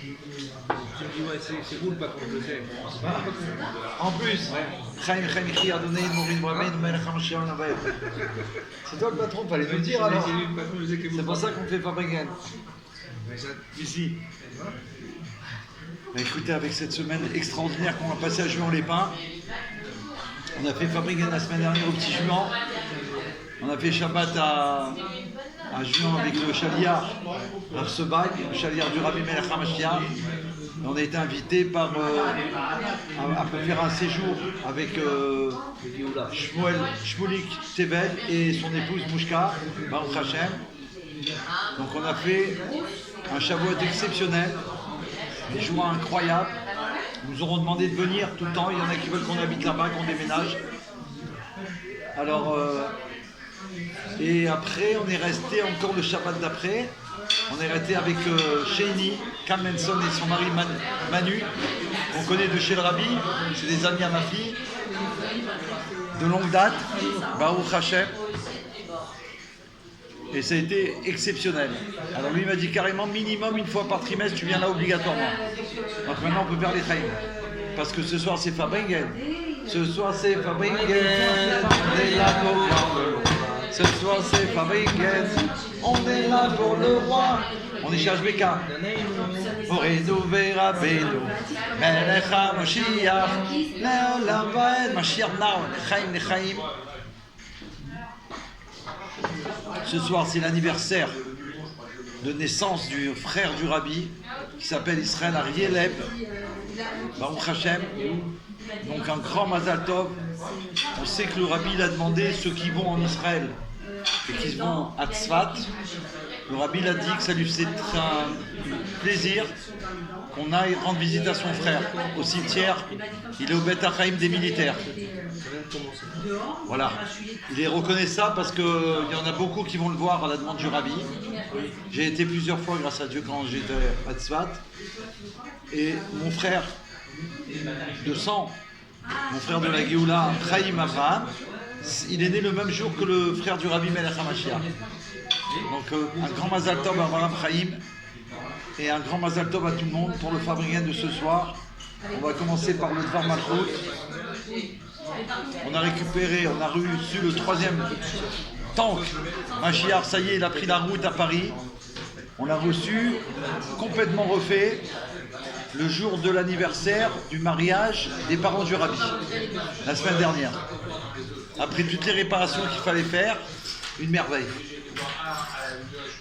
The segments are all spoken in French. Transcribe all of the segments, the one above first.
Tu me dis, ouais, c'est cool, pas quand je le sais. En plus, c'est toi le patron, fallait nous le dire alors. C'est pour ça qu'on fait Fabriken. Ici. Bah, écoutez, avec cette semaine extraordinaire qu'on va passer à Juan-les-Pins, on a fait Fabriken la semaine dernière au Petit Juan. On a fait Shabbat à Juan avec le chaliard Rav Sebag, le chaliard du Rabbi Melech HaMashiach. On a été invité par à faire un séjour avec Shmulik Tevel et son épouse Mouchka, Baruch Hashem. Donc on a fait un Shavuot exceptionnel, des joies incroyables. Ils nous auront demandé de venir tout le temps. Il y en a qui veulent qu'on habite là-bas, qu'on déménage. Alors, et après, on est resté encore le Shabbat d'après. On est resté avec Sheini, Kamenson et son mari Manu, qu'on connaît de chez le Rabbi. C'est des amis à ma fille, de longue date, Baruch Hashem. Et ça a été exceptionnel. Alors lui il m'a dit carrément minimum une fois par trimestre, tu viens là obligatoirement. Donc maintenant on peut faire les trains. Parce que ce soir c'est Fabriken. Ce soir c'est Fabriken. Ce soir c'est Fabriken. On est là pour le roi. On est chez HBK. Morenu verabenu. Melech HaMashiach. Le'olam va'ed. Mashiach now. Nechaim nechaim. Ce soir, c'est l'anniversaire de naissance du frère du Rabbi, qui s'appelle Israël Arieleb, Baruch Hashem. Donc un grand Mazal Tov. On sait que le Rabbi il a demandé ceux qui vont en Israël et qui vont à Tzfat. Le Rabbi il a dit que ça lui faisait un plaisir qu'on aille rendre visite à son frère au cimetière. Il est au Beth Achaïm des militaires. Voilà. Il est reconnaissable parce qu'il y en a beaucoup qui vont le voir à la demande du Rabbi. J'ai été plusieurs fois, grâce à Dieu, quand j'étais à Tzfat. Et mon frère de sang, mon frère de la Géoula, Chaim Avraham, il est né le même jour que le frère du Rabbi Melech HaMashiach. Donc un grand Mazal Tov à Avraham Chaim et un grand Mazal Tov à tout le monde pour le Fabriken de ce soir. On va commencer par le Dvar Malchut. On a reçu le 3e tank. Mashiach, ça y est, il a pris la route à Paris. On l'a reçu, complètement refait, le jour de l'anniversaire du mariage des parents du Rabbi, la semaine dernière. Après toutes les réparations qu'il fallait faire, une merveille.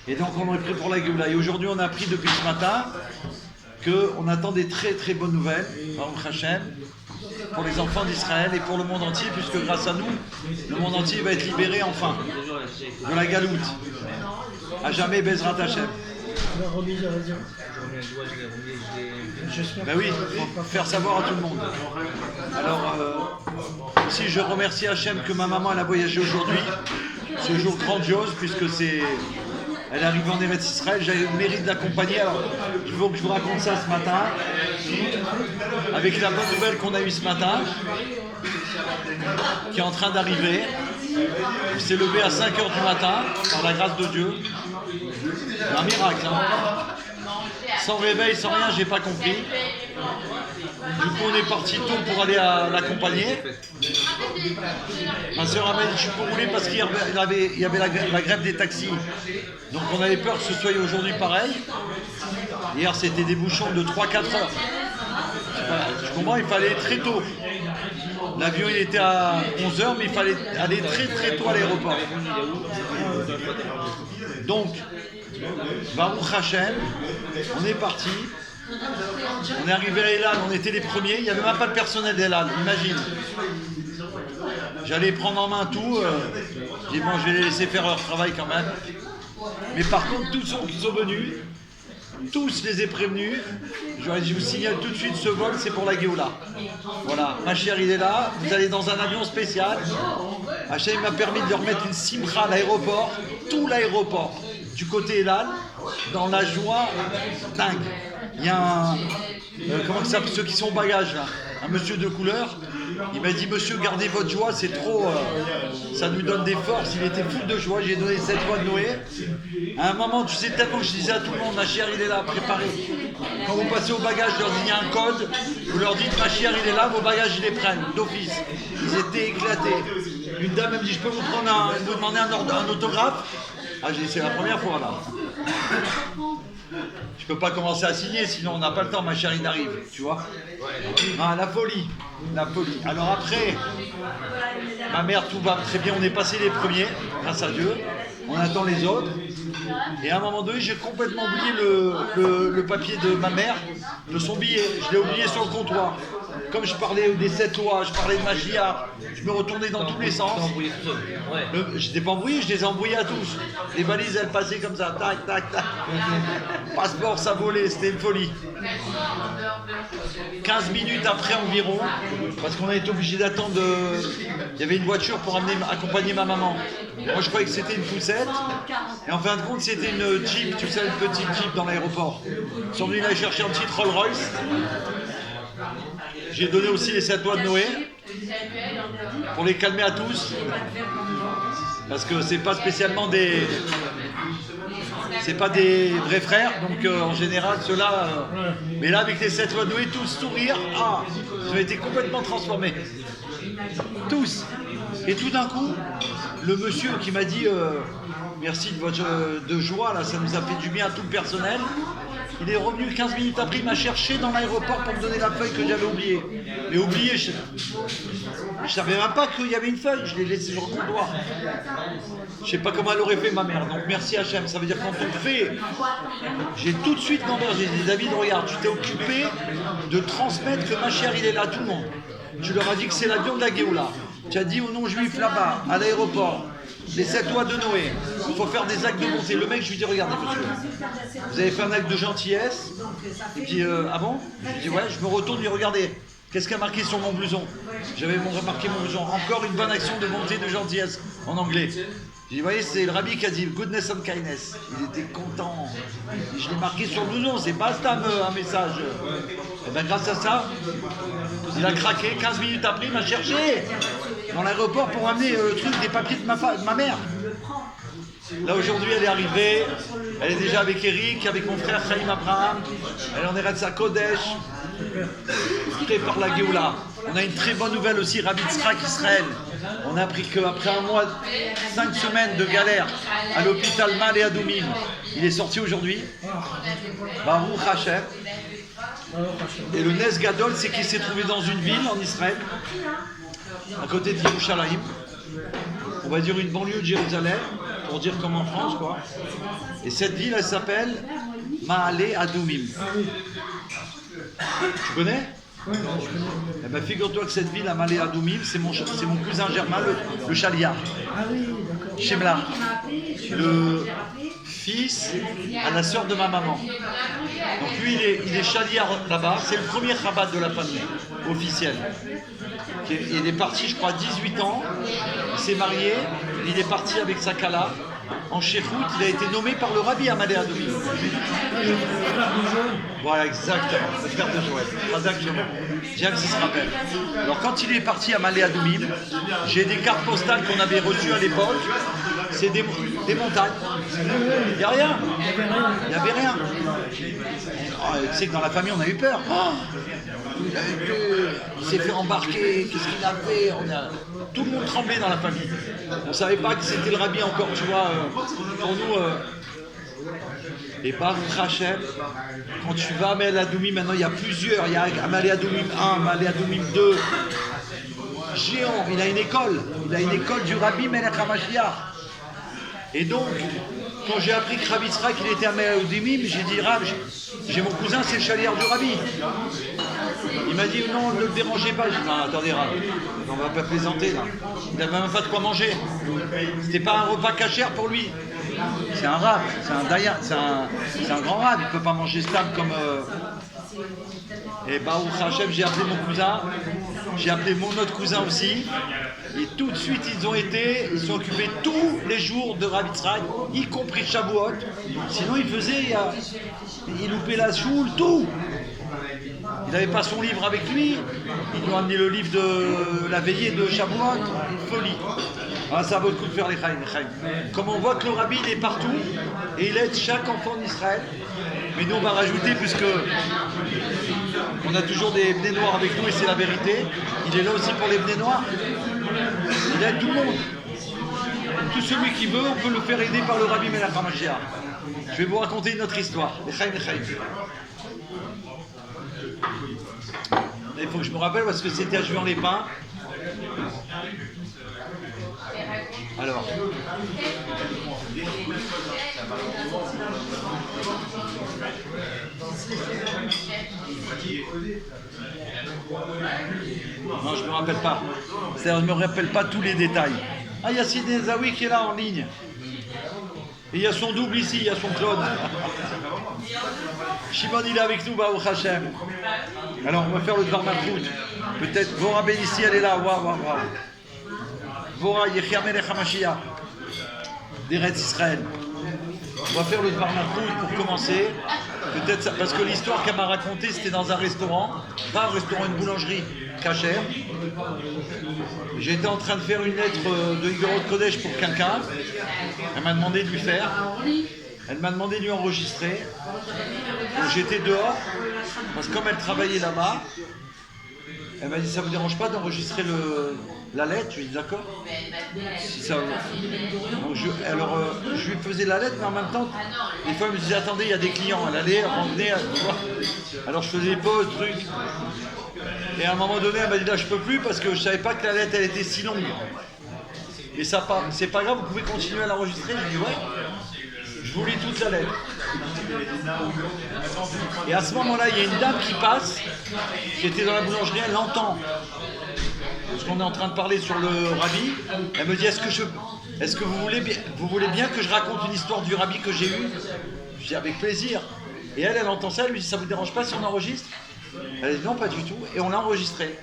Et donc on est prêt pour la Géoula. Et aujourd'hui on a appris depuis ce matin qu'on attend des très très bonnes nouvelles, Baruch Hashem, pour les enfants d'Israël et pour le monde entier, puisque grâce à nous, le monde entier va être libéré enfin de la galoute. À jamais Bezrat Hashem. Ben oui, il faut faire savoir à tout le monde. Alors, aussi je remercie Hachem que ma maman elle a voyagé aujourd'hui, ce jour grandiose, puisque elle est arrivée en Eretz Israël, j'avais le mérite d'accompagner. Alors, il faut que je vous raconte ça ce matin, avec la bonne nouvelle qu'on a eue ce matin, qui est en train d'arriver. Il s'est levé à 5h du matin, par la grâce de Dieu. Un miracle, hein. Sans réveil, sans rien, j'ai pas compris. Du coup, on est parti tôt pour aller l'accompagner. Ma soeur m'a dit je peux rouler parce qu'il y avait la grève des taxis. Donc on avait peur que ce soit aujourd'hui pareil. Hier, c'était des bouchons de 3-4 heures. Je comprends, il fallait aller très tôt. L'avion, il était à 11h, mais il fallait aller très très tôt à l'aéroport. Donc, Baruch Hashem, on est parti. On est arrivé à Elal, on était les premiers. Il n'y avait même pas de personnel d'Elal, imagine. J'allais prendre en main tout. J'ai dit bon, je vais les laisser faire leur travail quand même. Mais par contre, tous ceux qui sont venus, tous les ai prévenus. Je vous signale tout de suite, ce vol, c'est pour la Géoula. Voilà, ma chère, il est là. Vous allez dans un avion spécial. Hachem m'a permis de leur mettre une simra à l'aéroport, tout l'aéroport, du côté Elal, dans la joie dingue. il y a un, comment ça s'appelle, ceux qui sont au bagage là, un monsieur de couleur, il m'a dit monsieur gardez votre joie, c'est trop, ça nous donne des forces, il était fou de joie, j'ai donné 7 joies de Noé. À un moment, tu sais tellement que je disais à tout le monde, ma chère il est là, préparez. Quand vous passez au bagage, je leur dis il y a un code, vous leur dites ma chère il est là, vos bagages ils les prennent, d'office. Ils étaient éclatés. Une dame elle me dit je peux vous demander un autographe. Ah j'ai dit c'est la première fois là. Je peux pas commencer à signer, sinon on n'a pas le temps, ma chère, il arrive, tu vois. Ah, la folie, la folie. Alors après, ma mère, tout va très bien, on est passé les premiers, grâce à Dieu. On attend les autres. Et à un moment donné, j'ai complètement oublié le papier de ma mère, de son billet. Je l'ai oublié sur le comptoir. Comme je parlais des 7 lois, je parlais de Machiar, je me retournais dans tous les sens. Je n'étais pas embrouillé, je les ai embrouillés à tous. Les valises, elles passaient comme ça, tac, tac, tac. Passeport, ça volait, c'était une folie. 15 minutes après environ, parce qu'on a été obligé d'attendre, il y avait une voiture pour accompagner ma maman. Moi je croyais que c'était une poussette, et en fin de compte c'était une Jeep, tu sais, une petite Jeep dans l'aéroport. Ils sont venus là chercher un petit Rolls Royce. J'ai donné aussi les 7 lois de Noé pour les calmer à tous, parce que c'est pas spécialement c'est pas des vrais frères, donc en général ceux-là. Mais là avec les 7 lois de Noé, tous sourire, ils ont été complètement transformés, tous. Et tout d'un coup, le monsieur qui m'a dit merci de votre de joie là, ça nous a fait du bien à tout le personnel. Il est revenu 15 minutes après, il m'a cherché dans l'aéroport pour me donner la feuille que j'avais oubliée. Mais oublié, je savais même pas qu'il y avait une feuille, je l'ai laissée sur le comptoir. Je sais pas comment elle aurait fait ma mère, donc merci Hachem, ça veut dire quand on le fait, j'ai tout de suite demandé, j'ai dit David regarde, tu t'es occupé de transmettre que ma chère il est là, tout le monde. Tu leur as dit que c'est l'avion de la Géoula. Tu as dit aux non-juifs là-bas, à l'aéroport, les 7 lois de Noé, il faut faire des actes de bonté. Le mec, je lui dis, regardez monsieur, vous avez fait un acte de gentillesse. Il dit, ah bon? Je lui dis, ouais, je me retourne, lui regardez, qu'est-ce qu'il a marqué sur mon blouson? J'avais remarqué mon blouson, encore une bonne action de bonté, de gentillesse, en anglais. J'ai dit, vous voyez, c'est le rabbi qui a dit goodness and kindness. Il était content. Et je l'ai marqué sur le blouson, c'est pas un message. Et bien grâce à ça, il a craqué. 15 minutes après, il m'a cherché dans l'aéroport pour amener le truc des papiers de ma mère. Là aujourd'hui, elle est arrivée. Elle est déjà avec Eric, avec mon frère Chaim Abraham. Elle est en Eretz Kodesh. Par la Géoula. On a une très bonne nouvelle aussi, Rabbi Tzrak Israël. On a appris qu'après un mois, 5 semaines de galère à l'hôpital Mal et Adoumim, il est sorti aujourd'hui. Baruch Hashem. Et le Nes Gadol, c'est qu'il s'est trouvé dans une ville en Israël, à côté de Yerushalayim. On va dire une banlieue de Jérusalem, pour dire comme en France, quoi. Et cette ville, elle s'appelle Ma'ale Adoumim. Tu connais? Eh ben, figure-toi que cette ville à Ma'ale Adoumim, c'est mon cousin Germain, le Chaliar. Shemla, le fils à la sœur de ma maman. Donc lui, il est Chaliar là-bas. C'est le premier Chabad de la famille, officiel. Il est parti, je crois, 18 ans. Il s'est marié. Il est parti avec sa Kala. En Shechout, il a été nommé par le Rabbi à Ma'ale Adoumim. Voilà, exactement, le frère de Joël. Exactement. James, il se rappelle. Alors, quand il est parti à Ma'ale Adoumim, j'ai des cartes postales qu'on avait reçues à l'époque. C'est des montagnes. Il n'y a rien. Il n'y avait rien. Oh, tu sais que dans la famille, on a eu peur. Oh, il s'est fait embarquer. Qu'est-ce qu'il a fait? Tout le monde tremblait dans la famille. On ne savait pas que c'était le Rabbi encore, tu vois. Pour nous... Et Baruch Hashem, quand tu vas à Ma'ale Adoumim, maintenant il y a plusieurs. Il y a Ma'ale Adoumim 1, Ma'ale Adoumim 2. Géant, il a une école. Il a une école du Rabbi Melech HaMashiach. Et donc, quand j'ai appris que Rabbi Tzrak il était à Ma'ale Adoumim, j'ai dit Rav, j'ai mon cousin, c'est le chaliard du Rabbi. Il m'a dit non, ne le dérangez pas. J'ai dit non, attendez Rav, on va pas plaisanter là. Il n'avait même pas de quoi manger. C'était pas un repas cachère pour lui. C'est un rab, c'est un dayan, c'est un grand rab. Il ne peut pas manger stable Et Baruch Hashem, j'ai appelé mon cousin, j'ai appelé mon autre cousin aussi. Et tout de suite, ils sont occupés tous les jours de Rav Yitzhak, y compris Shavuot. Sinon, il loupait la choule, tout. Il n'avait pas son livre avec lui. Ils lui ont amené le livre de la veillée de Shavuot. Folie. Ah, ça vaut le coup de faire les chaim. Comme on voit que le Rabbi il est partout et il aide chaque enfant d'Israël. Mais nous on va rajouter, puisque on a toujours des bnei noirs avec nous et c'est la vérité. Il est là aussi pour les bnei noirs. Il aide tout le monde. Tout celui qui veut, on peut le faire aider par le Rabbi Melech HaMashiach. Je vais vous raconter une autre histoire. Les chaim. Il faut que je me rappelle parce que c'était à Juan-les-Pins. Alors, non, je ne me rappelle pas. C'est-à-dire, je ne me rappelle pas tous les détails. Ah, il y a Sidney Zawi qui est là en ligne. Et il y a son double ici, il y a son Claude. Shimon, il est avec nous, Baruch Hashem. Alors, on va faire le Dvar Malchut. Peut-être Vora Bélissi, elle est là. Waouh. Vora Yechia Melech HaMashiach d'Eretz Israël. On va faire le Dvar Malchut pour commencer. Peut-être ça, parce que l'histoire qu'elle m'a racontée, c'était dans un restaurant, pas un restaurant, une boulangerie cachère. J'étais en train de faire une lettre de Igorot Kodesh pour quelqu'un. Elle m'a demandé de lui faire. Elle m'a demandé de lui enregistrer. Donc j'étais dehors, parce que comme elle travaillait là-bas, elle m'a dit, ça ne vous dérange pas d'enregistrer la lettre? Je lui ai dit d'accord. Si ça... Donc je lui faisais la lettre, mais en même temps, des fois elle me disait, attendez, il y a des clients. Elle allait, elle revenait, alors je faisais des pauses, trucs. Et à un moment donné, elle m'a dit, là je peux plus, parce que je ne savais pas que la lettre elle était si longue. Et ça, c'est pas grave, vous pouvez continuer à l'enregistrer? Je lui ai dit, ouais. Je vous lis toute la lettre. Et à ce moment-là, il y a une dame qui passe, qui était dans la boulangerie, elle l'entend. Parce qu'on est en train de parler sur le Rabbi. Elle me dit, est-ce que vous voulez bien que je raconte une histoire du Rabbi que j'ai eue? Je dis, avec plaisir. Et elle entend ça, elle lui dit, ça ne vous dérange pas si on enregistre? Elle dit, non, pas du tout. Et on l'a enregistré.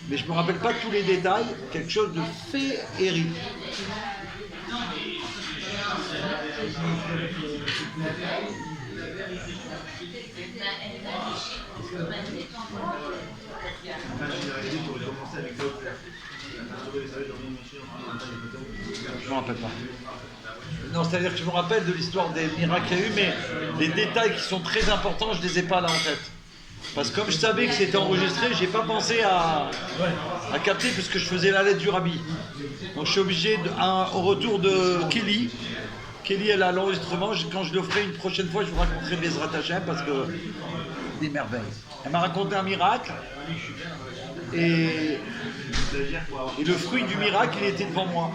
Mais je ne me rappelle pas tous les détails, quelque chose de féerique. Je ne me rappelle pas. Non, c'est-à-dire que je me rappelle de l'histoire des miracles qu'il y a eu, mais les détails qui sont très importants, je ne les ai pas là en tête. Parce que comme je savais que c'était enregistré, j'ai pas pensé à capter puisque je faisais la lettre du Rabbi. Donc je suis obligé, au retour de Kelly, elle a l'enregistrement. Quand je le ferai une prochaine fois, je vous raconterai Bezrat Hashem parce que des merveilles. Elle m'a raconté un miracle et le fruit du miracle, il était devant moi.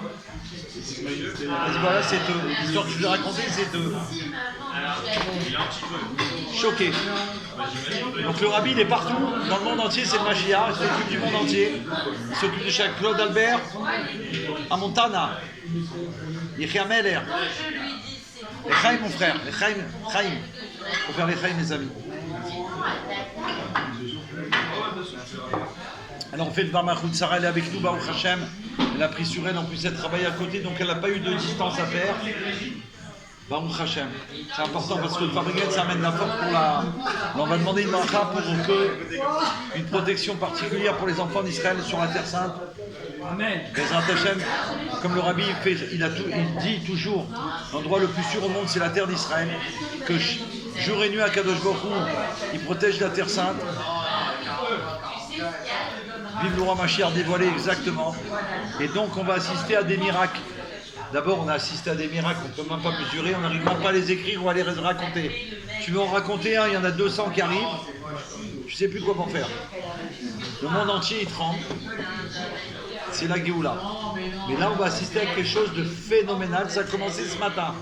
Elle dit voilà, c'est l'histoire que je lui ai racontée, c'est choqué. Donc le Rabbi, il est partout, dans le monde entier, c'est le Mashiach, il s'occupe du monde entier. Il s'occupe de chaque Claude Albert, à Montana, Yechia Meller. Les Chaim, mon frère, les Chaim. Il faut faire les Chaim, mes amis. Alors on fait le Dvar Malchut. Sarah, elle est avec nous, Baruch Hashem. Elle a pris sur elle, en plus elle travaille à côté, donc elle n'a pas eu de distance à faire. Baruch Hashem. C'est important parce que le fabricant, ça amène la force pour la... On va demander une bracha pour une protection particulière pour les enfants d'Israël sur la Terre Sainte. Amen. Bezrat Hashem, comme le Rabbi il dit toujours, l'endroit le plus sûr au monde, c'est la terre d'Israël, que jour et nuit à Kadosh Baruch Hu, il protège la Terre Sainte. Vive le roi Mashiach dévoilé exactement. Et donc on va assister à des miracles. D'abord on a assisté à des miracles qu'on ne peut même pas mesurer, on n'arrive même pas à les écrire ou à les raconter. Tu veux en raconter un, il y en a 200 qui arrivent, je ne sais plus comment faire. Le monde entier il tremble. C'est la Géoula. Mais là on va assister à quelque chose de phénoménal, ça a commencé ce matin.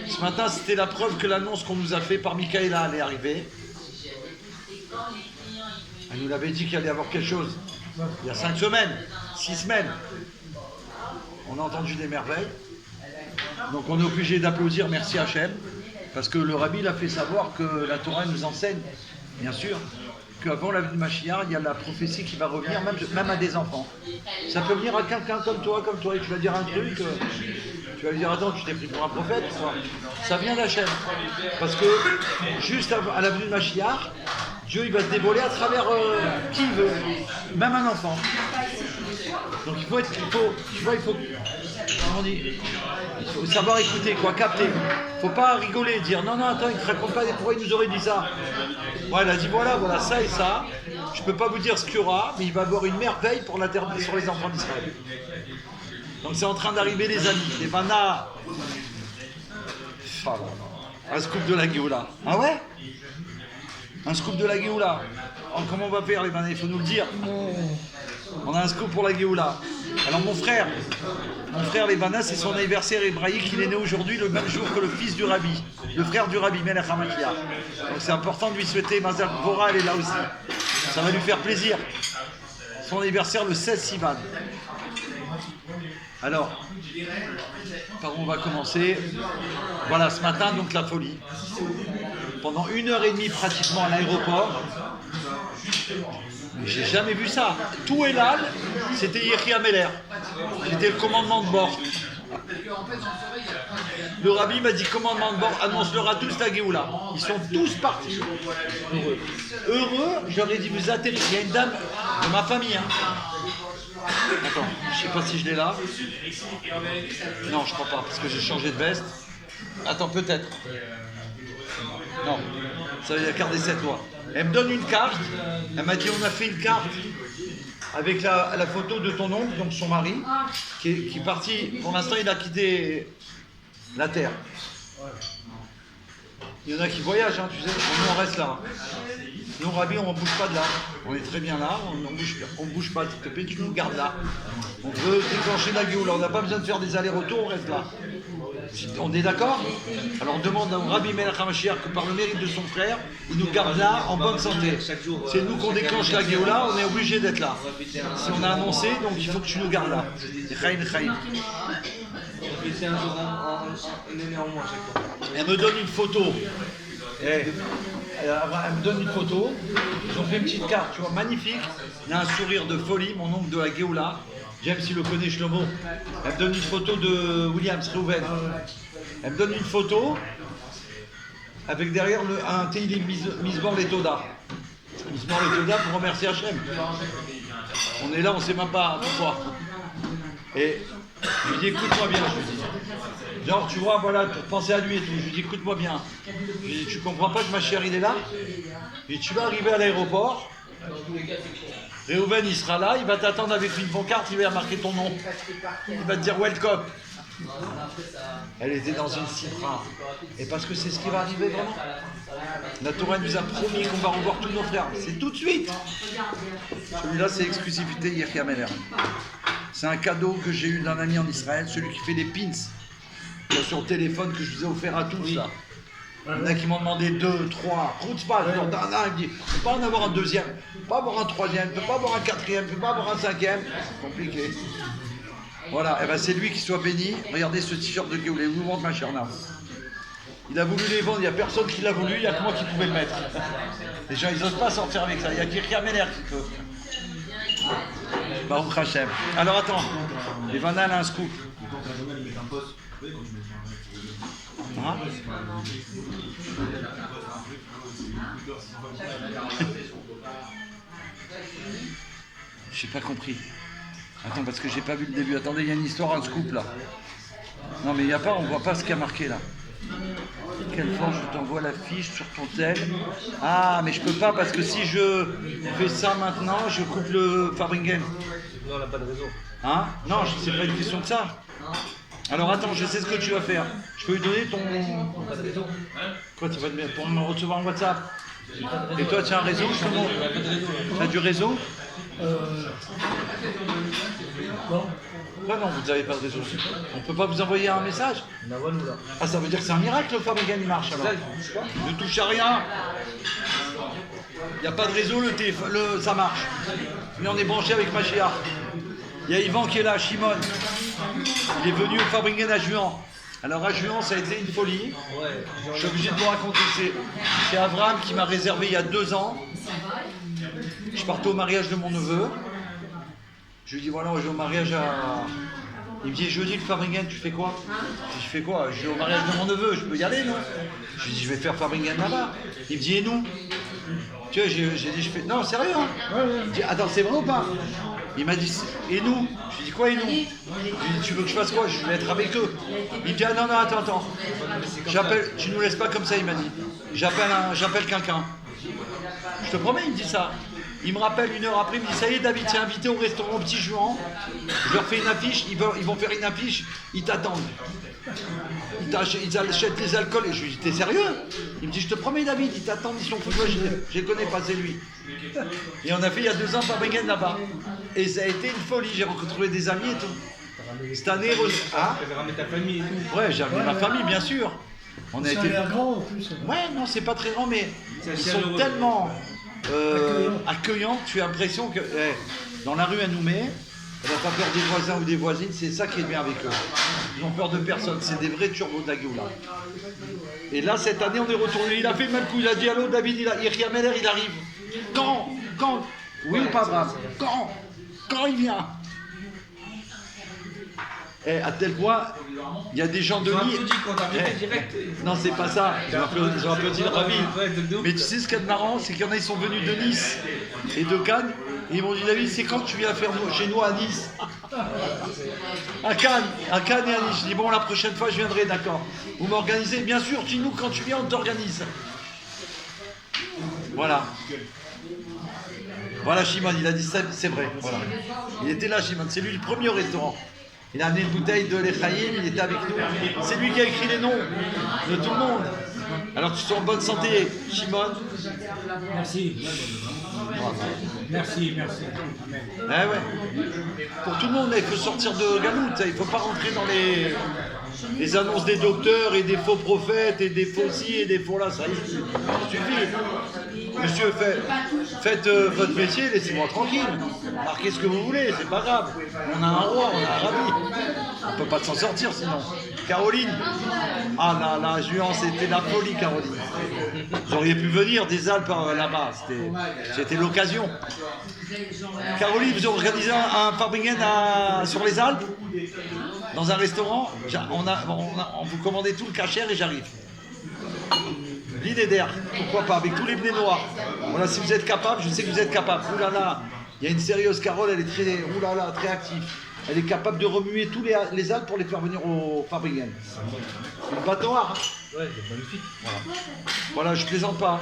Ce matin c'était la preuve que l'annonce qu'on nous a fait par Michaela allait arriver. Elle nous avait dit qu'il allait y avoir quelque chose il y a 5 semaines, 6 semaines. On a entendu des merveilles. Donc on est obligé d'applaudir merci Hachem, parce que le Rabbi l'a fait savoir que la Torah nous enseigne bien sûr, qu'avant la venue de Mashiach, il y a la prophétie qui va revenir, même à des enfants. Ça peut venir à quelqu'un comme toi, et tu vas dire un truc, tu vas lui dire attends, tu t'es pris pour un prophète ou quoi? Ça vient d'Hachem. Parce que juste à la venue de Mashiach, Dieu il va se dévoiler à travers qui il veut, même un enfant. Donc il faut savoir écouter, quoi, capter. Il ne faut pas rigoler et dire non, attends, il ne te raconte pas pourquoi il nous aurait dit ça. Ouais, il a dit voilà, ça et ça. Je ne peux pas vous dire ce qu'il y aura, mais il va y avoir une merveille pour la terre sur les enfants d'Israël. Donc c'est en train d'arriver les amis, les manas. Un scoop de la Géoula. Ah ouais? Un scoop de la Géoula. Comment on va faire les manas? Il faut nous le dire. On a un scoop pour la Géoula. Alors mon frère Levana, c'est son anniversaire hébraïque, il est né aujourd'hui le même jour que le fils du Rabbi, le frère du Rabbi, Melech HaMashiach. Donc c'est important de lui souhaiter, Mazal Gvora, elle est là aussi. Ça va lui faire plaisir. Son anniversaire le 16 Sivan. Alors, par où on va commencer? Voilà, ce matin, donc la folie. Pendant 1h30 pratiquement à l'aéroport, j'ai jamais vu ça. Tout Elal, c'était Yechi Ameler. C'était le commandement de bord. Le rabbi m'a dit commandement de bord, annonce-leur à tous la Géoula. Ils sont tous partis. Heureux, j'aurais dit vous atterrissez. Il y a une dame de ma famille. Attends, je ne sais pas si je l'ai là. Non, je crois pas, parce que j'ai changé de veste. Attends, peut-être. Non, ça il y a carte des 7 lois. Elle me donne une carte, elle m'a dit on a fait une carte avec la photo de ton oncle, donc son mari, qui est parti, pour l'instant il a quitté la terre. Il y en a qui voyagent, tu sais, nous on reste là. Nous Rabbi, on ne bouge pas de là. On est très bien là, on ne bouge pas, s'il te plaît, tu nous gardes là. On veut déclencher la Géoula, on n'a pas besoin de faire des allers-retours, on reste là. On est d'accord? Alors on demande au Rabbi Melech HaMashiach que par le mérite de son frère, il nous garde là en bonne santé. C'est nous qu'on déclenche la Géoula, on est obligé d'être là. Si on a annoncé, donc il faut que tu nous gardes là. Chaim. Elle me donne une photo. Elle me donne une photo. Ils ont fait une petite carte, tu vois, magnifique. Il a un sourire de folie, mon oncle de la Géoula. James, il le connaît, Shlomo. Elle me donne une photo de Williams Reuven. Elle me donne une photo avec derrière un Teilim Mizmor Letoda. Mizmor Letoda pour remercier Hachem. On est là, on ne sait même pas pourquoi. Et je lui dis écoute-moi bien, je lui dis. Genre, tu vois, voilà, pour penser à lui et tout. Je lui dis écoute-moi bien. Je lui dis tu comprends pas que ma chère il est là? Je lui dis tu vas arriver à l'aéroport. Réhouven, il sera là, il va t'attendre avec une pancarte, il va marquer ton nom. Il va te dire welcome. Elle était dans une cipra. Et parce que c'est ce qui va arriver vraiment. La Torah nous a promis qu'on va revoir tous nos frères. C'est tout de suite. Celui-là, c'est exclusivité Yechi Ameler. C'est un cadeau que j'ai eu d'un ami en Israël, celui qui fait les pins sur le téléphone que je vous ai offert à tous là. Il y en a qui m'ont demandé 2, 3, Krutzpah, je leur donne un, il me dit, il ne peut pas en avoir un deuxième, il ne peut pas avoir un troisième, il ne peut pas avoir un quatrième, il ne peut pas avoir un cinquième. C'est compliqué. Voilà, et ben c'est lui qui soit béni. Regardez ce t-shirt de Géoula, vous montre ma chère Nam. Il a voulu les vendre, il n'y a personne qui l'a voulu, il n'y a que moi qui pouvais le mettre. Les gens, ils n'osent pas sortir avec ça, il y a Yechi Ameler qui peut. Baruch Hashem. Alors attends, les Vanal a un scoop. Hein? J'ai pas compris. Attends, parce que j'ai pas vu le début. Attendez, il y a une histoire, un scoop là. Non mais il n'y a pas, on voit pas ce qu'il y a marqué là. Quelle fois je t'envoie la fiche sur ton tel. Ah, mais je peux pas parce que si je fais ça maintenant, je coupe le Fabringen. Non, on n'a pas de réseau. Hein? Non, c'est pas une question de ça. Alors attends, je sais ce que tu vas faire. Je peux lui donner ton... Pas de réseau. Quoi, tu vas pour me recevoir en WhatsApp? Et toi, tu as un réseau? Comment? Tu as du réseau? Non. Quoi non, vous n'avez pas de réseau? On ne peut pas vous envoyer un message? Ah, ça veut dire que c'est un miracle, le Fabringen, il marche alors? Ne touche à rien. Il n'y a pas de réseau, ça marche. Mais on est branché avec Mashiach. Il y a Yvan qui est là, Shimon. Il est venu au Fabringen à Juan. Alors à Juan, ça a été une folie. Ouais. Je suis obligé de vous raconter. C'est Avram qui m'a réservé il y a 2 ans. Je partais au mariage de mon neveu. Je lui dis voilà, je vais au mariage à. Il me dit jeudi le Fabringen, tu fais quoi? Je fais quoi? Je vais au mariage de mon neveu, je peux y aller non? Je lui dis je vais faire Fabringen là-bas. Il me dit et nous? Tu vois, j'ai dit je fais. Non, sérieux hein? Je dis attends, c'est vrai ou pas? Il m'a dit et nous? Je lui dis quoi et nous? Je lui dis tu veux que je fasse quoi? Je vais être avec eux. Il me dit ah non, attends. J'appelle, tu nous laisses pas comme ça, il m'a dit. J'appelle quelqu'un. Je te promets, il me dit ça. Il me rappelle 1 heure après, il me dit ça y est David, t'es invité au restaurant Petit Juan. Je leur fais une affiche, ils vont faire une affiche, ils t'attendent. Ils achètent les alcools. Et je lui dis t'es sérieux? Il me dit je te promets David, ils t'attendent, ils sont fous. Moi je les connais pas, c'est lui. Et on a fait il y a 2 ans Fabringen là-bas. Et ça a été une folie, j'ai retrouvé des amis et tout. Cette année, ah, tu avais ramené ta famille et tout. Ouais, j'ai amené ma famille bien sûr. On a été grand en plus. Ouais, non, c'est pas très grand, mais ils sont tellement accueillants. Tu as l'impression que dans la rue, elle nous met. Elle n'a pas peur des voisins ou des voisines. C'est ça qui est bien avec eux. Ils n'ont peur de personne. C'est des vrais turbos de la Géoula. Et là, cette année, on est retourné. Il a fait le même coup. Il a dit allô, David, Yria Meller, il arrive. Quand? Oui ou pas, Brave? Quand il vient? Et à tel point, il y a des gens de Nice. Non, c'est pas ça. Ils ont applaudi le Ravi. Mais tu sais ce qu'il y a de marrant, c'est qu'il y en a, ils sont venus de Nice et de Cannes. Et ils m'ont dit David, c'est quand tu viens faire chez nous à Nice? À Cannes et à Nice. Je dis bon, la prochaine fois, je viendrai, d'accord. Vous m'organisez? Bien sûr, dis-nous quand tu viens, on t'organise. Voilà. Voilà, Shimon, il a dit ça, c'est vrai. Voilà. Il était là, Shimon. C'est lui le premier au restaurant. Il a amené une bouteille de l'Echaïm, il était avec nous. C'est lui qui a écrit les noms de tout le monde. Alors tu sois en bonne santé, Shimon. Merci. Merci. Amen. Eh ouais. Pour tout le monde, il faut sortir de Galoute. Il ne faut pas rentrer dans les annonces des docteurs et des faux prophètes et des faux ci et des faux là. Ça suffit. Monsieur, faites votre métier, laissez-moi tranquille. Marquez ce que vous voulez, c'est pas grave. On a un roi, on a un rabbi. On ne peut pas s'en sortir sinon. Caroline. Ah là, Juan, c'était la folie, Caroline. Vous auriez pu venir des Alpes là-bas. C'était l'occasion. Caroline, vous organisez un Fabringen sur les Alpes, dans un restaurant. On vous commandez tout le cachère et j'arrive. L'idée d'air, pourquoi pas, avec tous les blés noirs. Voilà, si vous êtes capable, je sais que vous êtes capable. Ouh là là, il y a une sérieuse Carole, elle est très active. Elle est capable de remuer tous les Alpes pour les faire venir au Fabringen. C'est le bateau art. Ouais, c'est magnifique. Voilà, je plaisante pas.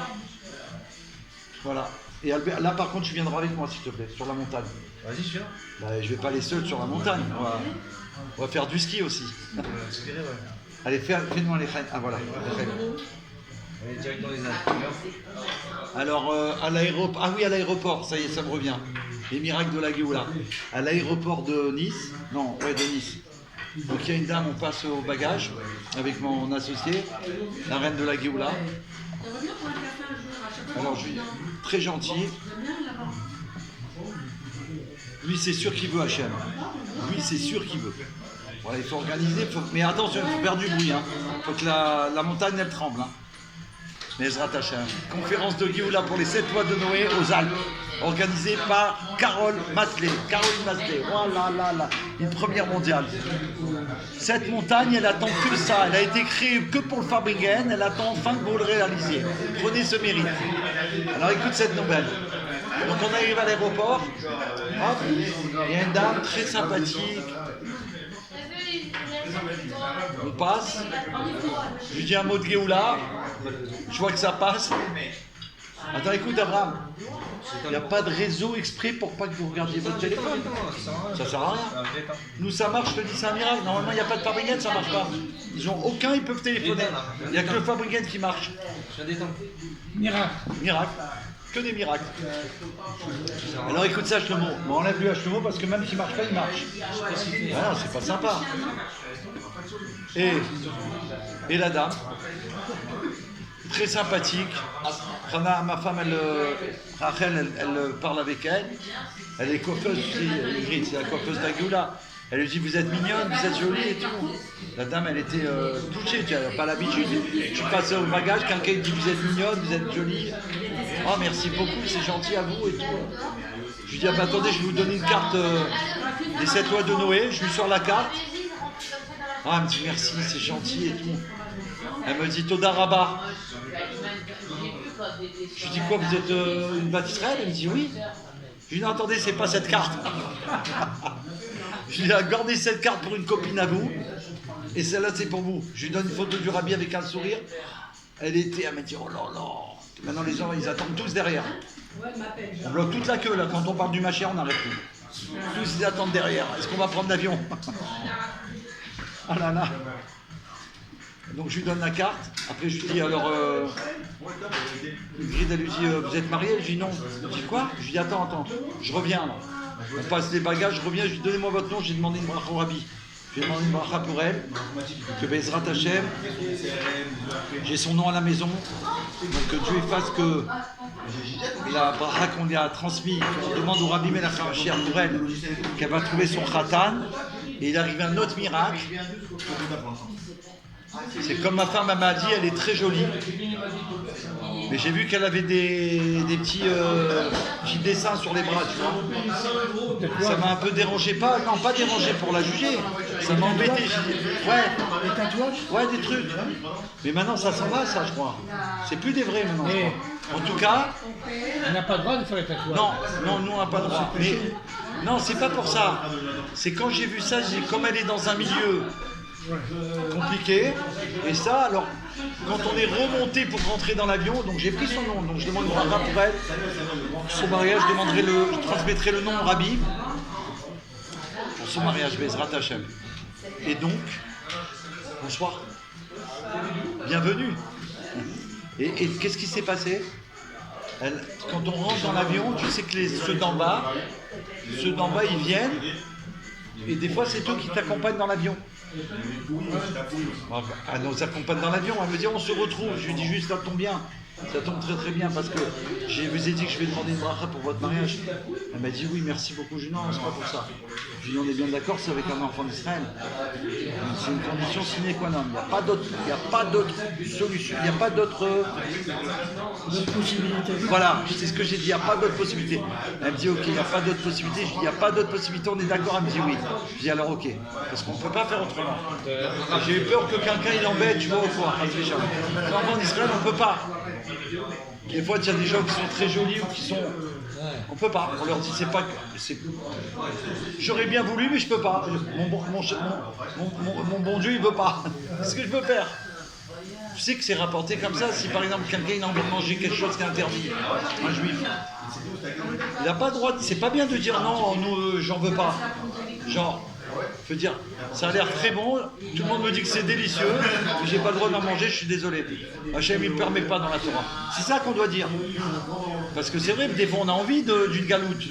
Voilà. Et Albert, là par contre, tu viendras avec moi s'il te plaît, sur la montagne. Vas-y, je viens. Bah, je vais pas aller seul sur la montagne. On va faire du ski aussi. Inspiré, ouais. Allez, fais-nous un Lechaïm. Ah voilà. On est direct dans les Alpes. Alors, à l'aéroport. Ah oui, à l'aéroport, ça y est, ça me revient. Les miracles de la Géoula. À l'aéroport de Nice. Non, ouais, de Nice. Donc il y a une dame, on passe au bagage avec mon associé, la reine de la Géoula. Alors, je lui très gentil. Lui, c'est sûr qu'il veut Hachem. Lui, c'est sûr qu'il veut. Voilà, il faut organiser. Mais attention, il faut faire du bruit. Il faut que la montagne, elle tremble. Mais Ezrat Hachem. Conférence de Géoula pour les 7 mois de Noé aux Alpes. Organisée par Caroline Maslet. Voilà, une première mondiale. Cette montagne, elle attend que ça. Elle a été créée que pour le Fabringen. Elle attend enfin que vous le réalisiez. Prenez ce mérite. Alors écoute cette nouvelle. Donc on arrive à l'aéroport. Hop, il y a une dame très sympathique. On passe. Je lui dis un mot de Géoula. Je vois que ça passe. Attends, écoute Abraham. Il n'y a pas de réseau exprès pour pas que vous regardiez votre téléphone. Ça sert à rien. Nous, ça marche, je te dis, c'est un miracle. Normalement, il n'y a pas de Fabringen, ça marche pas. Ils ont aucun, ils peuvent téléphoner. Il n'y a que le Fabringen qui marche. Miracle. Que des miracles. Alors écoute ça, Shlomo. On enlève lui à Shlomo parce que même s'il marche pas, il marche. Ah non, c'est pas sympa. Et la dame, très sympathique. Rana, ma femme, Rachel, elle parle avec elle. Elle est coiffeuse aussi, Ingrid, c'est la coiffeuse d'Agula. Elle lui dit, vous êtes mignonne, vous êtes jolie et tout. La dame, elle était touchée, tu n'as pas l'habitude. Tu passes au bagage, quelqu'un dit, vous êtes mignonne, vous êtes jolie. Oh, merci beaucoup, c'est gentil à vous et tout. Je lui dis, ah, bah, attendez, je vais vous donner une carte des 7 lois de Noé. Je lui sors la carte. Ah, elle me dit, merci, c'est gentil et tout. Elle me dit, Toda Rabba. Je lui dis, quoi, vous êtes une Bat Israël? Elle me dit, oui. Je lui dis, non, attendez, c'est pas cette carte. Je lui ai accordé cette carte pour une copine à vous, et celle-là c'est pour vous. Je lui donne une photo du rabbi avec un sourire. Elle m'a dit, oh là là. Maintenant les gens ils attendent tous derrière. On bloque toute la queue là, quand on parle du machin on n'arrête plus. Tous ils attendent derrière. Est-ce qu'on va prendre l'avion? Ah là là. Donc je lui donne la carte. Après je lui dis alors, Grid elle lui dit, vous êtes mariés? Je lui dis non. Je dis quoi? Je lui dis attends, je reviens là. On passe les bagages, je reviens, je lui dis donnez-moi votre nom, j'ai demandé une bracha au rabbi. J'ai demandé une bracha pour elle, que Bezrat Hashem, j'ai son nom à la maison, donc que Dieu efface que la bracha qu'on lui a transmise, qu'on demande au rabbi Melach HaMashiach pour elle, qu'elle va trouver son khatan, et il arrive un autre miracle. C'est comme ma femme m'a dit, elle est très jolie. Mais j'ai vu qu'elle avait des petits dessins sur les bras, tu vois. Ça m'a un peu dérangé, pas dérangé pour la juger. Ça m'a embêté. Ouais. Des tatouages? Ouais, des trucs. Mais maintenant, ça s'en va, ça, je crois. C'est plus des vrais maintenant. En tout cas. On n'a pas le droit de faire les tatouages. Non, nous on n'a pas le droit. Mais non, c'est pas pour ça. C'est quand j'ai vu ça, comme elle est dans un milieu compliqué, et ça, alors, quand on est remonté pour rentrer dans l'avion, donc j'ai pris son nom, donc je demande une bracha pour elle, son mariage, je transmettrai le nom au rabbi, pour son mariage, Bezrat Hashem. Et donc, bonsoir, bienvenue. Et qu'est-ce qui s'est passé? Quand on rentre dans l'avion, tu sais que ceux d'en bas, ils viennent, et des fois c'est eux qui t'accompagnent dans l'avion. Elle nous accompagne dans l'avion, elle me dit on se retrouve, je lui dis juste ça tombe bien, ça tombe très très bien parce que je vous ai dit que je vais demander une bracha pour votre mariage. Elle m'a dit oui merci beaucoup, je lui dis non c'est pas pour ça. Je lui dis on est bien d'accord, c'est avec un enfant d'Israël. C'est une condition sine qua non, il n'y a pas d'autre solution, il n'y a pas d'autre possibilité. Voilà, c'est ce que j'ai dit, il n'y a pas d'autre possibilité. Elle me dit ok, il n'y a pas d'autre possibilité, je dis il n'y a pas d'autre possibilité, on est d'accord, elle me dit oui. Je dis alors ok, parce qu'on ne peut pas faire autrement. J'ai eu peur que quelqu'un il embête, tu vois, au foire. L'enfant d'Israël, on ne peut pas. Des fois, il y a des gens qui sont très jolis ou qui sont. On peut pas. On leur dit c'est pas. J'aurais bien voulu, mais je peux pas. Mon bon Dieu, il veut pas. Qu'est-ce que je peux faire? Tu sais que c'est rapporté comme ça. Si par exemple quelqu'un a envie de manger quelque chose qui est interdit, un juif, il n'a pas le droit. C'est pas bien de dire non, nous, j'en veux pas. Genre. Je veux dire, ça a l'air très bon, tout le monde me dit que c'est délicieux, mais j'ai pas le droit d'en manger, je suis désolé. Hachem, il ne me permet pas dans la Torah. C'est ça qu'on doit dire. Parce que c'est vrai que des fois on a envie d'une galoute.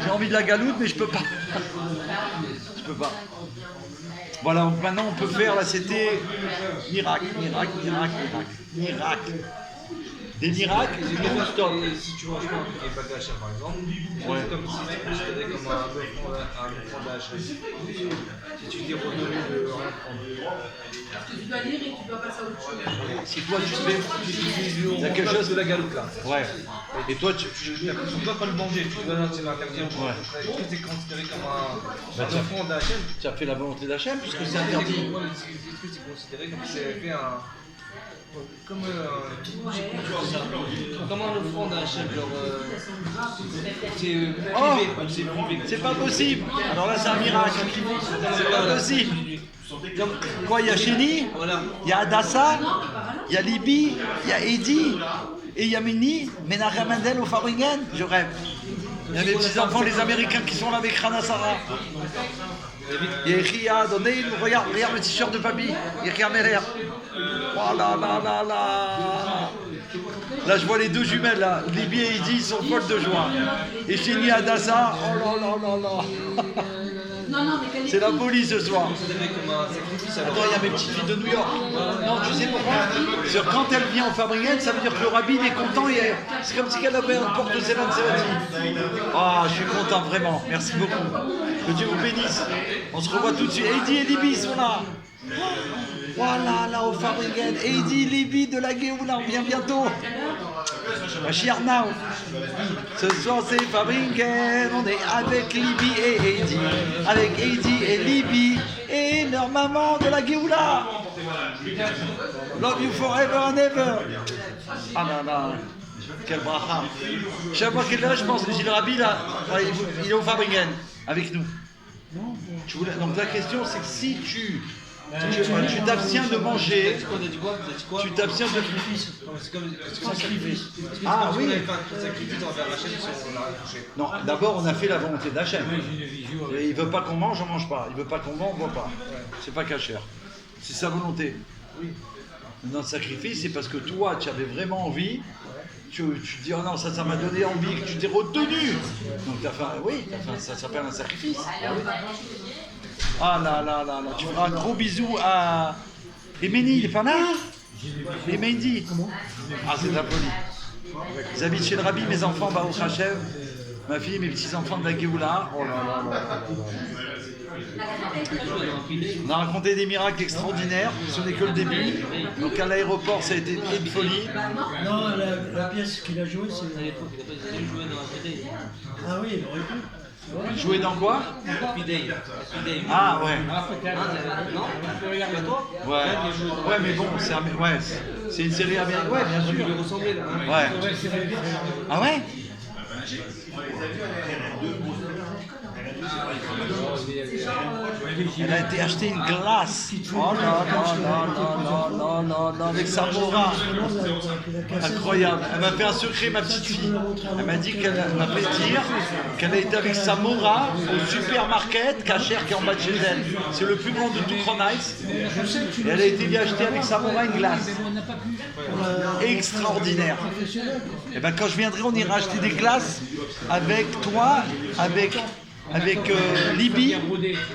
J'ai envie de la galoute, mais je peux pas. Je peux pas. Voilà, donc maintenant on peut faire, là c'était miracle. Des miracles, Et si tu manges pas et pas de d'achat par exemple, c'est comme si tu considérais comme un offrande d'achat. Si tu dis redonner de rien prendre. Tu dois lire et tu dois passer à autre chose. si toi tu fais, il y a quelque chose de la galoute là. Ouais. Et toi tu Tu ne dois pas le manger, tu dois donner à quelqu'un. Est-ce que c'est considéré comme un offrande d'achat? tu as fait la volonté d'Hachem puisque c'est interdit. Est-ce que c'est considéré comme si c'est fait un. Comme un offrande d'achat, genre. C'est privé. C'est pas possible. Alors là c'est un miracle. C'est pas possible. Quoi, il y a Chéni, il y a Adassa, il y a Libye, il y a Eddy, et il y a Mini, Menachem Mendel au Faringen, je rêve. Il y a les petits-enfants, les Américains qui sont là avec Rana Sarah. Il y a Riyad, regarde le t-shirt de Papi, il y a Merer. Oh là là là là. Là je vois les deux jumelles là, Libye et Eddy, ils sont folles de joie. Et Chéni et Adassa, oh là là là là. Non, non, mais quelle C'est la équipe? folie ce soir. Considéré comme un sacrifice alors. Attends, il y a mes petites filles de New York. Non, tu sais pourquoi? Parce que quand elle vient au Fabrienne, ça veut dire que le rabbi il est content. C'est comme si elle avait un porte de Zélan Serati. Ah, je suis content, vraiment. Merci beaucoup. Que Dieu vous bénisse. On se revoit tout de suite. Heidi et Libby sont là. Voilà, là au Fabrienne. Heidi, Libby de la Géoula, on vient bientôt. Chiarnau. Ce soir c'est Fabrienne, on est avec Libby et Heidi. Avec Heidi et Libby et leur maman de la Géoula. Love you forever and ever. Ah là là, quel bracha. Chaque fois qu'il est là, je pense que Gilles Rabbi, là, il est au Fabrienne avec nous. Donc la question c'est que si tu t'abstiens de manger, tu t'abstiens de... C'est comme sacrifice. Ah oui. On avait fait un sacrifice envers Hachem si on n'a rien touché. Non, d'abord on a fait la volonté d'Hachem. Et il veut pas qu'on mange, on mange pas. Il veut pas qu'on vend, on vend pas. C'est pas cachère. C'est sa volonté. Notre sacrifice, c'est parce que toi, tu avais vraiment envie. Tu te dis, oh non, ça m'a donné envie, que tu t'es retenu. Donc tu as fait, oui, ça s'appelle un sacrifice. Ah là là là là, tu feras un gros bisou à Emeni, il est pas là? Emeni. Ah, c'est de la folie. Ils habitent chez le Rabbi, mes enfants, Baruch Hashem, ma fille, mes petits-enfants de la Géoula. Oh là là là. On a raconté des miracles extraordinaires, ce n'est que le début. Donc à l'aéroport, ça a été une folie. Non, la pièce qu'il a jouée, c'est. Ah oui, il aurait pu. Jouer dans quoi? Ah ouais. Ouais, mais bon, c'est une série américaine. Ouais, bien sûr. Ouais. Ah ouais? Elle a été acheter une glace. Oh non, non, non, non, non, non, avec Samora. Incroyable. Elle m'a fait un secret, ma petite fille. Elle m'a dit qu'elle m'a fait dire qu'elle a été avec Samora au supermarket, Kacher qui est en bas de chez elle. C'est le plus grand de tout Cronais. Et elle a été lui acheter avec Samora une glace. Extraordinaire. Et ben quand je viendrai, on ira acheter des glaces avec toi, avec Libby,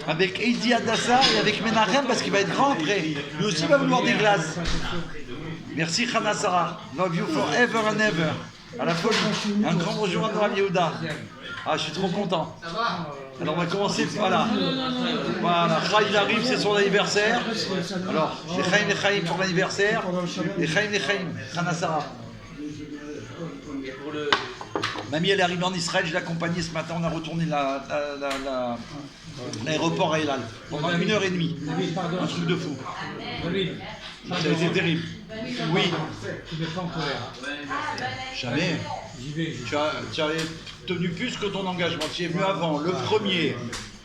avec Heidi Adassa et avec Menachem parce qu'il va être grand après. Lui aussi va vouloir des glaces. Merci Chana Sarah. Love you forever and ever. À la folie. Un grand bonjour à Noam Yehuda. Ah, je suis trop content. Alors on va commencer. Voilà. Voilà. Chaim arrive, c'est son anniversaire. Alors, les Chaim pour l'anniversaire. Les Chaim. Chana Sarah. Mamie, elle est arrivée en Israël, je l'ai accompagnée ce matin, on a retourné l'aéroport à El Al pendant 1h30. Un truc de fou. Ça a été terrible. Oui. Tu n'es pas en colère. Jamais. Tu as tenu plus que ton engagement. Tu es venu avant, le premier.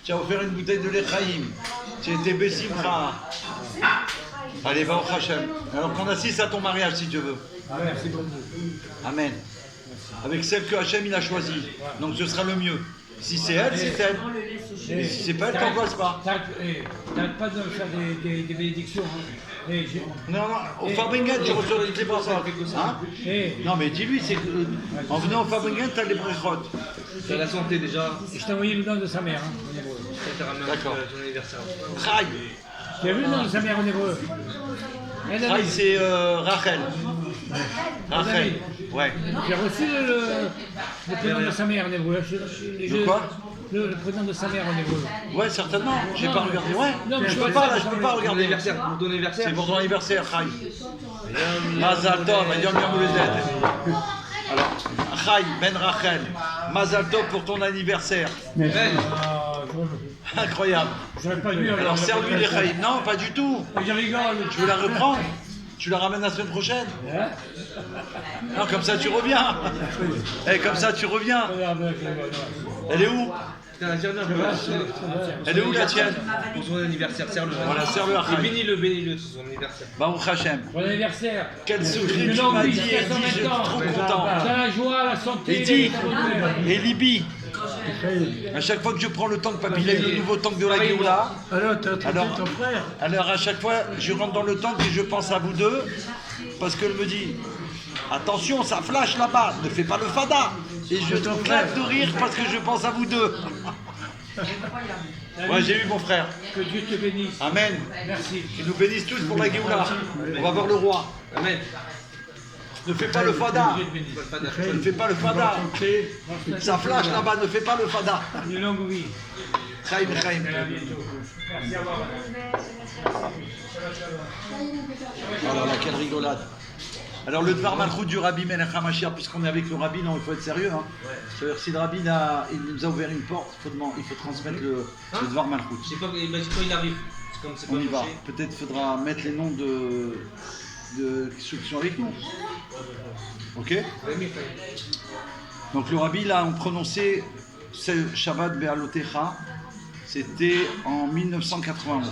Tu as offert une bouteille de l'Echaïm. Tu as été Bessimcha. Allez, va au Hachem. Alors qu'on assiste à ton mariage si tu veux. Merci beaucoup. Amen. Avec celle que Hachem il a choisie. Donc ce sera le mieux. Si c'est elle, c'est elle. Et si c'est pas elle, t'angoisses pas. T'arrêtes pas de faire des bénédictions. Hein. Non, au Fabringen, tu reçois toutes les brassards. Hein? Non, mais dis-lui, c'est en venant au Fabringen, t'as les brachot. T'as la santé déjà. Je t'ai envoyé le nom de sa mère. Hein, en hébreu. D'accord. Ton anniversaire. Chai. Tu as vu le nom de sa mère en hébreu? Chai, c'est Rachel. Rachel. Ouais. J'ai reçu le prénom de sa mère en hébreu. De quoi? Le prénom de sa mère en hébreu. Ouais, certainement. J'ai pas regardé. Ouais. Non, mais Je peux pas là, je peux pas regarder. Pour ton anniversaire. C'est pour ton anniversaire, Chai. Mazal Tov, Yom Yom Houledet. Alors, Chai Ben Rachel. Mazal Tov pour ton anniversaire. Incroyable. J'aurais pas dû. Alors, serre-lui les Chaïm. Non, pas du tout. Je rigole. Tu veux la reprendre? Tu la ramènes la semaine prochaine? Non, comme ça tu reviens. Eh, comme ça tu reviens. Elle est où? Elle est où la tienne? Pour son anniversaire, serre-le. Voilà, serre-le à Chaim. Bénis-le, c'est son anniversaire. Baruch Hashem. Bon anniversaire. Quel sourire tu m'as dit, Eddie, je suis trop content. Dans la joie, la santé. Eddie et Libby. À chaque fois que je prends le tank, papy, il a le nouveau tank de la Géoula. Alors, t'as attrapé ton frère. Alors à chaque fois, je rentre dans le tank et je pense à vous deux, parce qu'elle me dit, attention, ça flash là-bas, ne fais pas le fada. Et je claque de rire parce que je pense à vous deux. Ouais, j'ai eu mon frère. Que Dieu te bénisse. Amen. Merci. Qu'ils nous bénissent tous pour la Géoula. On va voir le roi. Amen. Ne fais pas le fada. Dieu te bénisse. Ne fais pas le fada. Ça flash là-bas, ne fais pas le fada. Une longue vie. Chaim, Chaim. À bientôt. Merci, au revoir. Oh là là, quelle rigolade. Alors le Dvar Malchut du Rabbi Melech HaMashiach, puisqu'on est avec le Rabbi, non, il faut être sérieux. Hein. C'est-à-dire si le Rabbi il nous a ouvert une porte, il faut transmettre le Dvar Malchut. Je sais pas, il m'a dit quand il arrive. C'est comme c'est pas On y va. touché. Peut-être faudra mettre les noms de ceux qui sont avec nous. Ok? Oui, mais Donc le Rabbi, là, on prononçait ce Shabbat Be'alotecha, c'était en 1991.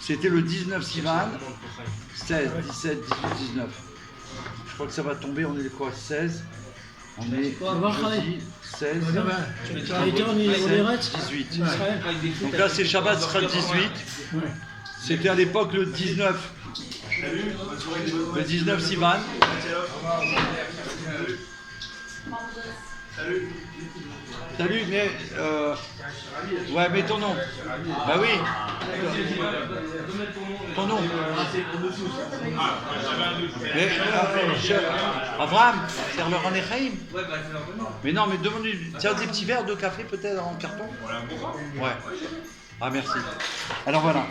C'était le 19 Sivan, 16, 17, 18, 19. Je crois que ça va tomber, on est quoi? 16. On est jeudi, 16, Tu as été en Irak 18. Israël. Donc là, c'est Shabbat, ce sera le 18. C'était à l'époque le 19. Le 19 Sivan. Salut, mais ouais, mais ton nom. Bah oui. Ton nom. Mais Abraham, c'est leur en Echaim. Mais non, mais demande-lui. Tiens, des petits verres de café peut-être en carton. Ouais. Ah merci. Alors voilà.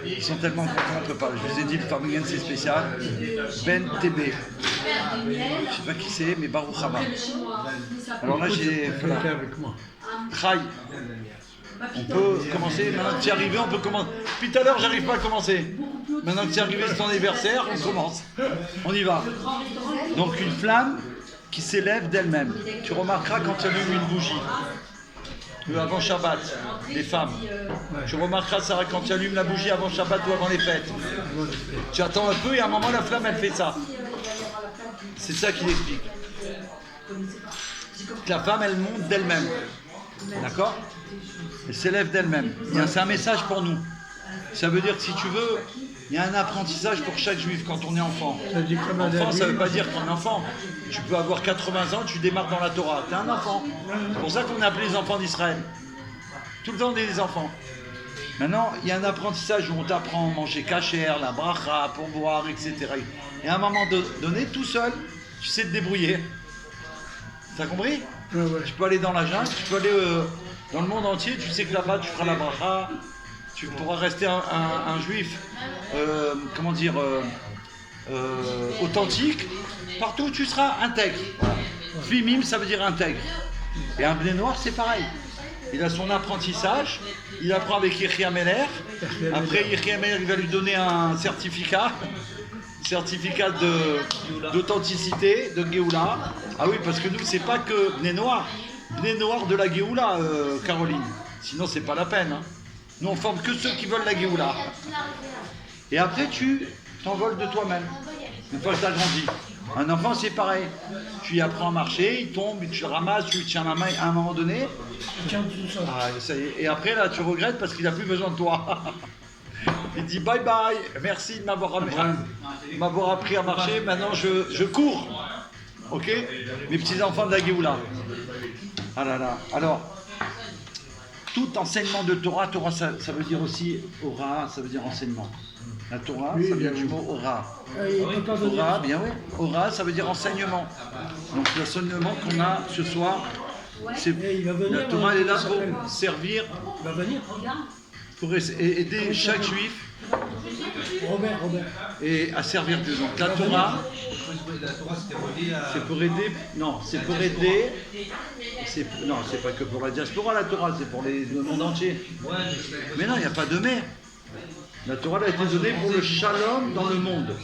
Ils sont tellement contents, on peut pas. Je vous ai dit, le Farmingen c'est spécial. Ben TB. Je sais pas qui c'est, mais Baruch Haba. Alors là j'ai. Voilà. Avec moi. Chai. On peut commencer. Maintenant que tu es arrivé, on peut commencer. Depuis tout à l'heure, j'arrive pas à commencer. Maintenant que tu es arrivé, c'est ton anniversaire, on commence. On y va. Donc une flamme qui s'élève d'elle-même. Tu remarqueras quand tu allumes une bougie. Avant Shabbat, les femmes. Tu remarqueras, Sarah, quand tu allumes la bougie avant Shabbat ou avant les fêtes. Tu attends un peu et à un moment, la flamme, elle fait ça. C'est ça qu'il explique. Que la femme, elle monte d'elle-même. D'accord? Elle s'élève d'elle-même. C'est un message pour nous. Ça veut dire que si tu veux, il y a un apprentissage pour chaque juif quand on est enfant. Enfant, ça ne veut pas dire qu'on est enfant. Tu peux avoir 80 ans, tu démarres dans la Torah. Tu es un enfant. C'est pour ça qu'on a appelé les enfants d'Israël. Tout le temps, on est des enfants. Maintenant, il y a un apprentissage où on t'apprend à manger kasher, la bracha, pour boire, etc. Et à un moment donné, tout seul, tu sais te débrouiller. T'as compris? Tu peux aller dans la jungle, tu peux aller dans le monde entier, tu sais que là-bas, tu feras la bracha. Tu pourras rester un juif, comment dire, authentique. Partout où tu seras intègre. Fimim, ça veut dire intègre. Et un blé noir, c'est pareil. Il a son apprentissage. Il apprend avec Yechia Meler. Après, Yechia Meler, il va lui donner un certificat d'authenticité, de Géoula. Ah oui, parce que nous, c'est pas que blé noir de la Géoula, Caroline. Sinon, c'est pas la peine. Hein. Nous, on forme que ceux qui veulent la Géoula. Et après, tu t'envoles de toi-même. Une fois que tu as grandi. Un enfant, c'est pareil. Tu y apprends à marcher, il tombe, tu le ramasses, tu lui tiens la main à un moment donné. Ah, ça y est. Et après, là, tu regrettes parce qu'il n'a plus besoin de toi. Il dit bye bye, merci de m'avoir appris à marcher, maintenant je cours. Ok? Mes petits-enfants de la Géoula. Ah là là. Alors, tout enseignement de Torah, ça veut dire aussi Ora, ça veut dire enseignement. La Torah, ça vient du mot Ora. Ora, bien oui. Ora, ça veut dire enseignement. Donc l'enseignement qu'on a ce soir, c'est la Torah, elle est là pour servir, pour aider chaque juif Robert. et à servir Dieu. Donc la Torah, la Torah, c'était relié à. c'est pour aider. Non, c'est pour aider. Non, c'est pas que pour la diaspora la Torah, c'est pour le monde entier. Mais non, il n'y a pas de mais. La Torah a été donnée pour le shalom dans le monde.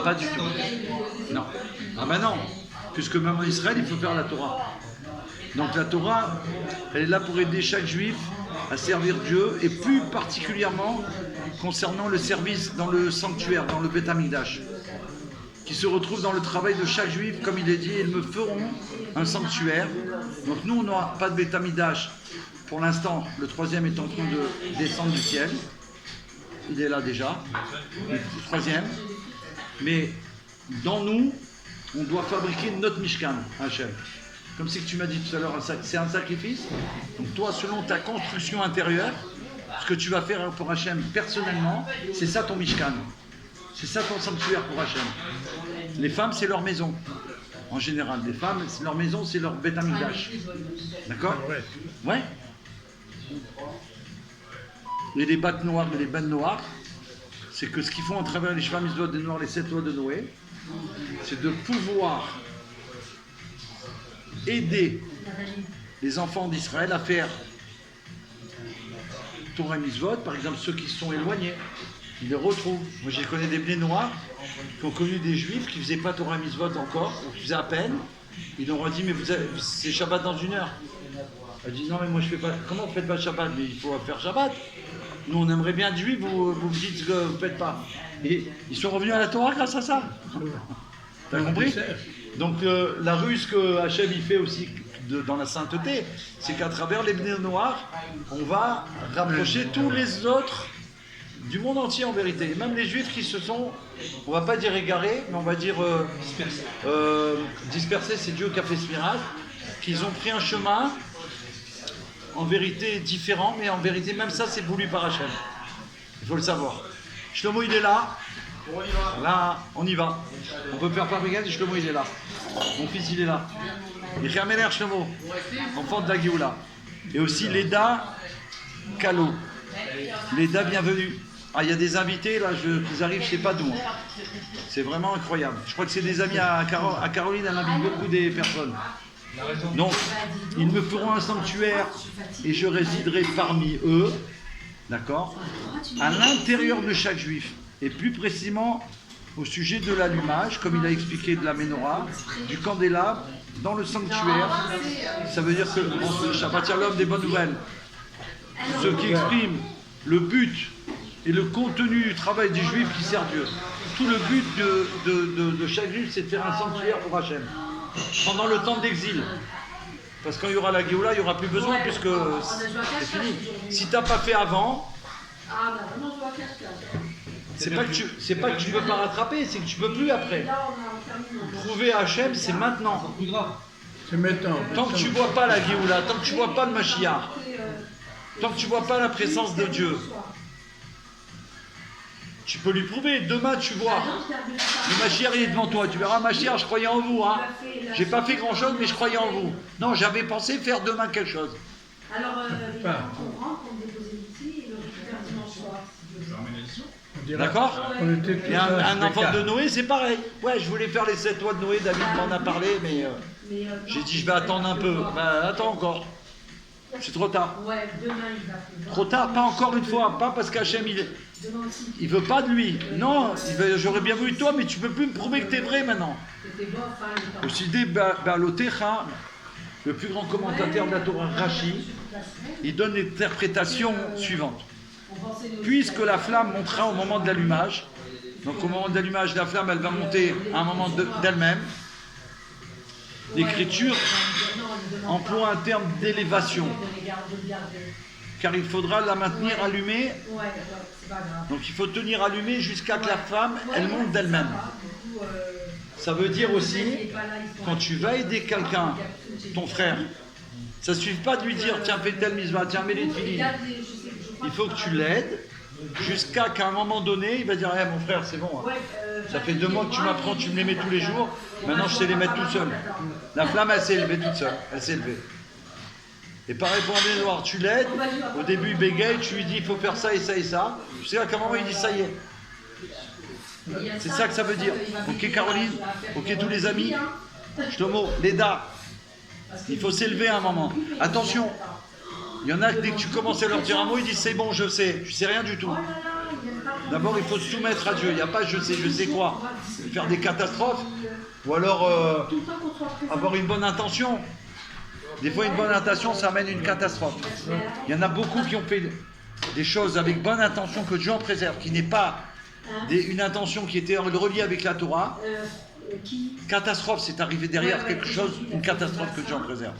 Pas du tout. Non. Ah ben non. Puisque même en Israël, il faut faire la Torah. Donc la Torah, elle est là pour aider chaque juif à servir Dieu, et plus particulièrement concernant le service dans le sanctuaire, dans le Beth Amikdash, qui se retrouve dans le travail de chaque juif, comme il est dit, ils me feront un sanctuaire. Donc nous, on n'aura pas de Beth Amikdash. Pour l'instant, le troisième est en train de descendre du ciel. Il est là déjà, le troisième. Mais dans nous, on doit fabriquer notre Mishkan, Hachem. comme c'est que tu m'as dit tout à l'heure, c'est un sacrifice. Donc toi, selon ta construction intérieure, ce que tu vas faire pour Hachem personnellement, c'est ça ton Mishkan. C'est ça ton sanctuaire pour Hachem. Les femmes, c'est leur maison. En général, les femmes, leur maison, c'est leur Beth Amikdash. D'accord? Ouais. Et les battes noires et les bennes noires, c'est que ce qu'ils font à travers les Sheva Mitzvot de Noir, les 7 lois de Noé, c'est de pouvoir aider les enfants d'Israël à faire Torah Mitzvot, par exemple ceux qui sont éloignés, ils les retrouvent. Moi j'ai connu des blés noirs qui ont connu des juifs qui ne faisaient pas Torah Mitzvot encore, ou qui faisaient à peine. Ils leur ont dit mais c'est Shabbat dans 1 heure. Elle dit non mais moi je fais pas. Comment vous faites pas Shabbat? Mais il faut faire Shabbat. Nous on aimerait bien être juifs, vous me dites que vous ne faites pas. Et ils sont revenus à la Torah grâce à ça. T'as compris? Donc la ruse que Hachem il fait aussi dans la sainteté, c'est qu'à travers les bnei noirs, on va rapprocher tous les autres du monde entier en vérité. Même les juifs qui se sont, on va pas dire égarés, mais on va dire dispersés, c'est Dieu qui a fait ce miracle, qu'ils ont pris un chemin en vérité différent, mais en vérité même ça c'est voulu par Hachem. Il faut le savoir. Shlomo il est là. Là, on y va. On peut faire pas regarder, Shlomo il est là. Mon fils il est là. Il Améler Shlomo, enfant de la Géoula. Et aussi Leda Kalo. Leda, bienvenue. Ah, il y a des invités là, ils arrivent, je sais pas d'où. C'est vraiment incroyable. Je crois que c'est des amis à Caroline, elle invite beaucoup des personnes. Donc, ils me feront un sanctuaire et je résiderai parmi eux, d'accord, à l'intérieur de chaque juif. Et plus précisément au sujet de l'allumage, comme il a expliqué de la menorah, du candélabre, dans le sanctuaire. Ça veut dire que Shabbat Shalom des bonnes nouvelles. Ce qui exprime le but et le contenu du travail des Juifs qui sert Dieu. Tout le but de chaque Juif, c'est de faire un sanctuaire pour Hachem. Pendant le temps d'exil. Parce que quand il y aura la Géoula, il n'y aura plus besoin puisque c'est fini. Si tu n'as pas fait avant, c'est pas que tu ne peux pas rattraper, c'est que tu ne peux plus après. Prouver à Hachem, c'est maintenant. C'est maintenant. Tant que tu ne vois pas la Géoula, tant que tu ne vois pas le Mashiach, tant que tu ne vois pas la présence de Dieu, tu peux lui prouver. Demain, tu vois. Le Mashiach il est devant toi. Tu verras, Mashiach, je croyais en vous. Hein. J'ai pas fait grand-chose, mais je croyais en vous. Non, j'avais pensé faire demain quelque chose. Alors, il y a un courant qu'on déposait ici et le récupère dimanche soir. D'accord? Et un enfant de Noé, c'est pareil. Ouais, je voulais faire les 7 lois de Noé, David m'en a parlé, mais j'ai dit je vais attendre un peu. Ben, attends encore. C'est trop tard. Ouais, demain il va. Trop tard, pas encore une fois, pas parce qu'Hachem il veut pas de lui. Non, j'aurais bien voulu de toi, mais tu peux plus me prouver que tu es vrai maintenant. Aussi dit Balotecha, le plus grand commentateur de la Torah, Rashi, il donne l'interprétation suivante. Puisque la flamme montera au moment de l'allumage, donc au moment de l'allumage, la flamme elle va monter à un moment d'elle-même. L'Écriture emploie un terme d'élévation, car il faudra la maintenir allumée. Donc il faut tenir allumée jusqu'à que la flamme elle monte d'elle-même. Ça veut dire aussi, quand tu vas aider quelqu'un, ton frère, ça ne suffit pas de lui dire tiens fais telle mitzvah, tiens mets les filines. Il faut que tu l'aides jusqu'à qu'à un moment donné, il va dire mon frère, c'est bon. Hein. Ça fait 2 mois que tu m'apprends, tu me les mets tous les jours. Maintenant, je sais les mettre tout seul. La flamme, elle s'est élevée toute seule. Elle s'est élevée. Et pareil pour un blé noir, tu l'aides. Au début, il bégaye, tu lui dis il faut faire ça et ça et ça. Tu sais à quel moment il dit ça y est. C'est ça que ça veut dire. Ok, Caroline. Ok, tous les amis. Shlomo, Leda. Il faut s'élever à un moment. Attention. Il y en a que dès que tu commences à leur dire un mot, ils disent c'est bon, je sais rien du tout. D'abord, il faut se soumettre à Dieu. Il n'y a pas je sais quoi. Faire des catastrophes ou alors avoir une bonne intention. Des fois, une bonne intention, ça amène une catastrophe. Il y en a beaucoup qui ont fait des choses avec bonne intention que Dieu en préserve, qui n'est pas une intention qui était reliée avec la Torah. Catastrophe, c'est arrivé derrière quelque chose, une catastrophe que Dieu en préserve.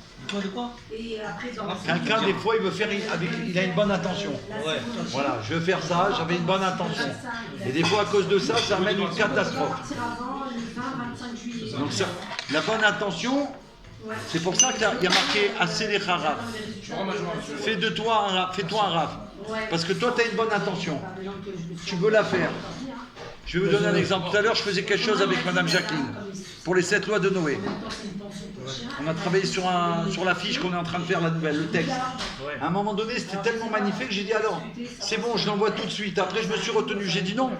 Quelqu'un, des fois, il veut faire il a une bonne intention. Voilà, je veux faire ça, j'avais une bonne intention. Et des fois, à cause de ça, ça amène une catastrophe. Donc, la bonne intention, C'est pour ça qu'il y a marqué assez les harav. Fais-toi un rave. Parce que toi, tu as une bonne intention. Tu veux la faire. Je vais vous donner un exemple. Tout à l'heure, je faisais quelque chose avec Madame Jacqueline pour les 7 lois de Noé. On a travaillé sur la fiche qu'on est en train de faire, la nouvelle, le texte. À un moment donné, c'était tellement magnifique que j'ai dit alors, c'est bon, je l'envoie tout de suite. Après, je me suis retenu. J'ai dit non,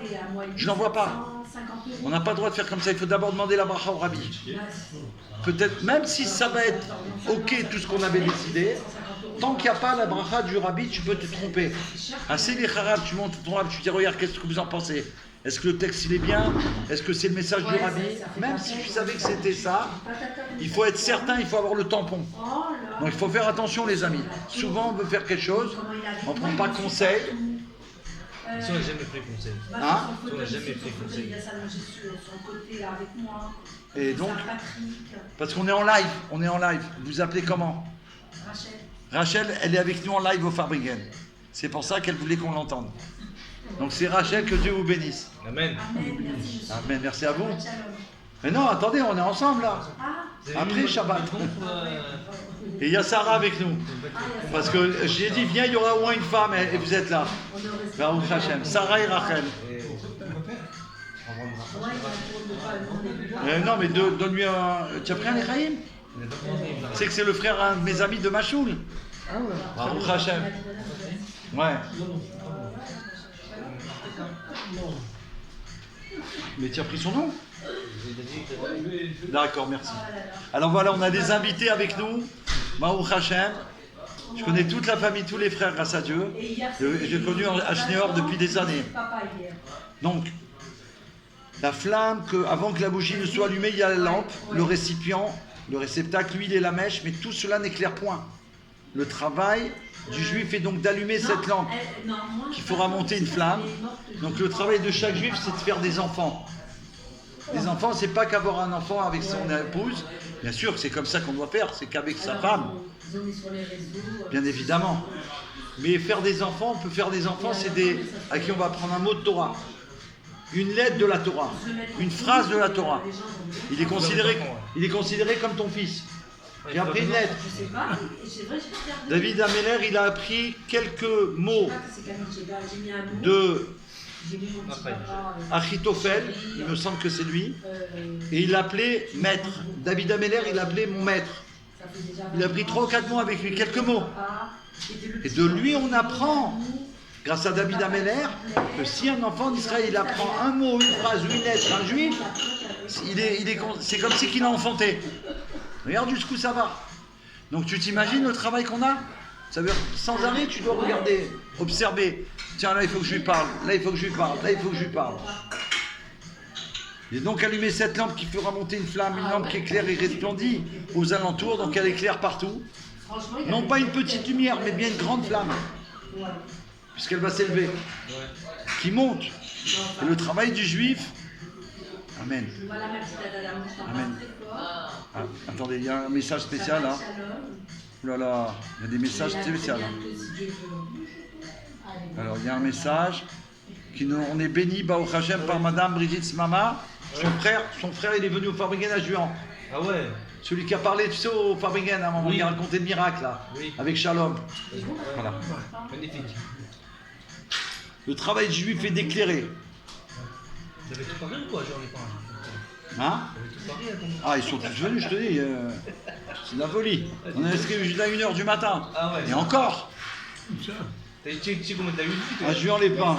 je l'envoie pas. On n'a pas le droit de faire comme ça. Il faut d'abord demander la bracha au rabbi. Peut-être, même si ça va être ok tout ce qu'on avait décidé, tant qu'il n'y a pas la bracha du rabbi, tu peux te tromper. Assez les harab, tu montes ton rabbi, tu dis regarde, qu'est-ce que vous en pensez? Est-ce que le texte il est bien? Est-ce que c'est le message du rabbi? Même si je savais que c'était ça, il faut être certain, il faut avoir le tampon. Donc il faut faire attention les amis. Souvent on veut faire quelque chose, on ne prend pas conseil. Si on n'a jamais pris conseil. Hein? Si on n'a jamais pris conseil. Et donc, parce qu'on est en live, vous appelez comment? Rachel, elle est avec nous en live au Farbringen. C'est pour ça qu'elle voulait qu'on l'entende. Donc c'est Rachel, que Dieu vous bénisse. Amen. Amen, merci à vous. Mais non, attendez, on est ensemble là. Après Shabbat. Et il y a Sarah avec nous. Parce que j'ai dit, viens, il y aura au moins une femme et vous êtes là. Baruch Hashem. Sarah et Rachel. Non, mais donne-lui un. Tu as pris un Echaim? C'est que c'est le frère d'un de mes amis de Machoul. Baruch Hashem. Ouais. Mais tu as pris son nom? D'accord, merci. Alors voilà, on a des invités avec nous. Baruch Hashem. Je connais toute la famille, tous les frères, grâce à Dieu. J'ai connu à Schneor depuis des années. Donc, la flamme, avant que la bougie ne soit allumée, il y a la lampe, le récipient, le réceptacle, l'huile et la mèche, mais tout cela n'éclaire point. Le travail du juif est donc d'allumer cette lampe qui fera monter une flamme. Donc le travail de chaque juif, c'est de faire des enfants. Les enfants, c'est pas qu'avoir un enfant avec son épouse. Bien sûr que c'est comme ça qu'on doit faire, c'est qu'avec sa femme. Bien évidemment. Mais faire des enfants, on peut faire des enfants, c'est à qui on va prendre un mot de Torah. Une lettre de la Torah, une phrase de la Torah. Il est considéré comme ton fils. J'ai appris une lettre. David Ameller, il a appris quelques mots de Achitophel, il me semble que c'est lui, et il l'appelait maître. David Ameller, il l'appelait mon maître. Il a pris 3 ou 4 mots avec lui, quelques mots. Et de lui, on apprend, grâce à David Ameller, que si un enfant d'Israël, il apprend un mot, une phrase, une lettre, un juif, c'est comme si qu'il a enfanté. Regarde jusqu'où ça va. Donc tu t'imagines le travail qu'on a? Ça veut dire, sans arrêt, tu dois regarder, observer. Tiens, là, il faut que je lui parle. Là, il faut que je lui parle. Là, il faut que je lui parle. J'ai donc allumé cette lampe qui fera monter une flamme, une lampe qui éclaire et resplendit aux alentours, donc elle éclaire partout. Non pas une petite lumière, mais bien une grande flamme. Puisqu'elle va s'élever. Qui monte. Et le travail du juif. Amen. Amen. Ah, attendez, il y a un message spécial là. Oh là là, il y a des messages spéciaux. Alors il y a un message on est béni Baruch Hashem par Madame Brigitte Smama. Son frère il est venu au Farbringen à Juan. Ah ouais. Celui qui a parlé, tu sais, au Farbringen à un moment, il a raconté le miracle là, avec Shalom. Voilà. Magnifique. Le travail du juif est d'éclairer. Vous avez tout parlé ou quoi, genre les parents? Hein? Ah, ils sont tous venus, je te dis. C'est de la folie. On est inscrit jusqu'à 1h du matin. Ah ouais. Et encore. Tu sais comment t'as eu? À Juan-les-Pins.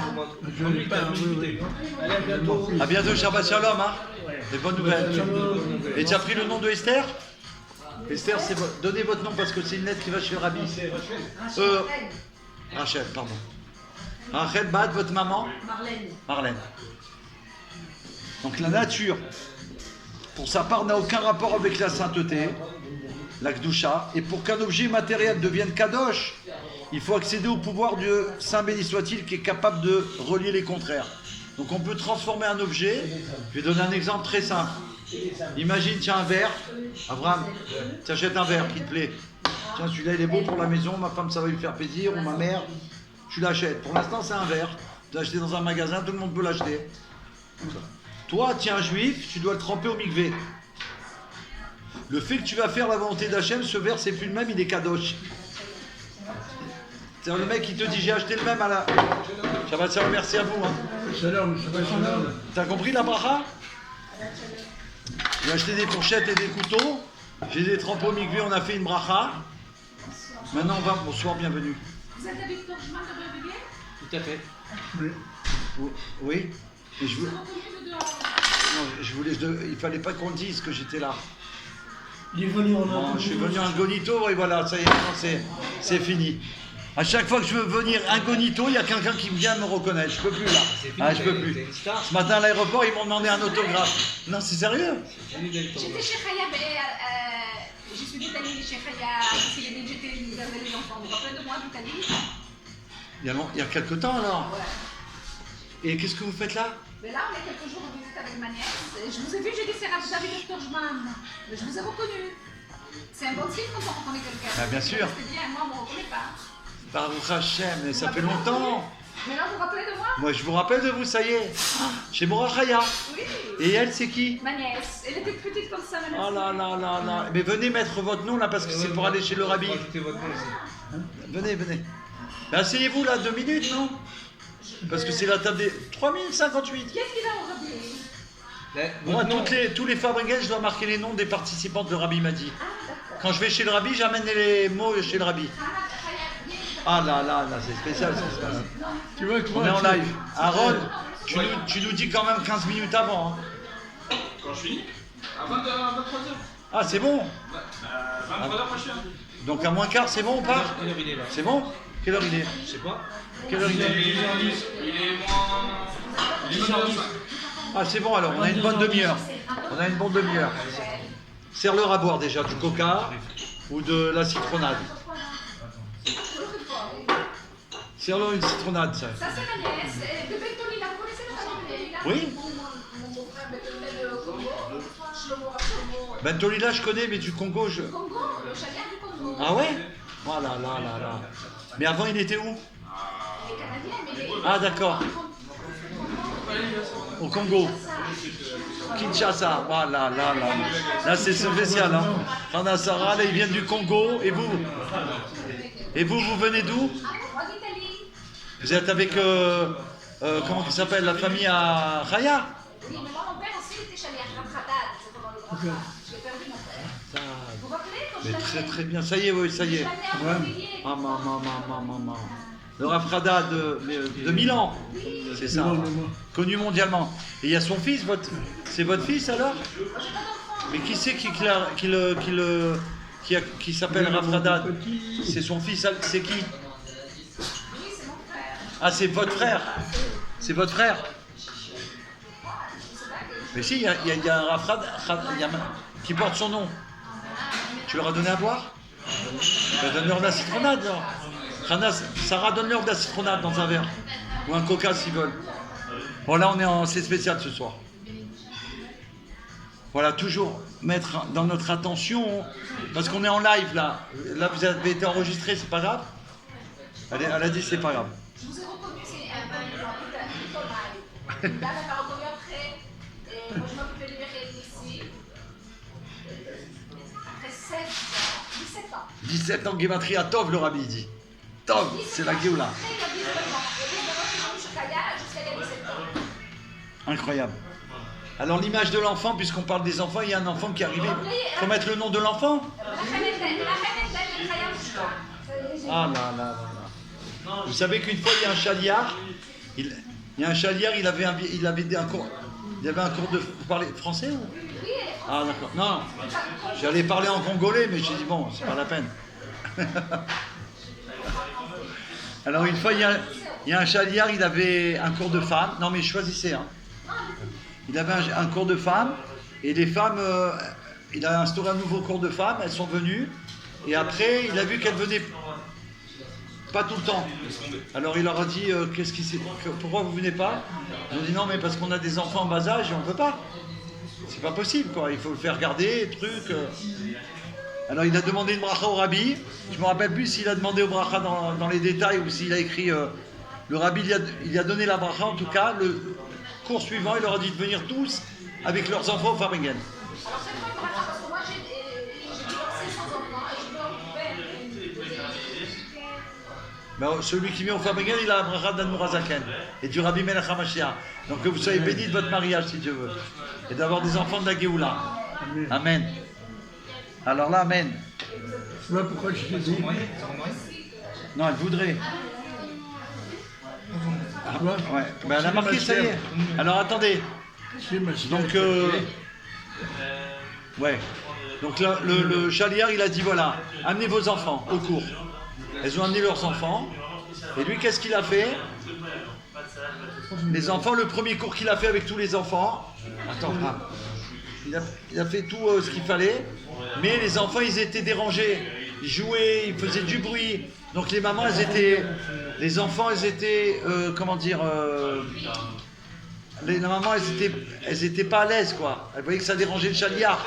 Allez, à bientôt. À bientôt, Shabbat Shalom. Hein? Des bonnes nouvelles. Et tu as pris le nom de Esther? Esther, donnez votre nom parce que c'est une lettre qui va chez le rabbi. Rachel, pardon. Rachel, Bat, votre maman? Marlène. Donc la nature, pour sa part, n'a aucun rapport avec la sainteté, la Kedusha. Et pour qu'un objet matériel devienne kadosh, il faut accéder au pouvoir du Saint béni soit-il qui est capable de relier les contraires. Donc on peut transformer un objet. Je vais donner un exemple très simple. Imagine, tu as un verre. Abraham, tu achètes un verre qui te plaît. Tiens, celui-là il est beau pour la maison, ma femme ça va lui faire plaisir, ou ma mère. Tu l'achètes. Pour l'instant c'est un verre. Tu l'as acheté dans un magasin, tout le monde peut l'acheter. Toi, tu es un juif, tu dois le tremper au mikvé. Le fait que tu vas faire la volonté d'Hachem, ce verre, c'est plus le même, il est kadosh. C'est le mec qui te dit, j'ai acheté le même à la... Shabbat Shalom, merci à vous. Hein. Shalom, Shabbat Shalom. T'as compris la bracha? J'ai acheté des fourchettes et des couteaux. J'ai des trempes au migvé, on a fait une bracha. Maintenant on va... Bonsoir, bienvenue. Vous êtes avec Torchman de Belvédère? Tout à fait. Oui. Et je, Vous êtes reconnu de dehors? non, je voulais, il fallait pas qu'on dise que j'étais là. Il est venu en Bon, je suis venu incognito et voilà, ça y est, maintenant c'est fini. À chaque fois que je veux venir incognito, il y a quelqu'un qui vient me reconnaître. Je peux plus là. Ah, je peux plus. Ce matin à l'aéroport, ils m'ont demandé un autographe. Non, c'est sérieux. J'étais chez Chaya, je suis d'Italie chez Chaya, c'est les j'étais avec les enfants. Vous vous rappelez de moi d'Italie? Il y a quelques temps alors. Ouais. Et qu'est-ce que vous faites là? Mais là, on est quelques jours en visite avec ma nièce. Et je vous ai vu, j'ai dit c'est David Torchman. Mais je vous ai reconnu. C'est un bon signe quand on reconnaît quelqu'un. Ah, bien sûr. C'est bien, moi, on ne me reconnaît pas. Baruch Hashem, mais ça fait longtemps. Mais là, vous vous rappelez de moi? Moi, je vous rappelle de vous, ça y est. Chez Morachaya. Oui. Et elle, c'est qui? Ma nièce. Elle était petite comme ça, ma nièce. Oh là là là là. Mais venez mettre votre nom là parce que c'est pour aller chez le rabbi. Rajoutez votre nom aussi. Venez, venez. Ben, asseyez-vous là 2 minutes, non? Parce que c'est la table des 3058. Qu'est-ce qu'il a au rabbi? Moi, tous les fabricants, je dois marquer les noms des participants de Rabbi m'a dit. Ah, d'accord. Quand je vais chez le Rabbi, j'amène les mots chez le Rabbi. Ah là là là, c'est spécial ce qui se passe. Tu vois, On est en live. Aaron, tu nous dis quand même 15 minutes avant. Hein. Quand je finis À 23h. Ah, c'est bon. 23h, moi je suis là. Donc à moins quart, c'est bon, on part? Quelle heure il est là? C'est bon? Quelle heure il est? Je sais pas. Quelle heure il est? Il est moins. Il est 22h05. Ah, c'est bon alors, on a une bonne demi-heure. On a une bonne demi-heure. Serre-leur à boire déjà du coca ou de la citronnade. Serre-leur une citronnade, ça. Ça, c'est ma nièce. De Bentolila, vous connaissez le famille Bentolila? Oui. Mon frère Bentolila de Congo. Shlomo. Bentolila, je connais, mais du Congo, je... Congo, le chagrin du Congo. Ah ouais? Voilà, là, là, là. Mais avant, il était où? Il est canadien, mais il est. Ah, d'accord. Au Congo. Kinshasa. Voilà, là, là. Là, c'est spécial, hein. Ranasara, là, ils viennent du Congo. Et vous? Et vous, vous venez d'où? Ah, moi d'Italie. Vous êtes avec, comment il s'appelle, la famille à Raya? Oui, mais moi, mon père aussi était chalier à Khatad. C'est pendant le grand temps. J'ai perdu mon père. Vous vous rappelez quand je Mais l'avais? très très bien, ça y est, oui, ça y est. Ah, maman. Le Rafrada de Milan, c'est ça, connu mondialement. Et il y a son fils, c'est votre fils alors? Mais qui c'est qui s'appelle Rafrada? C'est son fils, c'est qui? Oui, c'est mon frère. Ah, c'est votre frère? C'est votre frère? Mais si, il y a un Rafrada qui porte son nom. Tu leur as donné à boire? Donne-leur de la citronnade, alors. Sarah, donne-leur de la citronnade dans un verre. Ou un coca s'ils veulent. Bon, là, c'est spécial ce soir. Voilà, toujours mettre dans notre attention, parce qu'on est en live là. Là, vous avez été enregistré, c'est pas grave? Elle a dit c'est pas grave. Je vous ai reconnu, c'est un peu Thomas. Là, elle m'a reconnu après. Et moi, je m'occupais du Bérél ici. Après 17 ans. 17 ans, Gematria Tov, le rabbi dit. Tov, c'est la Géoula. Après, il a 19 ans. Et puis, je suis jusqu'à il y a 17 ans. Incroyable. Alors l'image de l'enfant, puisqu'on parle des enfants, il y a un enfant qui est arrivé. Il faut mettre le nom de l'enfant. Ah là là là là. Vous savez qu'une fois il y a un chaliard, il avait un cours de... Vous parlez français ou? Ah d'accord. Non, j'allais parler en congolais, mais j'ai dit bon, c'est pas la peine. Alors une fois il y a un chaliard, il avait un cours de femmes. Non mais choisissez, hein. Il avait un cours de femmes, et les femmes, il a instauré un nouveau cours de femmes, elles sont venues, et après, il a vu qu'elles venaient pas tout le temps. Alors il leur a dit, pourquoi vous venez pas? Ils ont dit non, mais parce qu'on a des enfants en bas âge et on ne peut pas. C'est pas possible, quoi, il faut le faire garder, truc. Alors il a demandé une bracha au rabbi, je ne me rappelle plus s'il a demandé au bracha dans les détails, ou s'il a écrit, le rabbi il a donné la bracha, en tout cas, le cours suivant, il leur a dit de venir tous avec leurs enfants au Farbingen. Alors, c'est quoi une bracha? Parce que moi, Mais celui qui vient au Fabregan, il a la bracha d'Admorazaken et du Rabbi Melech HaMashiach. Donc que vous soyez bénis de votre mariage si Dieu veut. Et d'avoir des enfants de la Géoula. Amen. Alors là, Amen. Voilà pourquoi je te dis. Non, elle voudrait. Tu vois, Ouais. Ben, elle a marqué, ça y est. Alors attendez. c'est ma sœur. Donc, ouais. Donc là, le chaliard, il a dit voilà, amenez vos enfants au cours. Elles ont amené leurs enfants. Et lui, qu'est-ce qu'il a fait? Les enfants, le premier cours qu'il a fait avec tous les enfants. Attends, il a fait tout ce qu'il fallait. Mais les enfants, ils étaient dérangés. Ils jouaient, ils faisaient du bruit. Donc les mamans, les enfants, elles étaient, comment dire, les mamans, elles étaient pas à l'aise, quoi. Elles voyaient que ça dérangeait le chaliard.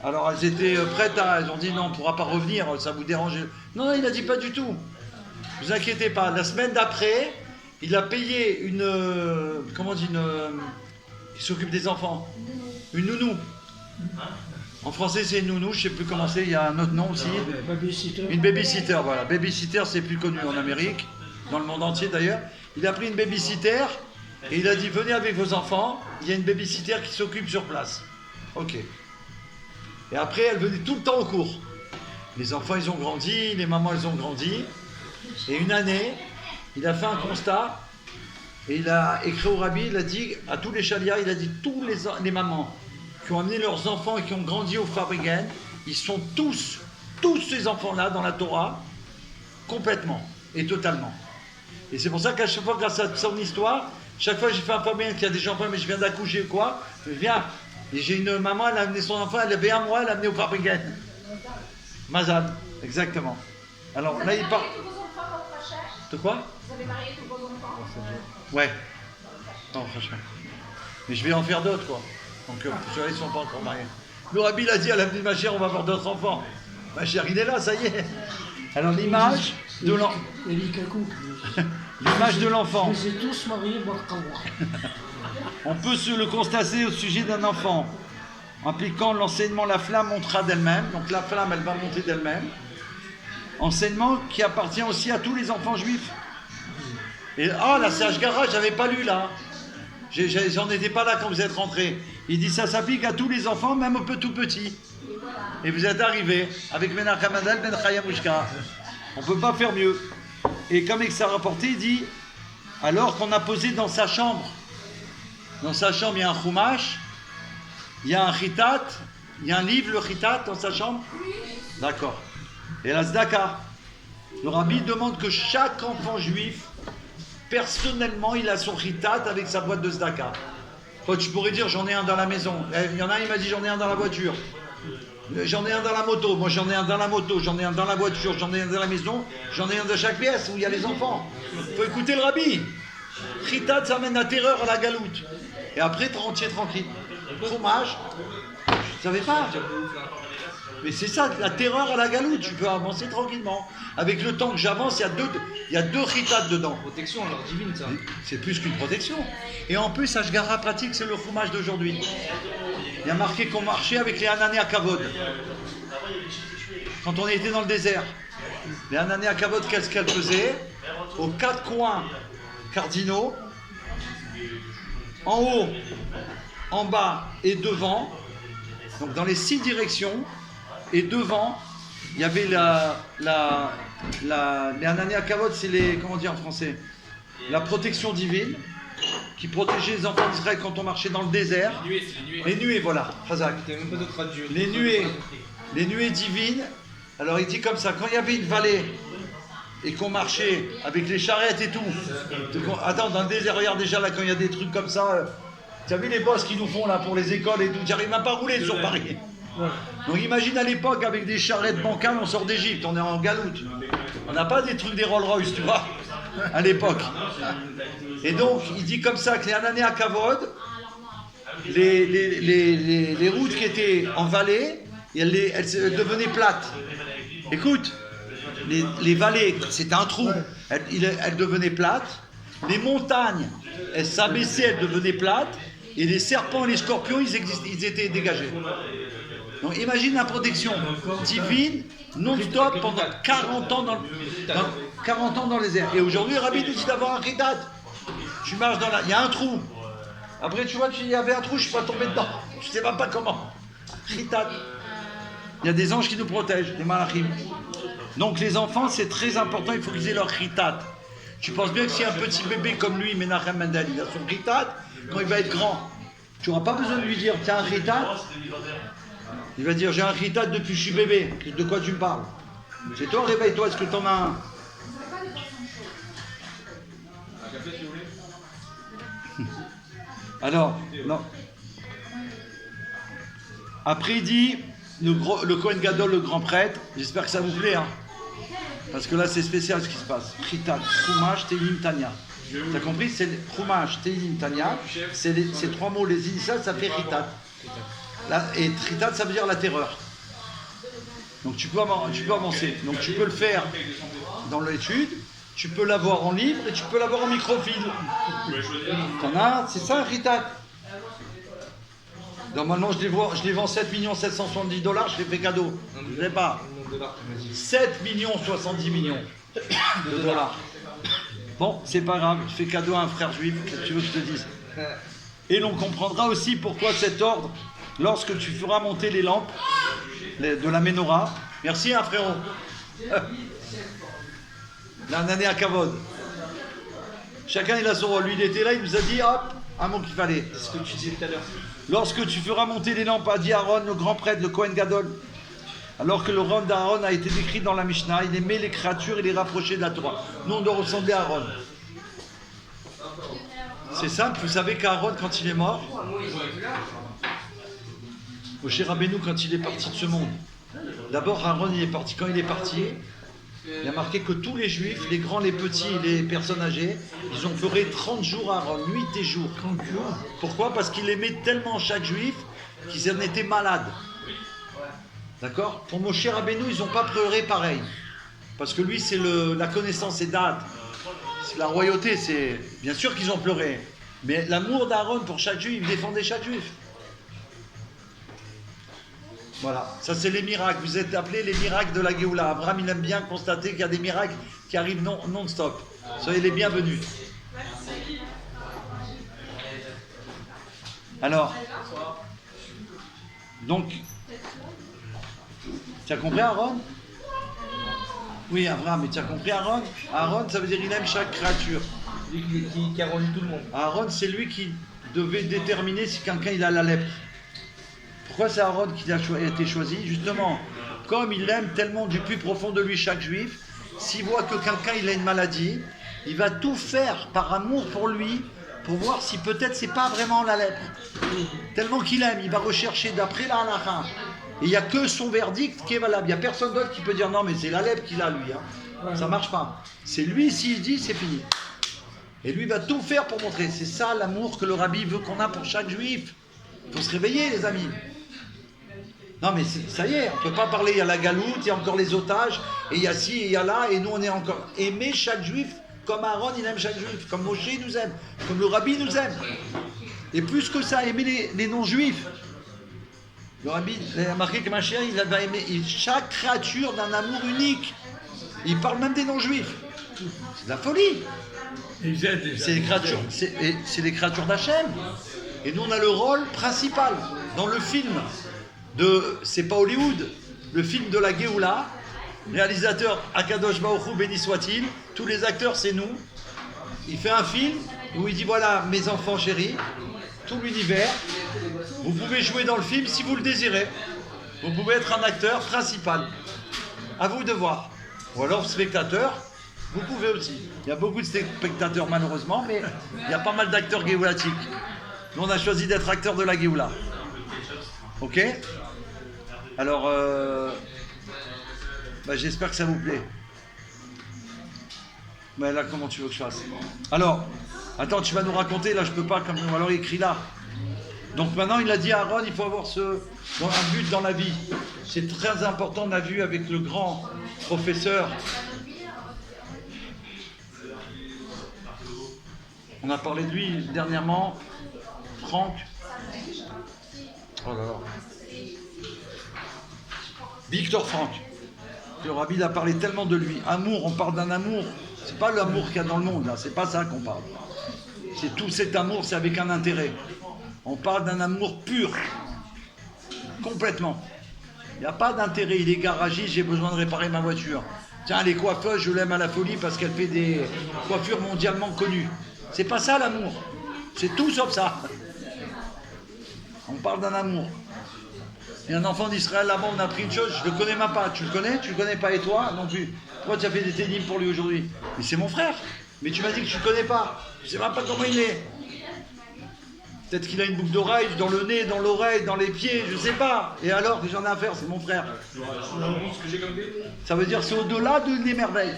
Alors elles étaient prêtes elles ont dit non, on ne pourra pas revenir, ça vous dérange. Non, il a dit pas du tout. Ne vous inquiétez pas. La semaine d'après, il a payé comment on dit, qui s'occupe des enfants. Une nounou. En français, c'est une nounou, je ne sais plus comment c'est, il y a un autre nom aussi. Babysitter. Une babysitter, voilà. Babysitter, c'est plus connu en Amérique, dans le monde entier d'ailleurs. Il a pris une babysitter et il a dit venez avec vos enfants, il y a une babysitter qui s'occupe sur place. Ok. Et après, elle venait tout le temps au cours. Les enfants, ils ont grandi, les mamans, elles ont grandi. Et une année, il a fait un constat et il a écrit au rabbi, il a dit à tous les chalias, il a dit tous les mamans qui ont amené leurs enfants et qui ont grandi au Fabregan, ils sont tous ces enfants-là dans la Torah, complètement et totalement. Et c'est pour ça qu'à chaque fois, grâce à son histoire, chaque fois j'ai fait un Fabregan qui a des gens, mais je viens d'accoucher ou quoi, je viens. Et j'ai une maman, elle a amené son enfant, elle avait un mois, elle l'a amené au Fabregan. Mazal, exactement. Alors là, il parle. Vous avez marié tous vos enfants dans le Rachel? De quoi? Vous avez marié tous vos enfants? Ouais. Non, franchement. Mais je vais en faire d'autres, quoi. Donc, ceux-là, ils ne sont pas encore mariés. Le rabbi l'a dit à l'avenir, ma chère, on va avoir d'autres enfants. Ma chère, il est là, ça y est. Alors, l'image de l'enfant. L'image de l'enfant. Ils étaient tous mariés, Barkawa. On peut se le constater au sujet d'un enfant, impliquant l'enseignement, la flamme montera d'elle-même. Donc, la flamme, elle va monter d'elle-même. Enseignement qui appartient aussi à tous les enfants juifs. Et là, c'est Ashgara, je n'avais pas lu là. J'en étais pas là quand vous êtes rentrés. Il dit ça s'applique à tous les enfants, même aux tout petits. Et vous êtes arrivés avec Menachem Mendel Ben Chayamushka. On ne peut pas faire mieux. Et comme il s'est rapporté, il dit alors qu'on a posé dans sa chambre, il y a un chumash, il y a un chitat, il y a un livre, le chitat, dans sa chambre. D'accord. Et la zdaka. Le rabbi demande que chaque enfant juif, personnellement, il a son chitat avec sa boîte de zdaka. Je pourrais dire j'en ai un dans la maison. Il y en a un, il m'a dit j'en ai un dans la voiture. J'en ai un dans la moto. Moi j'en ai un dans la moto, j'en ai un dans la voiture, j'en ai un dans la maison, j'en ai un dans chaque pièce où il y a les enfants. Il faut écouter le rabbi. Chitat, ça amène la terreur à la galoute. Et après, tu es tranquille. Fromage, je ne savais pas. Mais c'est ça, la terreur à la galoute. Tu peux avancer tranquillement. Avec le temps que j'avance, il y a deux chitats dedans. Protection, alors divine ça. C'est plus qu'une protection. Et en plus, Ashgara pratique, c'est le fromage d'aujourd'hui. Il y a marqué qu'on marchait avec les Hanané à Kavod. Quand on était dans le désert. Les Hanané à Kavod, qu'est-ce qu'elles faisaient? Aux quatre coins cardinaux, en haut, en bas et devant, donc dans les 6 directions, et devant, il y avait les Hanané à Kavod, c'est comment dire en français? La protection divine, qui protégeait les enfants d'Israël quand on marchait dans le désert. Les nuées, voilà, Hazak. Même pas de traduire. Les nuées divines. Alors il dit comme ça, quand il y avait une vallée et qu'on marchait avec les charrettes et tout. Attends, dans le désert, regarde déjà là quand il y a des trucs comme ça. Tu as vu les bosses qu'ils nous font là pour les écoles et tout. J'arrive même pas à rouler sur Paris. Donc imagine à l'époque avec des charrettes bancales, on sort d'Égypte, on est en galoute. On n'a pas des trucs des Rolls-Royce, tu vois, à l'époque. Et donc il dit comme ça que les Hanané à Kavod, les routes qui étaient en vallée, elles devenaient plates. Écoute, les vallées, c'était un trou, elles devenaient plates. Les montagnes, elles s'abaissaient, elles devenaient plates. Et les serpents et les scorpions, ils étaient dégagés. Donc imagine la protection divine, non-stop, pendant 40 ans 40 ans dans les airs. Et aujourd'hui, le rabbi nous dit d'avoir un chitat. Tu marches dans la... Il y a un trou. Après, tu vois, il y avait un trou, je ne suis pas tombé dedans. Je ne sais même pas comment. Chitat. Il y a des anges qui nous protègent, des malachim. Donc les enfants, c'est très important, il faut qu'ils aient leur chitat. Tu penses bien que si un petit bébé comme lui, Menachem Mendel, il a son chitat, quand il va être grand, tu n'auras pas besoin de lui dire, tiens, un chitat. Il va dire, j'ai un chitat depuis que je suis bébé. De quoi tu me parles? C'est toi, réveille-toi, est-ce que tu en as un? Un café si vous voulez. Alors, non. Après, il dit, le Kohen Gadol, le grand prêtre, j'espère que ça vous plaît, hein, parce que là, c'est spécial ce qui se passe. Chitat, Chumash, Tehillim, Tanya. T'as compris? C'est Chumash, Tehillim, Tanya. C'est ces trois mots, les initiales, ça fait Chitat. Et Chitat, ça veut dire la terreur. Donc tu peux avancer. Donc tu peux le faire dans l'étude, tu peux l'avoir en livre et tu peux l'avoir en microfilm. T'en as, c'est ça un Chitat. Normalement, je les vends 7 770 $, je les fais cadeau. Je ne l'ai pas. 7 70 millions de dollars. Bon, c'est pas grave, je fais cadeau à un frère juif, qu'est-ce que tu veux que je te dise? Et l'on comprendra aussi pourquoi cet ordre, lorsque tu feras monter les lampes de la menorah. Merci, hein, frérot. L'année à Kavod. Chacun il a son rôle. Lui, il était là, il nous a dit, hop, un mot qu'il fallait. C'est ce que tu disais tout à l'heure. Lorsque tu feras monter les lampes, a dit Aaron, le grand prêtre, le Kohen Gadol, alors que le rôle d'Aaron a été décrit dans la Mishnah, il aimait les créatures et les rapprochait de la Torah. Nous, on doit ressembler à Aaron. C'est simple, vous savez qu'Aaron, quand il est mort, Moshe Rabbeinu, quand il est parti de ce monde, d'abord Aaron, il est parti. Quand il est parti, il a marqué que tous les juifs, les grands, les petits, les personnes âgées, ils ont pleuré 30 jours à Aaron, nuit et jour. 30 jours. Pourquoi? Parce qu'il aimait tellement chaque juif qu'ils en étaient malades. D'accord? Pour Moshe Rabbeinu, ils n'ont pas pleuré pareil. Parce que lui, c'est la connaissance et date. C'est la royauté, c'est... Bien sûr qu'ils ont pleuré. Mais l'amour d'Aaron pour chaque juif, il défendait chaque juif. Voilà, ça c'est les miracles. Vous êtes appelés les miracles de la Géoula. Abraham, il aime bien constater qu'il y a des miracles qui arrivent non-stop. Soyez les bienvenus. Alors, donc, tu as compris Aaron? Oui, Abraham, mais tu as compris Aaron? Aaron, ça veut dire il aime chaque créature. Lui qui a rendu tout le monde. Aaron, c'est lui qui devait déterminer si quelqu'un il a la lèpre. Pourquoi c'est Aaron qui a été choisi? Justement, comme il aime tellement du plus profond de lui chaque juif, s'il voit que quelqu'un il a une maladie, il va tout faire par amour pour lui, pour voir si peut-être c'est pas vraiment la lèpre. Tellement qu'il aime, il va rechercher d'après la halakha. Et il n'y a que son verdict qui est valable. Il n'y a personne d'autre qui peut dire non mais c'est la lèpre qu'il a lui. Hein. Ça marche pas. C'est lui, s'il dit, c'est fini. Et lui va tout faire pour montrer. C'est ça l'amour que le rabbi veut qu'on a pour chaque juif. Il faut se réveiller les amis. Non mais ça y est, on ne peut pas parler, il y a la galoute, il y a encore les otages, et il y a ci, et il y a là, et nous on est encore... Aimer chaque juif, comme Aaron il aime chaque juif, comme Moshe nous aime, comme le rabbi nous aime. Et plus que ça, aimer les non-juifs. Le rabbi, il a marqué que Mashiach, il va aimer chaque créature d'un amour unique. Il parle même des non-juifs. C'est de la folie. C'est les créatures d'Hachem. Et nous on a le rôle principal dans le film. C'est pas Hollywood, le film de la Géoula, réalisateur Akadosh Baruch Hu, béni soit-il, tous les acteurs c'est nous. Il fait un film où il dit voilà mes enfants chéris, tout l'univers, vous pouvez jouer dans le film si vous le désirez, vous pouvez être un acteur principal, à vous de voir. Ou alors spectateur, vous pouvez aussi. Il y a beaucoup de spectateurs malheureusement, mais il y a pas mal d'acteurs géoulatiques. Nous on a choisi d'être acteurs de la Géoula. Ok? Alors, j'espère que ça vous plaît. Mais là, comment tu veux que je fasse? Alors, attends, tu vas nous raconter, là, je peux pas, ou alors écrit là. Donc maintenant, il a dit à Aaron, il faut avoir un but dans la vie. C'est très important, on a vu avec le grand professeur. On a parlé de lui dernièrement, Franck. Oh là là. Victor Franck. Le Rabbi il a parlé tellement de lui. Amour, on parle d'un amour. C'est pas l'amour qu'il y a dans le monde, là. C'est pas ça qu'on parle. C'est tout cet amour, c'est avec un intérêt. On parle d'un amour pur. Complètement. Il n'y a pas d'intérêt. Il est garagiste, j'ai besoin de réparer ma voiture. Tiens, les coiffeuses, je l'aime à la folie parce qu'elle fait des coiffures mondialement connues. C'est pas ça l'amour. C'est tout sauf ça. On parle d'un amour. Et un enfant d'Israël, là-bas, on a appris une chose, je le connais même pas. Tu le connais? Tu le connais pas et toi non plus. Pourquoi tu as fait des ténimes pour lui aujourd'hui? Mais c'est mon frère. Mais tu m'as dit que tu le connais pas. Je sais même pas comment il est. Peut-être qu'il a une boucle d'oreille dans le nez, dans l'oreille, dans les pieds, je sais pas. Et alors, que j'en ai à faire, c'est mon frère. Ça veut dire c'est au-delà de des merveilles.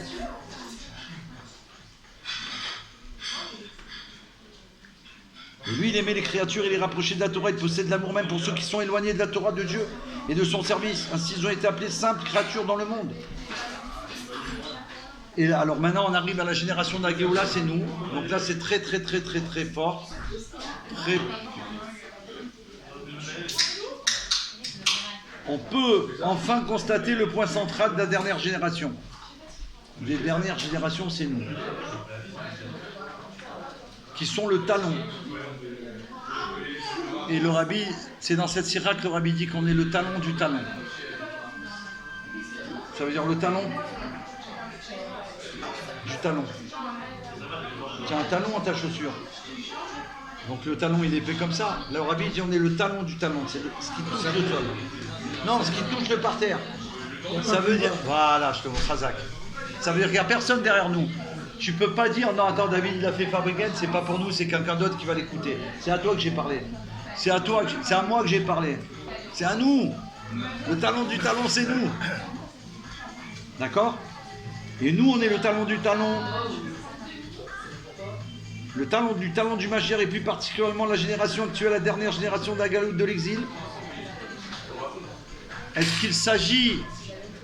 Et lui, il aimait les créatures, il les rapprochait de la Torah, il possède l'amour même pour ceux qui sont éloignés de la Torah de Dieu et de son service. Ainsi, ils ont été appelés simples créatures dans le monde. Et là, alors maintenant, on arrive à la génération de la Géoula, c'est nous. Donc là, c'est très, très, très, très, très fort. Très... On peut enfin constater le point central de la dernière génération. Les dernières générations, c'est nous. Qui sont le talon. Et le Rabbi, c'est dans cette sira que le Rabbi dit qu'on est le talon du talon. Ça veut dire le talon du talon. Tu as un talon à ta chaussure. Donc le talon il est fait comme ça. Le Rabbi dit on est le talon du talon. C'est ce qui touche le sol. Non, ce qui touche le parterre. Ça veut dire... Voilà, je te montre Razak. Ça veut dire qu'il n'y a personne derrière nous. Tu peux pas dire non attends David il a fait Fabriken, c'est pas pour nous, c'est quelqu'un d'autre qui va l'écouter. C'est à toi que j'ai parlé. C'est à moi que j'ai parlé. C'est à nous. Le talon du talon c'est nous. D'accord? Et nous on est le talon du talon. Le talon du Mashiach et plus particulièrement la génération actuelle, la dernière génération de la galoute de l'exil. Est-ce qu'il s'agit,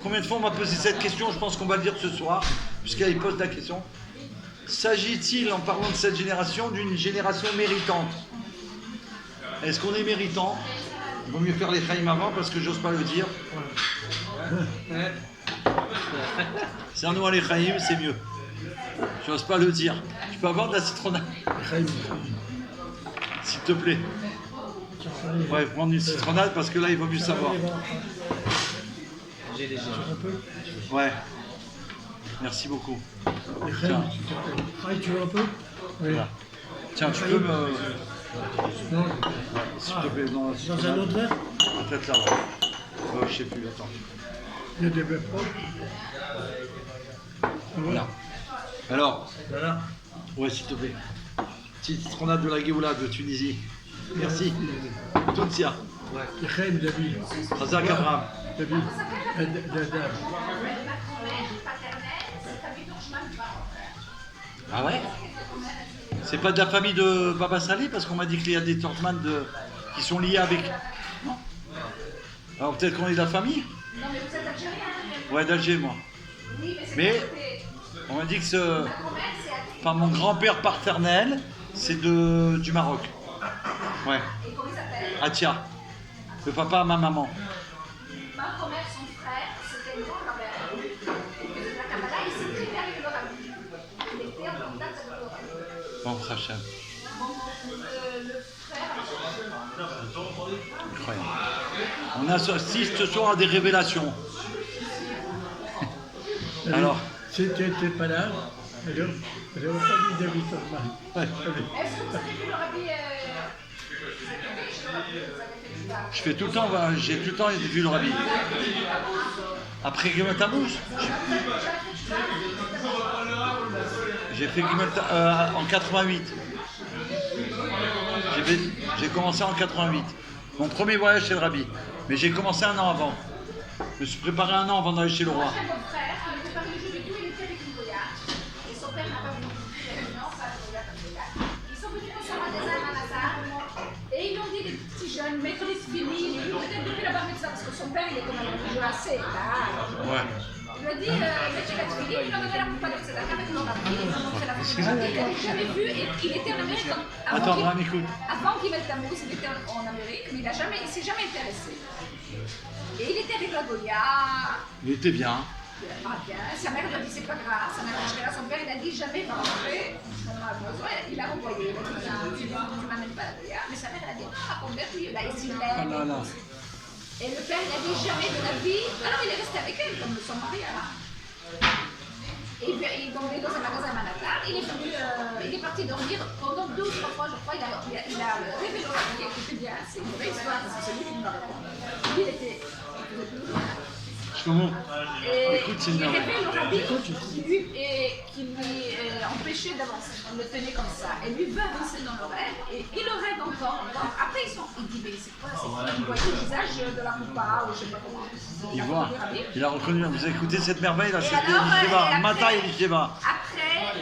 combien de fois on m'a posé cette question, je pense qu'on va le dire ce soir, puisqu'elle pose la question. S'agit-il, en parlant de cette génération, d'une génération méritante? Est-ce qu'on est méritant? Il vaut mieux faire les chaïm avant parce que j'ose pas le dire. C'est nous les chaïm, c'est mieux. J'ose pas le dire. Je peux avoir de la citronnade? S'il te plaît. Ouais, prendre une citronnade parce que là, il vaut mieux savoir. J'ai léger. Ouais. Merci beaucoup. Tiens. Tu veux un peu? Oui. Voilà. Tiens, tu peux me... Non. S'il te plaît, dans la Dans un citronnade. autre verre? Peut-être là. Je sais plus, attends. Il y a des verres propres. Voilà. Alors, Voilà. ouais, s'il te plaît. Petite citronnade de la Géoula de Tunisie. Merci. Tunisia. Ouais. Yechaim David. Razak Abraham. David. Dada. Ah ouais? C'est pas de la famille de Baba Saleh parce qu'on m'a dit qu'il y a des Tortman qui sont liés avec. Non. Alors peut-être qu'on est de la famille? Non, mais vous êtes algérien. Ouais, d'Alger, moi. Oui, mais c'est Mais pas côté. on m'a dit que La promesse, c'est à enfin, mon grand-père paternel, c'est du Maroc. Ouais. Et comment il s'appelle? Atia. Le papa à ma maman. Ma grand-mère, son frère, c'était le grand-père. Il faisait de la Kabbalah, il s'est très bien avec le rabbi. Il était en contact avec le rabbi. Bon, Hachem. Le frère, Incroyable. On assiste ce soir à des révélations. Alors, Si tu n'étais pas là, alors pas dit David Torman. ouais. est-ce que vous avez vu le rabbi Je fais tout le temps, j'ai tout le temps vu le rabbi. Après Gimel Tammuz, j'ai fait Gimel en 88. J'ai commencé en 88. Mon premier voyage chez le rabbi. Mais j'ai commencé un an avant. Je me suis préparé un an avant d'aller chez le roi. Mon frère, il était pas religieux du tout, il était avec une Goya. Et son père n'a pas voulu non, pas de Goya comme Goya. Ils sont venus ensemble à des âmes à Nazar. Et ils ont dit, les petits jeunes, mettre les finis, peut-être depuis la bar mitzvah, parce que son père, il est comme un religieux assez tard. Ouais. Il lui a dit, mettez la finis, il lui a donné la coupe de tzedaka avec mon rabbi. Il a montré la photo du rabbi, il l'avait jamais vu, et il était en Amérique. Attends, Abraham, écoute. Avant qu'il mette Tammuz, il était en Amérique, mais il s'est jamais intéressé. Et il était avec la Goya. Il était bien. Ah bien, sa mère lui a dit c'est pas grave, sa mère a acheté là, son père il a dit jamais va rentrer, on a besoin, il a renvoyé, il a dit tu m'amènes pas la Goya, mais sa mère elle a dit ah combien oui, là ici Ah là là. et le père il a dit jamais de la vie, alors il est resté avec elle comme son mari là. Et puis, il tombait dans un magasin à Manhattan, il est parti dormir pendant 2 ou 3 fois, je crois, il a rêvé le Rabbi, écoutez bien, c'est une vraie histoire, c'est celui qui m'a répondu. Lui, il était... Je comprends. Et Écoute, c'est il une rêvait le Rabbi qui lui empêchait d'avancer, on le tenait comme ça. Et lui veut avancer dans le rêve, et il le rêve encore. Après, il dit, mais c'est quoi, il voyait le visage de la coupa, ou je sais pas comment. Il voit. Il a reconnu. Vous avez écouté cette merveille là, Et c'était alors, Elisheva. Mata Elisheva. Après,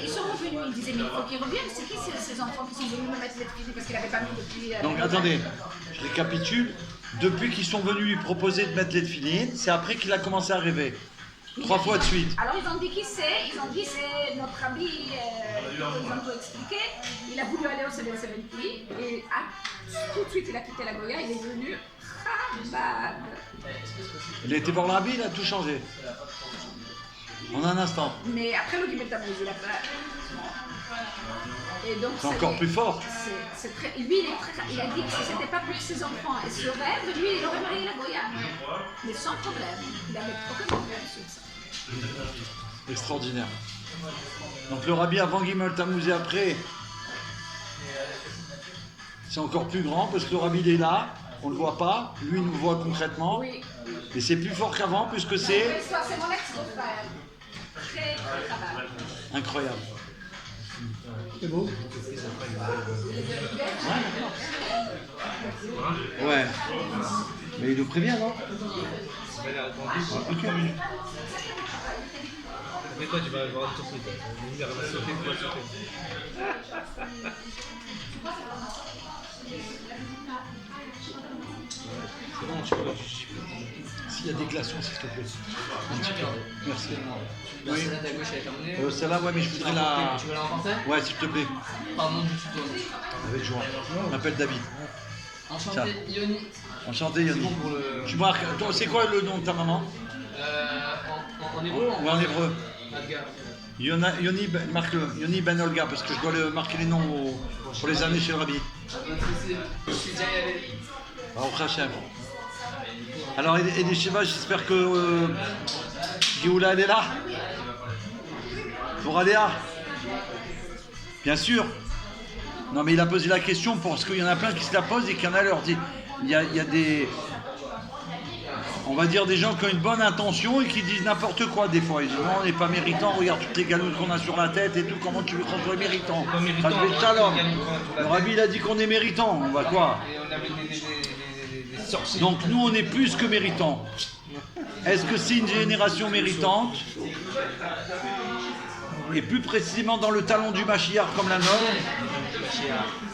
ils sont revenus, ils disaient, mais il faut qu'ils reviennent. C'est qui ces enfants qui sont venus me mettre les filles parce qu'il n'avait pas mis depuis. Donc attendez, je récapitule. Depuis qu'ils sont venus lui proposer de mettre les filines, c'est après qu'il a commencé à rêver. 3 fois de suite. Alors ils ont dit qui c'est, ils ont dit c'est notre ami, ils ont tout expliqué. Il a voulu aller au CDC et tout de suite il a quitté la Goya, il est venu Chabad. Il a été voir le rabbi, il a tout changé. En un instant. Mais après le Gimel Tammuz, il a pas. Et donc, C'est encore plus fort. Lui, il a dit que si ce n'était pas pour ses enfants et ce rêve, lui, il aurait marié la Goya. Mais sans problème. Il n'avait aucun problème sur ça. Extraordinaire. Donc le rabbi avant Gimel Tammuz et après, c'est encore plus grand parce que le rabbi il est là, on ne le voit pas, lui il nous voit concrètement. Oui. Et c'est plus fort qu'avant puisque c'est C'est mon ex-beau-frère. Très capable. incroyable. C'est beau. Ouais. Mais il nous prévient, non? Ok. Mais toi, tu vas avoir une surprise. La lumière va sauter, tu vas sauter. C'est bon, tu peux. S'il y a des glaçons, s'il te plaît. Un petit peu. Merci. La Oui. salade à gauche, elle est terminée. Celle-là, ouais, mais je voudrais la. Tu veux la remporter? Ouais, s'il te plaît. Pardon du tuto. Avec joie. On m'appelle David. Enchanté, Yoni. Enchanté, Yannick. C'est bon pour le. Tu marques. Toi, c'est quoi le nom de ta maman? En hébreu Ou en hébreu? Adgar. Yoni, marque-le. Yoni Ben Olga, parce que je dois marquer les noms pour les années chez le rabbi. Je suis déjà y allé. Baruch Hashem. Alors, Elisheva, j'espère que Géoula, elle est là. Pour Aléa. Bien sûr. Non, mais il a posé la question parce qu'il y en a plein qui se la posent et qu'il y en a leur dit. Il y a des. On va dire des gens qui ont une bonne intention et qui disent n'importe quoi des fois. Ils disent non, on n'est pas méritant, regarde toutes les galoutes qu'on a sur la tête et tout, comment tu veux qu'on soit méritant? Pas méritant, Ça devait shalom. Le rabbi il a dit qu'on est méritant, on va quoi? Et on avait des sorciers. Donc nous on est plus que méritants. Est-ce que c'est une génération méritante? Et plus précisément dans le talon du Mashiach comme la nôtre,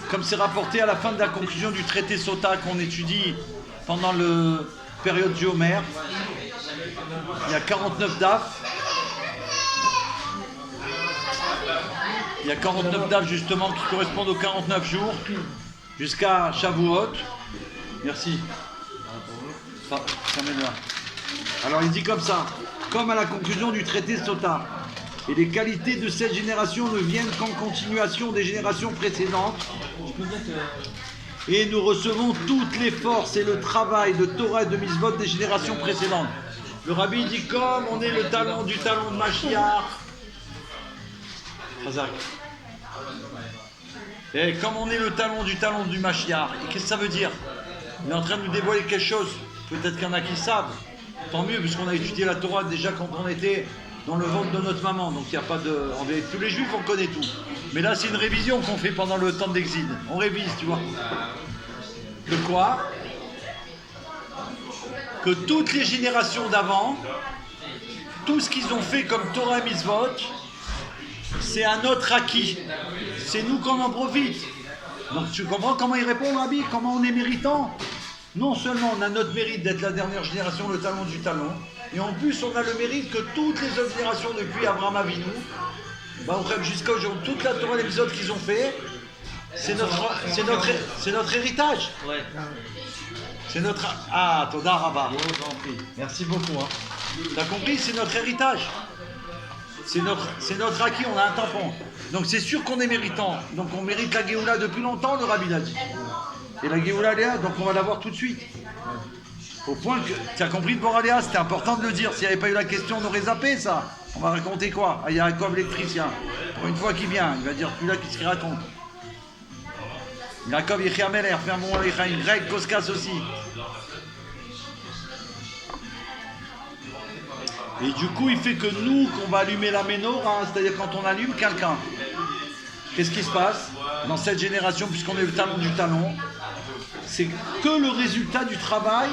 comme c'est rapporté à la fin de la conclusion du traité Sota qu'on étudie pendant la période du Homer. Il y a 49 daf. Il y a 49 daf justement qui correspondent aux 49 jours jusqu'à Shavuot. Merci. Ça m'énerve. Alors il dit comme ça, comme à la conclusion du traité Sota, et les qualités de cette génération ne viennent qu'en continuation des générations précédentes, et nous recevons toutes les forces et le travail de Torah et de Mitzvot des générations précédentes. Le rabbi dit comme on est le talon du talon de Mashiach, Hazak. Et comme on est le talon du Mashiach, et qu'est-ce que ça veut dire? Il est en train de nous dévoiler quelque chose. Peut-être qu'il y en a qui savent. Tant mieux, puisqu'on a étudié la Torah déjà quand on était dans le ventre de notre maman. Donc il n'y a pas de. Tous les juifs, on connaît tout. Mais là, c'est une révision qu'on fait pendant le temps d'exil. On révise, tu vois. Que quoi? Que toutes les générations d'avant, tout ce qu'ils ont fait comme Torah et Mitzvot, c'est un autre acquis. C'est nous qu'on en profite. Donc tu comprends comment il répond, Rabbi? Comment on est méritant? Non seulement on a notre mérite d'être la dernière génération, le talon du talon, et en plus on a le mérite que toutes les autres générations depuis Abraham Avinu, jusqu'à aujourd'hui, toute la Torah et l'épisode qu'ils ont fait, c'est notre héritage. Ouais. C'est notre... Ah, Toda Rabba. Merci beaucoup. Hein. T'as compris? C'est notre héritage. C'est notre acquis, on a un tampon. Donc c'est sûr qu'on est méritant. Donc on mérite la Géoula depuis longtemps, le Rabbi l'a dit. Et la Géoula Léa, donc on va la voir tout de suite. Au point que, tu as compris de Boraléa, c'était important de le dire. S'il n'y avait pas eu la question, on aurait zappé ça. On va raconter quoi? Ah, il y a Jacob l'électricien. Pour une fois qu'il vient, il va dire celui-là qui se raconte. Jacob Yechiameler, fait un bon Lechaim. Greg Koskas aussi. Et du coup, il fait que nous, qu'on va allumer la menorah, c'est-à-dire quand on allume quelqu'un, qu'est-ce qui se passe dans cette génération, puisqu'on est le talon du talon? C'est que le résultat du travail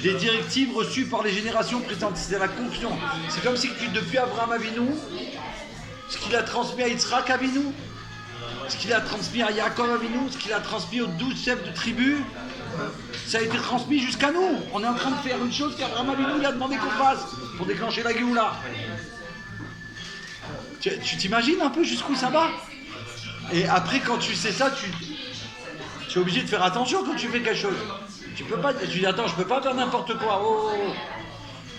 des directives reçues par les générations précédentes. C'est la conclusion. C'est comme si depuis Abraham Avinu, ce qu'il a transmis à Yitzhak Avinu, ce qu'il a transmis à Yaakov Avinu, ce qu'il a transmis aux 12 chefs de tribu, ça a été transmis jusqu'à nous. On est en train de faire une chose qu'Abraham Avinu il a demandé qu'on fasse pour déclencher la Géoula. Tu t'imagines un peu jusqu'où ça va? Et après, quand tu sais ça, tu es obligé de faire attention quand tu fais quelque chose. Tu peux pas. Tu dis attends, je peux pas faire n'importe quoi. Oh.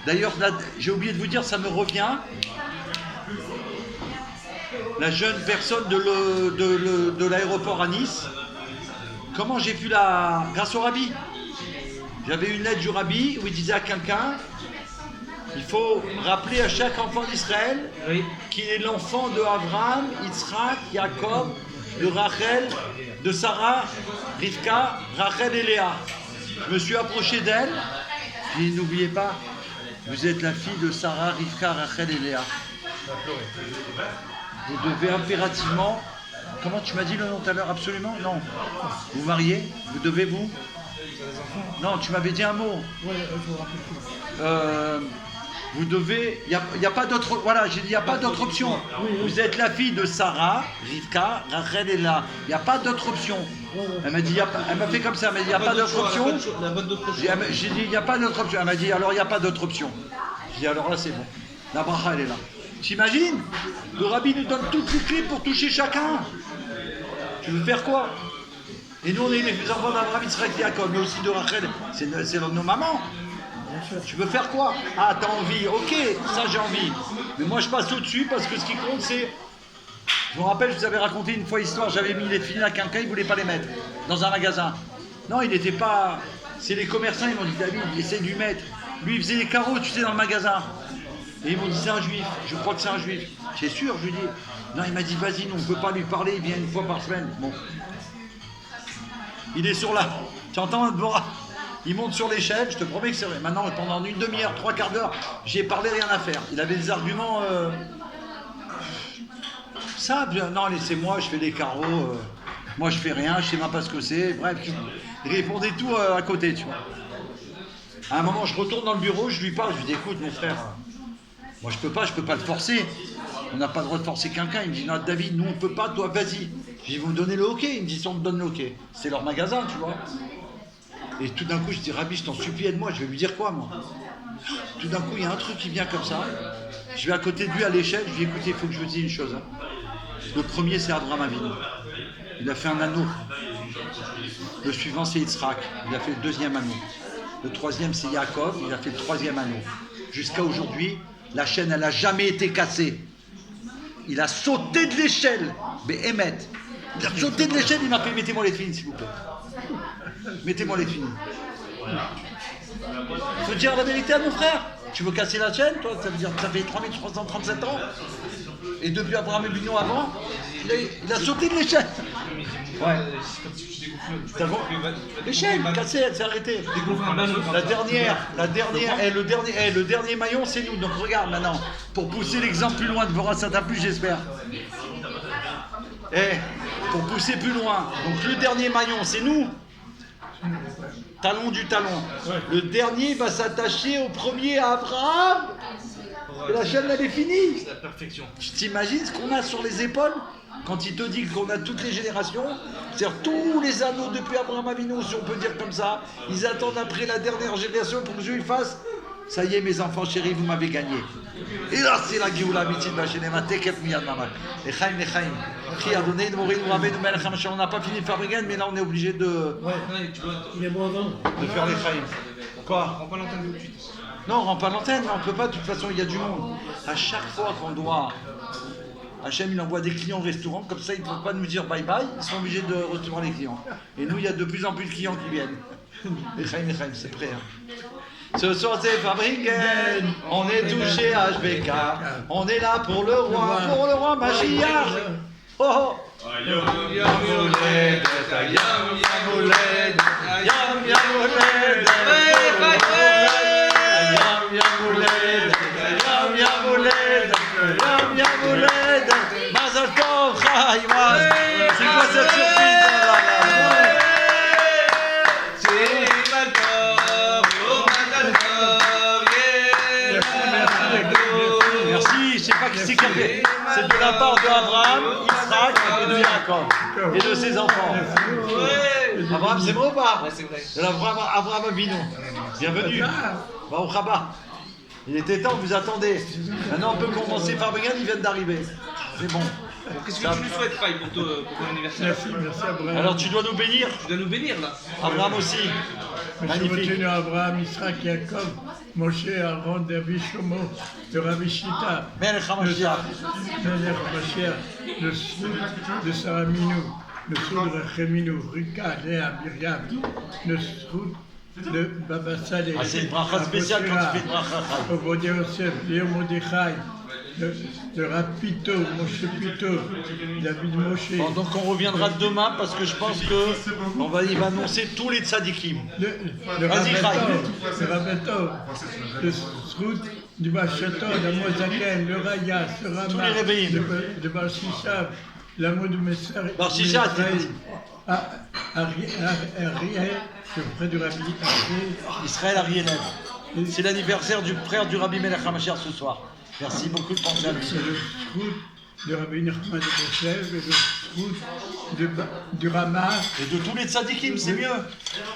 D'ailleurs, j'ai oublié de vous dire, ça me revient. La jeune personne de l'aéroport à Nice. Comment j'ai pu grâce au Rabbi. J'avais une lettre du Rabbi où il disait à quelqu'un, il faut rappeler à chaque enfant d'Israël qu'il est l'enfant de Abraham, Yitzhak, Jacob, de Rachel, de Sarah, Rivka, Rachel et Léa. Je me suis approché d'elle, je lui ai dit, n'oubliez pas, vous êtes la fille de Sarah, Rivka, Rachel et Léa. Vous devez impérativement, comment tu m'as dit le nom tout à l'heure, absolument? Non. Vous mariez? Vous devez vous? Non, tu m'avais dit un mot. Vous devez, il n'y a pas d'autre, voilà, j'ai dit, il n'y a pas d'autre option. Vous êtes la fille de Sarah, Rivka, Rachel est là. Il n'y a pas d'autre option. Elle m'a dit, elle m'a fait comme ça, elle m'a dit, il n'y a pas d'autre option. J'ai dit, il n'y a pas d'autre option. Elle m'a dit, alors il n'y a pas d'autre option. J'ai dit, alors là c'est bon. La bracha elle est là. T'imagines? Le Rabbi nous donne toutes les clés pour toucher chacun. Tu veux faire quoi? Et nous on est les enfants d'Abraham, Yitzhak, Jacob, mais aussi de Rachel. C'est nos mamans. Tu veux faire quoi? Ah, t'as envie, ok, ça j'ai envie. Mais moi je passe au-dessus parce que ce qui compte c'est... Je me rappelle, je vous avais raconté une fois l'histoire, j'avais mis les filets à quelqu'un, il ne voulait pas les mettre dans un magasin. Non, il n'était pas... C'est les commerçants, ils m'ont dit, David, essaie de lui mettre. Lui, il faisait les carreaux, tu sais, dans le magasin. Et ils m'ont dit, c'est un juif, je crois que c'est un juif. C'est sûr, je lui dis. Non, il m'a dit, vas-y, nous, on ne peut pas lui parler, il vient une fois par semaine. Bon. Il est sur là. Tu entends, Dvorah? Il monte sur l'échelle, je te promets que c'est vrai. Maintenant, pendant une demi-heure, 3/4 d'heure, j'ai parlé, rien à faire. Il avait des arguments... Ça, non, laissez-moi, je fais des carreaux. Moi, je fais rien, je sais même pas ce que c'est. Bref, il répondait tout à côté, tu vois. À un moment, je retourne dans le bureau, je lui parle, je lui dis, écoute, mon frère, moi, je peux pas le forcer. On n'a pas le droit de forcer quelqu'un. Il me dit, non, David, nous, on peut pas, toi, vas-y. Je dis, vous me donnez le hockey? Il me dit, si on me donne le hockey. C'est leur magasin, tu vois. Et tout d'un coup, je dis, Rabbi, je t'en supplie, aide-moi, je vais lui dire quoi, moi? Tout d'un coup, il y a un truc qui vient comme ça. Je vais à côté de lui à l'échelle, je lui dis, écoutez, il faut que je vous dise une chose. Hein. Le premier, c'est Abraham Avinu. Il a fait un anneau. Le suivant, c'est Yitzhak. Il a fait le deuxième anneau. Le troisième, c'est Yaakov. Il a fait le troisième anneau. Jusqu'à aujourd'hui, la chaîne, elle n'a jamais été cassée. Il a sauté de l'échelle. Mais Emmet. Il a sauté de l'échelle, il m'a fait, mettez-moi les films, s'il vous plaît. Mettez-moi les films. Il faut dire la vérité à mon frère. Tu veux casser la chaîne, toi? Ça veut dire que ça fait 3337 ans. Et depuis Abraham Avinu avant, il a sauté de l'échelle. Ouais. T'as bon? L'échelle cassée, elle s'est arrêtée. La dernière, le dernier maillon, c'est nous. Donc regarde maintenant, pour pousser l'exemple plus loin, de ça t'a plu, j'espère. Pour pousser plus loin, donc le dernier maillon, c'est nous. Talon du talon. Le dernier va s'attacher au premier à Abraham. Et la chaîne, elle est finie. C'est la perfection. Tu t'imagines ce qu'on a sur les épaules quand il te dit qu'on a toutes les générations? C'est-à-dire tous les anneaux depuis Abraham Avinu, si on peut dire comme ça, ils attendent après la dernière génération pour que Dieu y fasse. Ça y est, mes enfants chéris, vous m'avez gagné. Et là, c'est la Géoula Mitzid Bachenema Tekef Miyad Mamak. Echaim, Echaim. Qui a donné de mourir, on n'a pas fini de faire Regan, mais là, on est obligé de. Ouais, il est bon avant. De faire l'Echaim. Quoi? Rends pas l'antenne tout de suite. Non, on rend pas l'antenne, on peut pas, de toute façon, il y a du monde. À chaque fois qu'on doit... Hachem, il envoie des clients au restaurant, comme ça, ils ne peuvent pas nous dire bye-bye, ils sont obligés de recevoir les clients. Et nous, il y a de plus en plus de clients qui viennent. Echaim, c'est prêt. Hein. Ce soir, c'est Fabringen, on est touché à HBK, on est là pour le roi Mashiach. Oh, oh. Yam yam oled, yam yam oled, Yam Yam Oled, Yam Yam Oled, Yam Yam Oled, Yam Yam Oled, Mazal Tov, Chaim. C'est quoi cette surprise? Merci, je sais pas qui c'est qui a fait. C'est de la part d'Abraham, Isaac et de Jacob et de ses enfants. Abraham, c'est vrai ou pas? Ouais, c'est vrai. De Abraham Avinu. Bienvenue. Au Rabat. Il était temps, vous attendez. Maintenant, on peut commencer. Fabringen, ils viennent d'arriver. C'est bon. Qu'est-ce que tu nous souhaites, Faye, pour ton anniversaire? Merci Abraham. Alors, tu dois nous bénir. Tu dois nous bénir, là. Abraham aussi. Merci Magnifique. Abraham, Israël, Jacob, Moshe, Aaron, David, Shomo, le Rabbi Shita, Melech HaMashiach. Melech HaMashiach, le Soud de Sarah Minou, le Soud de Racheminu, Rika, Léa, Myriam, le Soud de Baba Saleh, Ah, c'est une bracha spéciale quand tu fais une bracha. Ovodia Yosef, Léo Mordechai, le Rapito, Moshe Pito, David Moshe. Bon, donc on reviendra demain parce que je pense que il va annoncer tous les tzadikim. Le Vas-y, Rabeto, le Srout du Bachato, le Mozaken, le Raya, le Rama, Tous les rébéim. le Barshishav, l'amour du Messer, Barshishav, Ariel, le frère du Rabbi Ariel. Israël Arielev. C'est l'anniversaire du frère du Rabbi Melech HaMashiach ce soir. Merci beaucoup de penser à lui. C'est le Srout de Rabbi Nachman de Breslev, et le Srout du Rama. Et de tous les tzadikim, c'est mieux.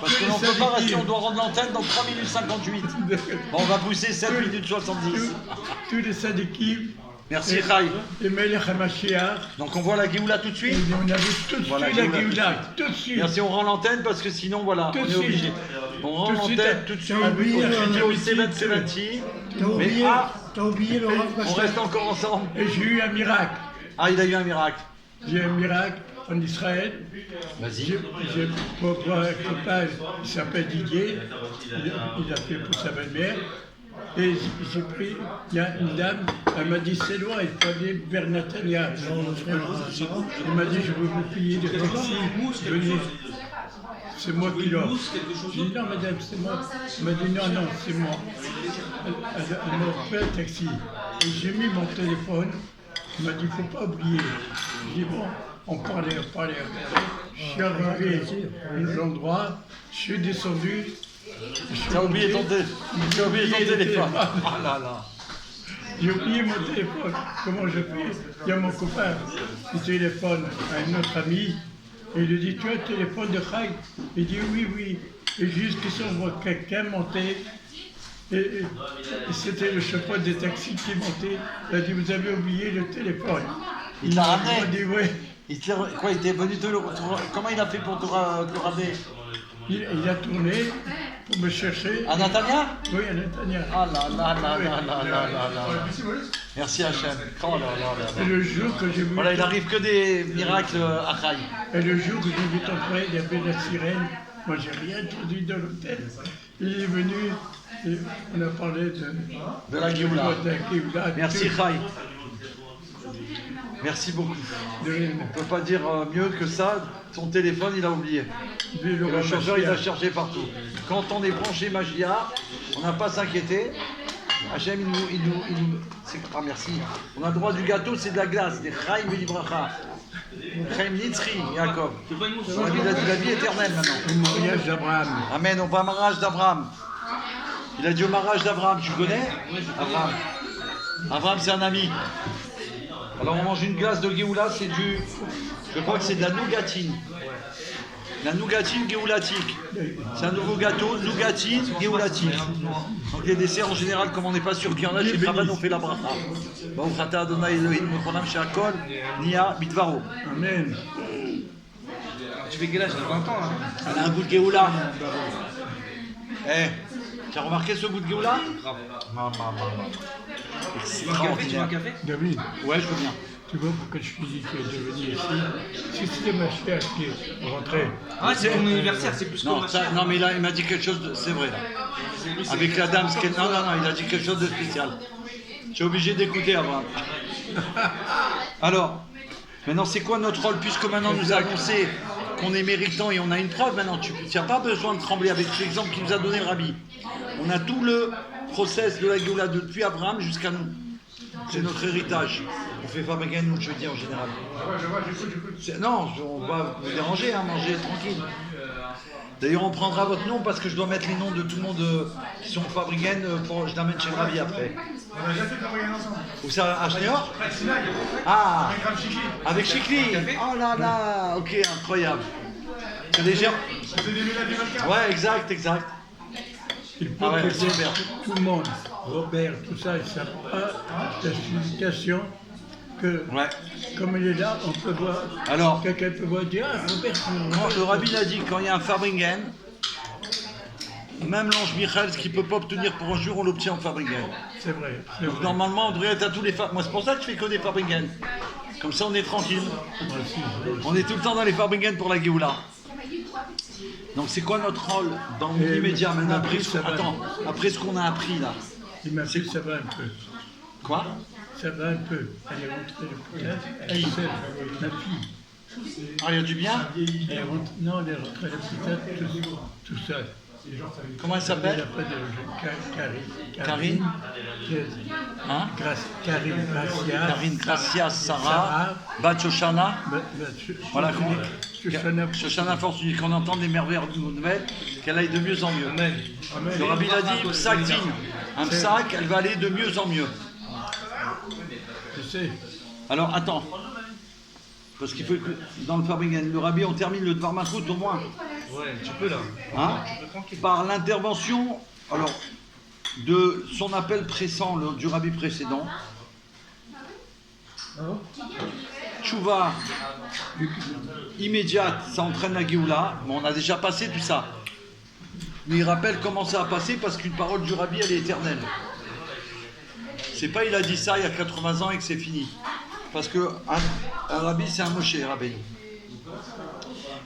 Parce que l'on ne peut pas rester, on doit rendre l'antenne dans 3 minutes 58. Bon, on va pousser 7 minutes 70. Tous les Sadikim. Merci, Chai. Et Melech HaMashiach. Donc on voit la Géoula tout de Et suite. on avait tout de suite Voilà, la Géoula. Géoula, tout de suite. Merci, on rend l'antenne parce que sinon, voilà, Tout on de est suite. obligé. On rend Tout de suite. l'antenne tout de suite. T'as oublié, Au 770. Mais T'as oublié le on reste encore ensemble. Et j'ai eu un miracle. Ah, il a eu un miracle. J'ai eu un miracle en Israël. Vas-y. J'ai pour un copain, il s'appelle Didier. Il a fait pour sa belle-mère. Et j'ai pris, il y a une dame, elle m'a dit c'est loin, il faut aller vers Natania. Elle m'a dit je vais vous payer des taxis, venez. C'est moi qui l'offre. J'ai dit non madame, c'est moi. Elle m'a dit non, c'est moi. Elle m'a offert un taxi. Et j'ai mis mon téléphone. Elle m'a dit il ne faut pas oublier. J'ai dit bon, on parlait. Je suis arrivé à l'endroit, je suis descendu. Tu as oublié ton téléphone. Ah là là. J'ai oublié mon téléphone. Comment je fais? Il y a mon copain qui téléphone à un autre ami. Et il lui dit, tu as le téléphone de Chai? Il dit, oui. Et jusqu'ici, on voit quelqu'un monter. Et c'était le chauffeur des taxis qui montait. Il a dit, vous avez oublié le téléphone. Il t'a ramené. Il m'a dit, oui. Il était venu te le... Comment il a fait pour te ramener? Il a tourné pour me chercher. À Natania? Oui, à Netanya. Ah là. Merci Hachem. Oh là là. Et le jour que j'ai vu. Voilà, il n'arrive que des miracles à Chai. Et le jour que j'ai vu ton frère, il y avait la sirène. Moi, j'ai rien entendu dans l'hôtel. Il est venu et on a parlé de la Géoula. de la Géoula. Merci Chai. Merci beaucoup. On ne peut pas dire mieux que ça. Son téléphone, il a oublié. Le chauffeur, il a cherché partout. Quand on est branché Magia, on n'a pas à s'inquiéter. Hachem, il nous... Ah, merci. On a le droit du gâteau, c'est de la glace. Des Chaim Velibracha. Chaim Nitzri, Jacob. On a la vie éternelle maintenant. Le mariage d'Abraham. Amen. On va au mariage d'Abraham. Il a dit au mariage d'Abraham. Tu connais Abraham. Abraham, c'est un ami. Alors on mange une glace de Géoula, c'est du... Je crois que c'est de la nougatine. La nougatine géoulatique. C'est un nouveau gâteau, nougatine géoulatique. Donc les desserts en général, comme on n'est pas sûr qu'il y en a, chez Kraban, on fait la bracha. Baruch atah Adonai Elohim Mecholam She'akol Nia Bidvaro. Amen. Tu fais quel âge? 20 ans, là. Elle a un goût de Géoula. Eh, Tu as remarqué ce goût de Géoula? Grave. C'est Tu veux un café? Tu veux un café? David, Ouais, je veux bien. tu vois pourquoi je te dis que de venir ici? Si c'était ma chère qui rentrait, Ah, c'est ton anniversaire, c'est plus Non, que ça, non mais il m'a dit quelque chose de... C'est vrai. Avec la dame, non, il a dit quelque chose de spécial. J'ai obligé d'écouter avant. Alors, maintenant c'est quoi notre rôle? Puisque maintenant on nous a annoncé qu'on est méritant et on a une preuve, maintenant tu n'as pas besoin de trembler avec l'exemple qu'il nous a donné le Rabbi. On a tout le process de la Géoula depuis Abraham jusqu'à nous. C'est notre héritage. On fait fabriquer nous le jeudi en général. Non, on va vous déranger, hein, manger tranquille. D'ailleurs, on prendra votre nom parce que je dois mettre les noms de tout le monde qui sont fabricants pour je l'amène chez le Rabbi après. On a déjà fait fabriquer ensemble. Où ça, à Schneor? Avec Sinaï, Ah, avec Rav Chikli. avec Chikli. Oh là là, ok, incroyable. C'est légère. On faisait des médailles du 24. Ouais, exact. il peut Ah ouais, que super. tout le monde, Robert, tout ça, ils ne savent pas la signification que, Ouais. comme il est là, on peut voir, Alors, quelqu'un peut voir dire, ah, Robert, le Rabbi l'a dit, quand il y a un Fabringen, même l'ange Michael, ce qu'il ne peut pas obtenir pour un jour, on l'obtient en Fabringen. c'est vrai, c'est Donc vrai. normalement, on devrait être à tous les Moi, c'est pour ça que je fais que des Fabringen. Comme ça, on est tranquille. Moi aussi, je- On est tout le temps dans les Fabringen pour la Géoula. Donc c'est quoi notre rôle dans l'immédiat maintenant après après ce qu'on a appris là? Il m'a dit, ça va un peu. Quoi? Ça va un peu. Elle est rentrée l'hôpital. Elle seule, ma fille. Ah, il y a du bien? Elle est rentrée, non, elle est rentrée à l'hôpital tout seul. Comment elle Elle s'appelle? a pas de Karine. Karine? Hein? Karine Gracia. Karine Gracia Sarah. Sarah, Bat Shoshana. Voilà, Shoshana. Shoshana Force unique, qu'on entend des merveilleuses nouvelles, qu'elle aille de mieux en mieux. Amen. Le Rabbi l'a dit, psak din. Un psak, elle va aller de mieux en mieux. Je sais. Alors attends, parce qu'il faut que dans le Fabringen, le Rabbi, on termine le Dvar Malchut au moins. Ouais, tu peux là. Hein, par l'intervention de son appel pressant du Rabbi précédent. Tchouva immédiate, ça entraîne la Géoula. Bon, on a déjà passé tout ça. Mais il rappelle comment ça a passé parce qu'une parole du Rabbi, elle est éternelle. C'est pas il a dit ça il y a 80 ans et que c'est fini. Parce que un Rabbi, c'est un Moshe Rabbeinu.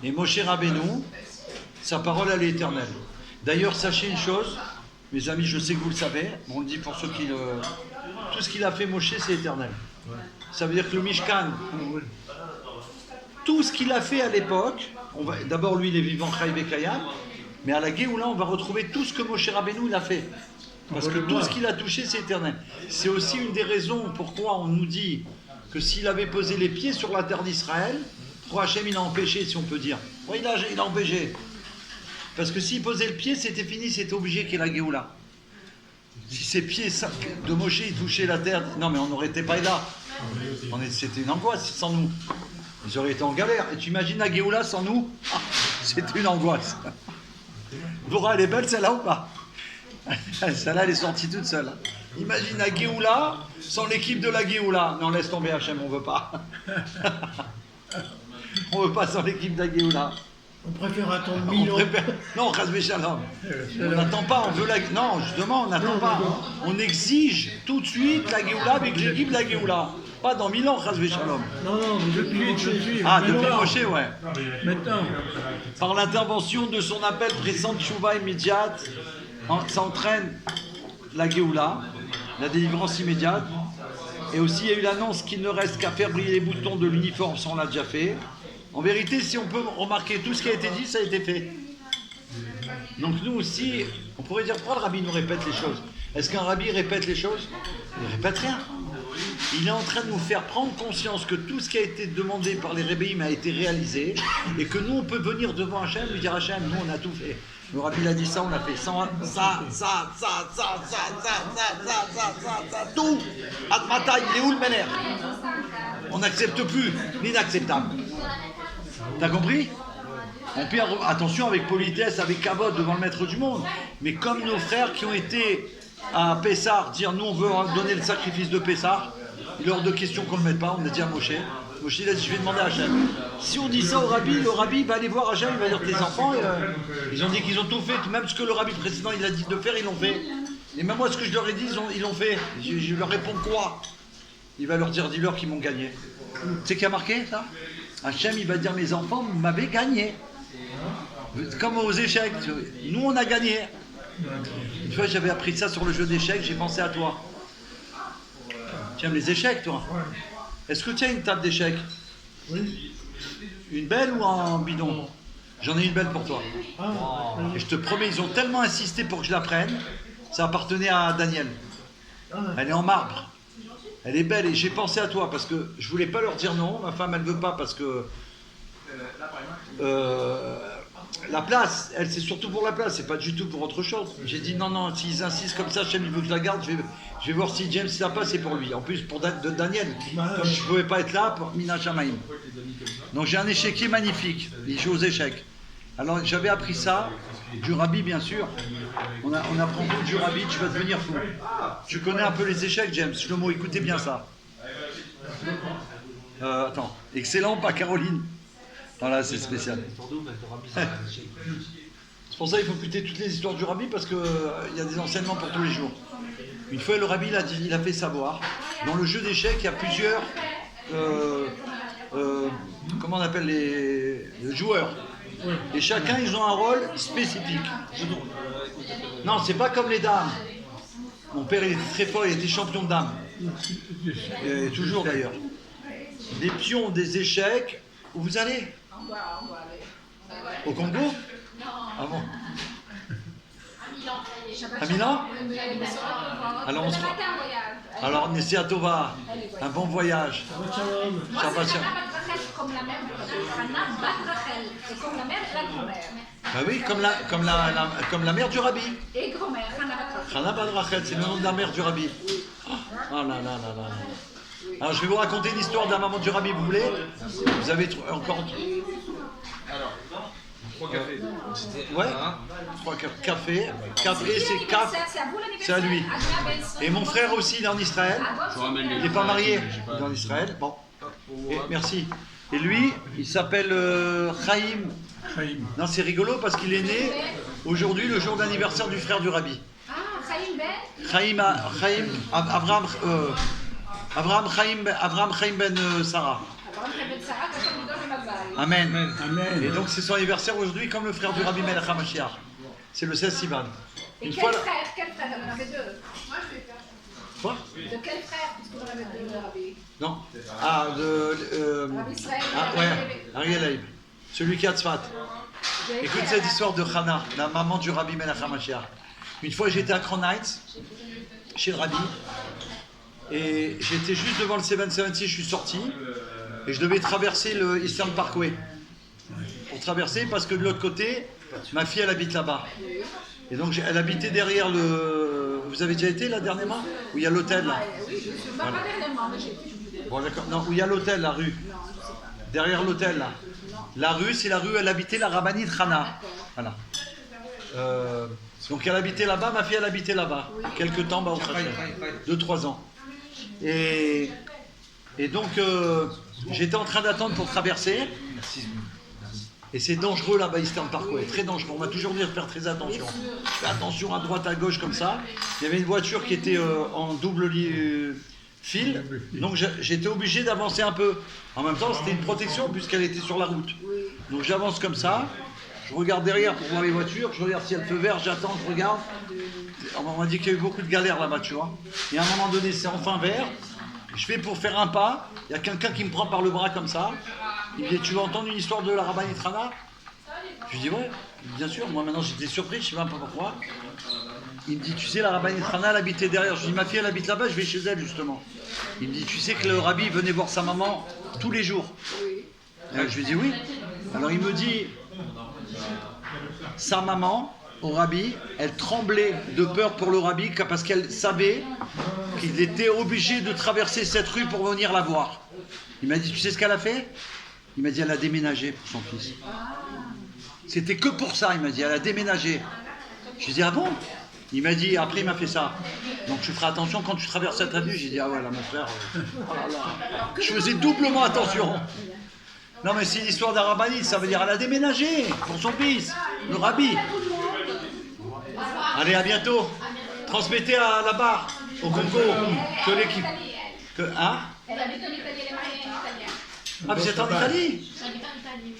Et Moshe Rabbeinu, sa parole, elle est éternelle. D'ailleurs, sachez une chose, mes amis, je sais que vous le savez, mais on le dit pour ceux qui le... Tout ce qu'il a fait, Moshe, c'est éternel. Ça veut dire que le Mishkan, tout ce qu'il a fait à l'époque, d'abord lui, il est vivant, Chai Bekayam, mais à la Géoula, on va retrouver tout ce que Moshe Rabbeinu il a fait. Parce que tout ce qu'il a touché, c'est éternel. C'est aussi une des raisons pourquoi on nous dit que s'il avait posé les pieds sur la terre d'Israël, pourquoi Hachem il a empêché, si on peut dire. Oui, il a empêché. Parce que s'il posait le pied, c'était fini, c'était obligé qu'il y ait la Géoula. Si ses pieds de Moshe ils touchaient la terre, non mais on n'aurait été pas là. C'était une angoisse sans nous. Ils auraient été en galère. Et tu imagines la Géoula sans nous? C'était une angoisse. Dora, elle est belle celle-là ou pas? Celle-là, elle est sortie toute seule. Imagine la Géoula sans l'équipe de la Géoula. Non, laisse tomber Hachem, on veut pas. On veut pas sans l'équipe de la Géoula. On préfère attendre On 1000 ans. préfère... Non, Chazvé Shalom. On n'attend pas, on veut la... Non, justement, on n'attend pas. On exige tout de suite la Géoula avec l'équipe de la Géoula. Pas dans 1000 ans, Chazvé Shalom. Non, mais depuis Moshe. Ah, depuis Moshe, ouais. Maintenant. Par l'intervention de son appel pressant de Tchouva immédiate, ça entraîne la Géoula, la délivrance immédiate. Et aussi, il y a eu l'annonce qu'il ne reste qu'à faire briller les boutons de l'uniforme, ça on l'a déjà fait. En vérité, si on peut remarquer tout ce qui a été dit, ça a été fait. Donc nous aussi, on pourrait dire pourquoi le rabbi nous répète les choses. Est-ce qu'un rabbi répète les choses? Il ne répète rien. Il est en train de nous faire prendre conscience que tout ce qui a été demandé par les rébéim a été réalisé et que nous, on peut venir devant Hachem et lui dire Hachem, nous, on a tout fait. Le rabbi a dit ça, on a fait ça, tout. Admata, il est où le Méner? On n'accepte plus, l'inacceptable. T'as compris? On peut, attention, avec politesse, avec kavod devant le maître du monde. Mais comme nos frères qui ont été à Pessar, dire nous on veut donner le sacrifice de Pessar, il est hors de question qu'on ne le mette pas, on a dit à Moshe, Moi, je dis, je vais demander à Hachem. Si on dit ça au rabbi, le rabbi va aller voir Hachem, il va dire tes enfants, ils ont dit qu'ils ont tout fait, même ce que le rabbi précédent il a dit de faire, ils l'ont fait. Et même moi, ce que je leur ai dit, ils l'ont fait. Je leur réponds quoi? Il va leur dire, dis-leur qu'ils m'ont gagné. Tu sais qui a marqué ça? Hachem, il va dire, mes enfants, vous m'avez gagné. Comme aux échecs. Nous, on a gagné. Une fois, j'avais appris ça sur le jeu d'échecs, j'ai pensé à toi. Tu aimes les échecs, toi? Est-ce que tu as une table d'échecs? Oui. Une belle ou un bidon? J'en ai une belle pour toi. Et je te promets, ils ont tellement insisté pour que je la prenne, ça appartenait à Daniel. Elle est en marbre. Elle est belle et j'ai pensé à toi parce que je voulais pas leur dire non. Ma femme, elle veut pas parce que la place, elle, c'est surtout pour la place, c'est pas du tout pour autre chose. J'ai dit non, s'ils insistent comme ça, Hachem, il veut que je la garde, je vais voir si James l'a pas, c'est pour lui. En plus, pour de Daniel, comme je pouvais pas être là, pour Mina Shamaim. Donc j'ai un échiquier magnifique, il joue aux échecs. Alors j'avais appris ça, du rabbi bien sûr. On apprend beaucoup du rabbi, tu vas devenir fou. Tu connais un peu les échecs, James, Shlomo, écoutez bien ça. Attends, excellent, pas Caroline. Voilà, c'est spécial. C'est pour ça qu'il faut écouter toutes les histoires du rabbi parce qu'il y a des enseignements pour tous les jours. Une fois, le rabbi il a fait savoir, dans le jeu d'échecs, il y a plusieurs, comment on appelle les joueurs. Et chacun, ils ont un rôle spécifique. Non, c'est pas comme les dames. Mon père, il était très fort, il était champion de dames. Et toujours d'ailleurs. Des pions, des échecs. Où vous allez? Au Congo? Ah bon? À Milan? Alors on se rend. Alors Nessia Tova, un bon voyage. Shabbat shalom. Comme la mère de Hana bat Rachel, et comme la mère, la grand-mère. Ah oui, comme la mère du rabbi. Et grand-mère, Hana bat Rachel. Hana bat Rachel, c'est le nom de la mère du rabbi. Oh là là là là. Alors je vais vous raconter l'histoire de la maman du rabbi, vous voulez? Vous avez encore... Alors, 3 cafés. Ouais, 3 cafés. Café, c'est caf. C'est à lui. Et mon frère aussi, il est en Israël. Il n'est pas marié, il est en Israël. Bon, et, merci. Et lui, il s'appelle Chaim. Non, c'est rigolo parce qu'il est né aujourd'hui, le jour d'anniversaire du frère du rabbi. Ah, Chaim Ben? Chaim, Abraham Chaim ben Sarah. Amen. Amen. Et donc c'est son anniversaire aujourd'hui comme le frère du rabbi Melech HaMashiach. C'est le 16 Sivan. Et quel frère? Elle en avait deux. Quoi? De quel frère? Puisque vous en avez deux, Rabbi. Non. Ah, Rabbi Israël. ouais, Ariel Leib. Celui qui a Tzfat. Écoute cette histoire de Hana, la maman du rabbi Melech HaMashiach. Une fois j'étais à Crown Heights, chez le rabbi, et j'étais juste devant le 776, je suis sorti, et je devais traverser le Eastern Parkway. Pour traverser, parce que de l'autre côté, ma fille elle habite là-bas. Et donc elle habitait derrière le... Vous avez déjà été là dernièrement? Où il y a l'hôtel là? Oui, je ne suis pas dernièrement, mais j'ai... Bon d'accord, non, où il y a l'hôtel, la rue. Derrière l'hôtel là. La rue, c'est la rue où elle habitait la rabbinite Hana. Voilà. Donc elle habitait là-bas, ma fille elle habitait là-bas. Quelques temps, bah, au 2-3 ans. Et donc j'étais en train d'attendre pour traverser. Et c'est dangereux là-bas, Eastern Parkway, très dangereux. On m'a toujours dit de faire très attention. Fais attention à droite, à gauche comme ça. Il y avait une voiture qui était en double fil, donc j'étais obligé d'avancer un peu. En même temps, c'était une protection puisqu'elle était sur la route. Donc j'avance comme ça, je regarde derrière pour voir les voitures, je regarde s'il y a le feu vert, j'attends, je regarde. On m'a dit qu'il y a eu beaucoup de galères là-bas, tu vois. Et à un moment donné, c'est enfin vert. Je vais pour faire un pas, il y a quelqu'un qui me prend par le bras comme ça. Il me dit, tu veux entendre une histoire de la rabbinite Hana? Je lui dis, ouais, bien sûr. Moi maintenant j'étais surpris, je ne sais même pas pourquoi. Il me dit, tu sais, la rabbinite Hana, elle habitait derrière. Je lui dis, ma fille, elle habite là-bas, je vais chez elle justement. Il me dit, tu sais que le rabbi venait voir sa maman tous les jours? Je lui dis, oui. Alors il me dit, sa maman, au rabbi, elle tremblait de peur pour le rabbi parce qu'elle savait qu'il était obligé de traverser cette rue pour venir la voir. Il m'a dit, tu sais ce qu'elle a fait? Il m'a dit, elle a déménagé pour son fils. C'était que pour ça, il m'a dit, elle a déménagé. Je lui ai dit, ah bon? Il m'a dit, après il m'a fait ça. Donc tu feras attention quand tu traverses cette avenue. J'ai dit, ah ouais, là mon frère, oh là là. Je faisais doublement attention. Non mais c'est l'histoire d'Arabani, ça veut dire elle a déménagé pour son fils, le rabbi. Allez, à bientôt. Transmettez à la barre, au Congo, que l'équipe. Hein? Elle habite en Italie, elle est mariée en italien. Ah, vous êtes en Italie? J'habite en Italie.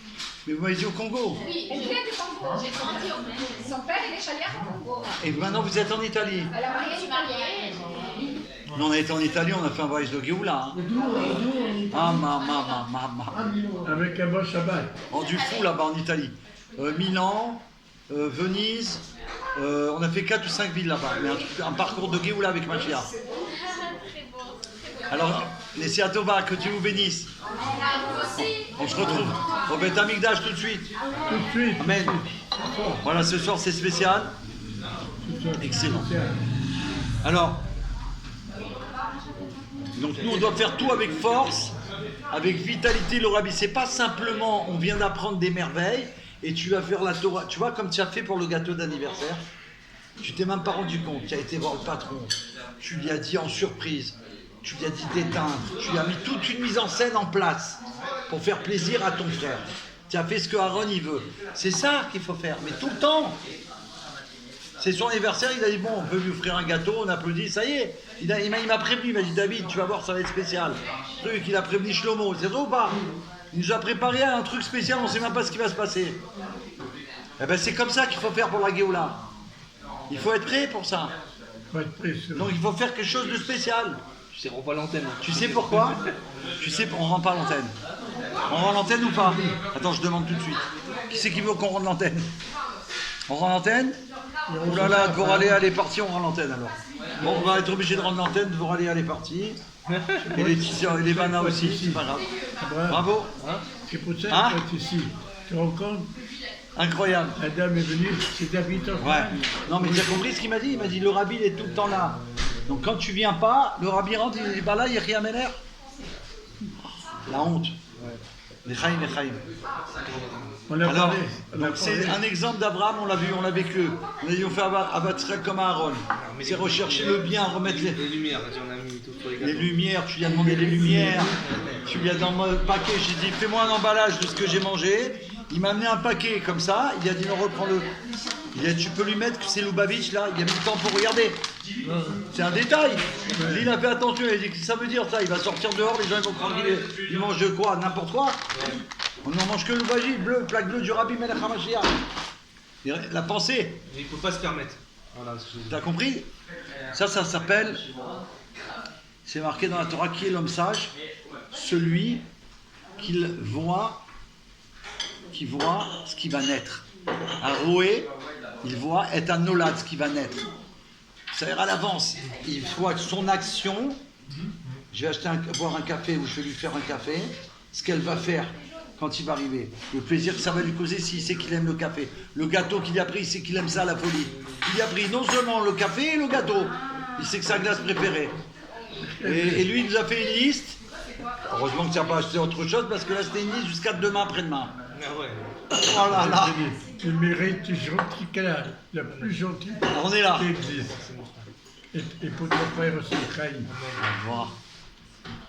Mais vous m'avez dit au Congo. Oui, elle vient du Congo. J'ai grandi au Congo. Son père, il est chaliard au Congo. Et maintenant vous êtes en Italie. Elle a marié une mariée. Nous, on a été en Italie, on a fait un voyage de Géoula. Hein. Ah, ma. Avec un bon Shabbat. Oh, du fou là-bas en Italie. Milan, Venise, on a fait 4 ou 5 villes là-bas. Mais un parcours de Géoula avec Machia. Très beau. Alors, laissez à Tova, que Dieu vous bénisse. Vous aussi. On se retrouve au Beth Amikdash tout de suite. Tout de suite. Amen. Voilà, ce soir c'est spécial. Excellent. Alors, donc nous on doit faire tout avec force, avec vitalité. Le rabbi, c'est pas simplement on vient d'apprendre des merveilles et tu vas faire la Torah. Tu vois comme tu as fait pour le gâteau d'anniversaire. Tu t'es même pas rendu compte. Tu as été voir le patron. Tu lui as dit en surprise. Tu lui as dit d'éteindre. Tu lui as mis toute une mise en scène en place pour faire plaisir à ton frère. Tu as fait ce que Aaron il veut. C'est ça qu'il faut faire, mais tout le temps. C'est son anniversaire, il a dit bon, on peut lui offrir un gâteau, on applaudit, ça y est. Il m'a prévenu, il m'a dit David, tu vas voir, ça va être spécial. Truc, il a prévenu Shlomo, c'est vrai ou pas? Il nous a préparé un truc spécial, on ne sait même pas ce qui va se passer. Eh ben c'est comme ça qu'il faut faire pour la Géoula. Il faut être prêt pour ça. Faut être prêt, c'est vrai. Donc il faut faire quelque chose de spécial. Tu sais, on pas l'antenne. Tu sais pourquoi? Tu sais, on rend pas l'antenne. On rend l'antenne ou pas? Attends, je demande tout de suite. Qui c'est qui veut qu'on rende l'antenne? On rend l'antenne? Ouh là là, Dvoraléa, elle est partie, on rend l'antenne alors. Bon, on va être obligé de rendre l'antenne, Dvoraléa, elle est partie. Et Laetitia, et les Vanna aussi, c'est pas grave. Bravo. C'est pour ça Hein que tu es ici. Tu te rends compte? Incroyable. La dame est venue, c'est David. Ouais. Non, mais tu as compris ce qu'il m'a dit? Il m'a dit le rabbi, il est tout le temps là. Donc quand tu viens pas, le rabbi rentre, il dit bah là, il y a rien Meller. La honte. Les chaim. On a Alors, parlé. On a donc c'est parlé. un exemple d'Abraham, on l'a vu, on l'a vécu. On a dit on fait abattre comme Aaron. C'est rechercher le bien, remettre Les lumières, on a mis tout sur les les gâteaux. lumières. Tu lui as demandé les lumières. Tu lui as dans le paquet, j'ai dit fais-moi un emballage de ce que j'ai mangé. Il m'a amené un paquet comme ça. Il a dit non, reprends-le. Il a dit tu peux lui mettre que c'est Lubavitch là. Il a mis le temps pour regarder. C'est un détail. Lui, il a fait attention. Il a dit qu'est-ce que ça veut dire ça. Il va sortir dehors, les gens ils vont croire qu'il mange de quoi, n'importe quoi. On n'en mange que le Lubavitch, bleu, plaque bleue du Rabbi Melech HaMashiach. La pensée. Mais il faut pas se permettre. Voilà, T'as compris? Ça s'appelle, c'est marqué dans la Torah, qui est l'homme sage? Celui qui voit ce qui va naître. Un roué, il voit est un nolad, ce qui va naître. Ça ira à l'avance. Il voit son action. Je vais boire un café ou je vais lui faire un café. Ce qu'elle va faire quand il va arriver. Le plaisir que ça va lui causer s'il sait qu'il aime le café. Le gâteau qu'il a pris, il sait qu'il aime ça, la folie. Il a pris non seulement le café et le gâteau. Il sait que c'est sa glace préférée. Et lui, il nous a fait une liste. Heureusement que tu n'as pas acheté autre chose parce que là, c'était une liste jusqu'à demain, après-demain. Ah ouais. Oh là là. Tu mérites, tu es gentil qu'elle a, la plus gentille Alors, on est là. qui existe. Et pour ton frère aussi, Chaim. Voilà.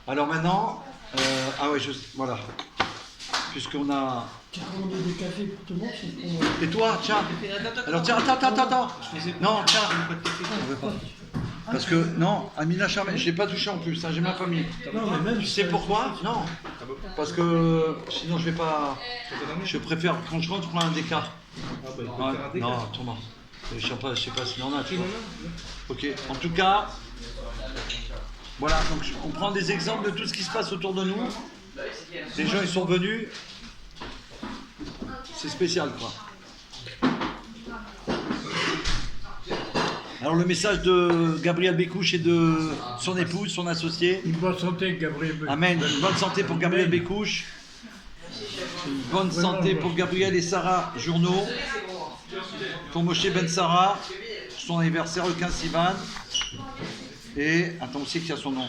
Alors maintenant, voilà. Puisqu'on a... Tu as commandé des cafés pour tout le monde? Et toi, tiens. Alors tiens, attends. Non, tiens. On veut pas. Parce que, non, Amina Charmet, je l'ai pas touché en plus, hein, j'ai même pas mis. Non, mais même Tu sais pourquoi? Non. Parce que sinon je vais pas... Je préfère, quand je rentre, je prends un déca. Ouais, non, Thomas. Je sais pas s'il y en a, tu vois. Ok, en tout cas, voilà, donc on prend des exemples de tout ce qui se passe autour de nous. Les gens, ils sont venus. C'est spécial, quoi. Alors le message de Gabriel Bécouche et de son épouse, son associé. Une bonne santé, Gabriel. Amen. Une bonne santé pour Gabriel Bécouche. Une bonne santé pour Gabriel et Sarah Journeau. Pour Moshe Ben Sarah, son anniversaire le 15 Sivan. Et, attends, aussi qu'il y a son nom.